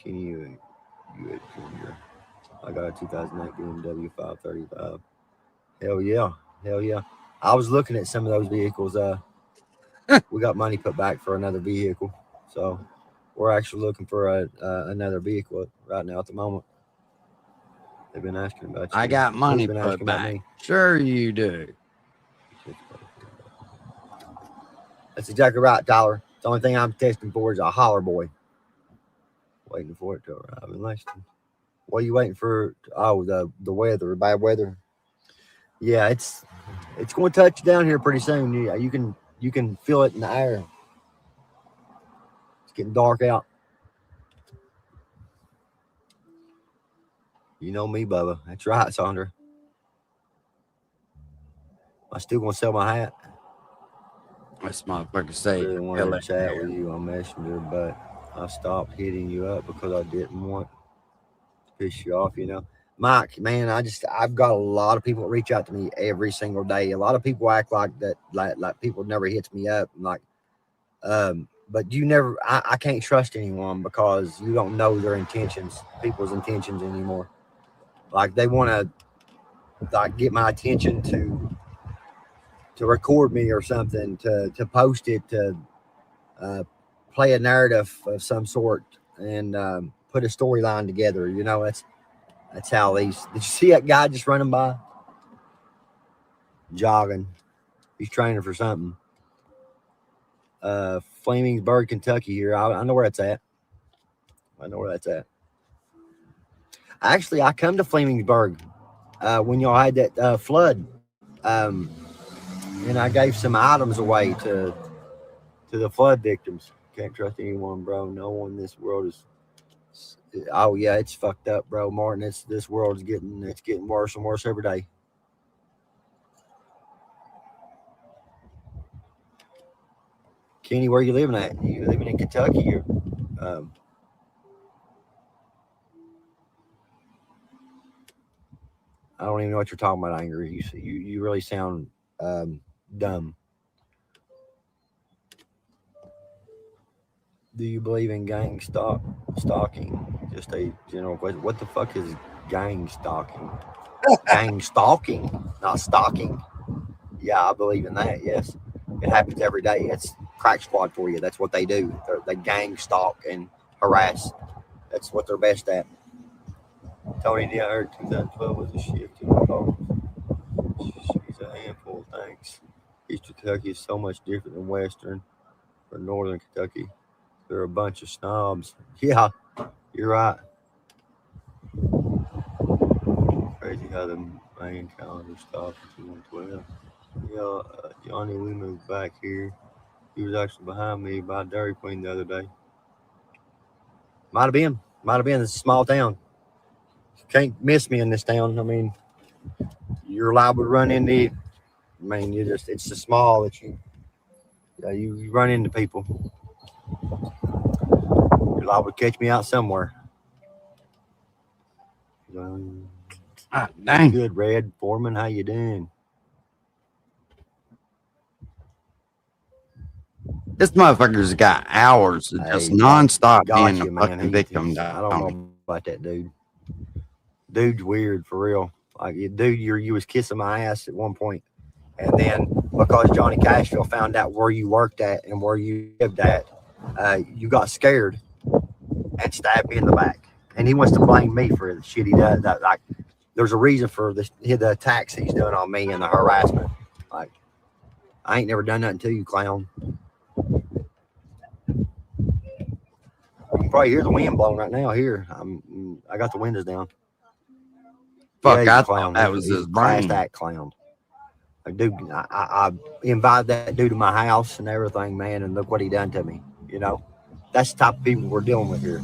Kenny, you had Junior. I got a 2008 BMW 535. Hell yeah. Hell yeah. I was looking at some of those vehicles. We got money put back for another vehicle. So we're actually looking for another vehicle right now at the moment. They've been asking about you. I got money put back. Sure you do. That's exactly right, Tyler. The only thing I'm testing for is a holler boy. Waiting for it to arrive in Lexington. What are you waiting for? Oh, the weather, bad weather. Yeah, it's going to touch down here pretty soon. You can feel it in the air. It's getting dark out. You know me, Bubba. That's right, Sandra. Am I still going to sell my hat? That's motherfucker say. I really wanted to chat with you on Messenger, but I stopped hitting you up because I didn't want to piss you off, you know. Mike, man, I've got a lot of people that reach out to me every single day. A lot of people act like that, like people never hits me up, like, but you never. I can't trust anyone because you don't know their intentions, people's intentions anymore. Like they want to, like, get my attention to record me or something, to post it, to play a narrative of some sort and put a storyline together. You know, that's how these. Did you see that guy just running by? Jogging. He's training for something. Flemingsburg, Kentucky here. I know where that's at. Actually, I come to Flemingsburg when y'all had that flood. And I gave some items away to the flood victims. Can't trust anyone, bro. No one in this world is. Oh yeah, it's fucked up, bro, Martin. This world is getting worse and worse every day. Kenny, where you living at? You living in Kentucky or? I don't even know what you're talking about, Angry. You really sound dumb. Do you believe in gang stalking? Just a general question. What the fuck is gang stalking? Gang stalking, not stalking. Yeah, I believe in that. Yes, it happens every day. It's crack squad for you. That's what they do. They gang stalk and harass. That's what they're best at. Tony D, I heard 2012 was a shift in the calls. She's a handful of things. thinks Eastern Kentucky is so much different than Western or Northern Kentucky. They're a bunch of snobs. Yeah, you're right. Crazy how the main calendar stopped at 112. Yeah, Johnny, we moved back here. He was actually behind me by Dairy Queen the other day. Might have been. It's a small town. You can't miss me in this town. I mean, you're liable to run into it. I mean, it's so small that you run into people. You're liable to catch me out somewhere. Dang. Good, Red Foreman. How you doing? This motherfucker's got hours of just nonstop being a man. fucking victim. I don't know about that dude. Dude's weird for real. Like, dude, you was kissing my ass at one point, and then because Johnny Cashville found out where you worked at and where you lived at, you got scared and stabbed me in the back. And he wants to blame me for the shit he does. Like, there's a reason for the attacks he's doing on me and the harassment. Like, I ain't never done nothing to you, clown. You can probably hear the wind blowing right now here. I got the windows down. Fuck, yeah, I thought that was his brain. That clown. Like, dude, I invited that dude to my house and everything, man, and look what he done to me. You know, that's the type of people we're dealing with here.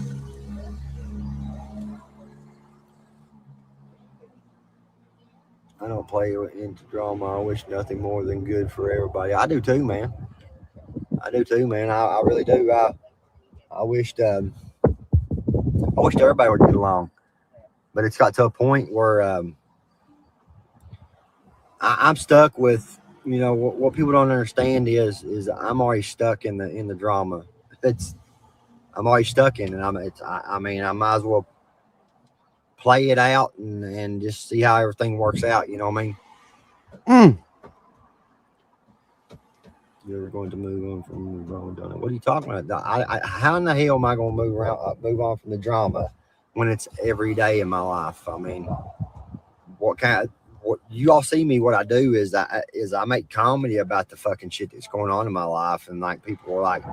I don't play into drama. I wish nothing more than good for everybody. I do too, man. I really do. I wished everybody would get along, but it's got to a point where I'm stuck with, you know, what people don't understand is I'm already stuck in the drama. I'm already stuck in it. I mean, I might as well play it out and just see how everything works out. You know what I mean? You're going to move on from the drama. What are you talking about? How in the hell am I going to move on from the drama when it's every day in my life? I mean, what you all see me? What I do is I make comedy about the fucking shit that's going on in my life, and like people are like,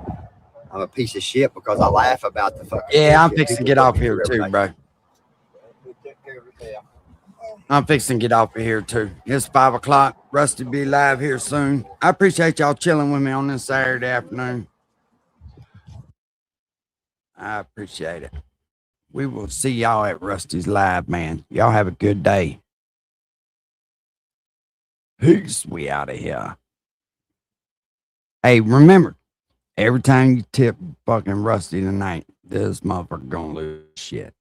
I'm a piece of shit because I laugh about the fucking. Yeah, I'm fixing to get off here too, bro. I'm fixing to get off of here too. It's 5 o'clock. Rusty be live here soon. I appreciate y'all chilling with me on this Saturday afternoon. I appreciate it. We will see y'all at Rusty's live, man. Y'all have a good day. Peace. We out of here. Hey, remember, every time you tip fucking Rusty tonight, this motherfucker gonna lose shit.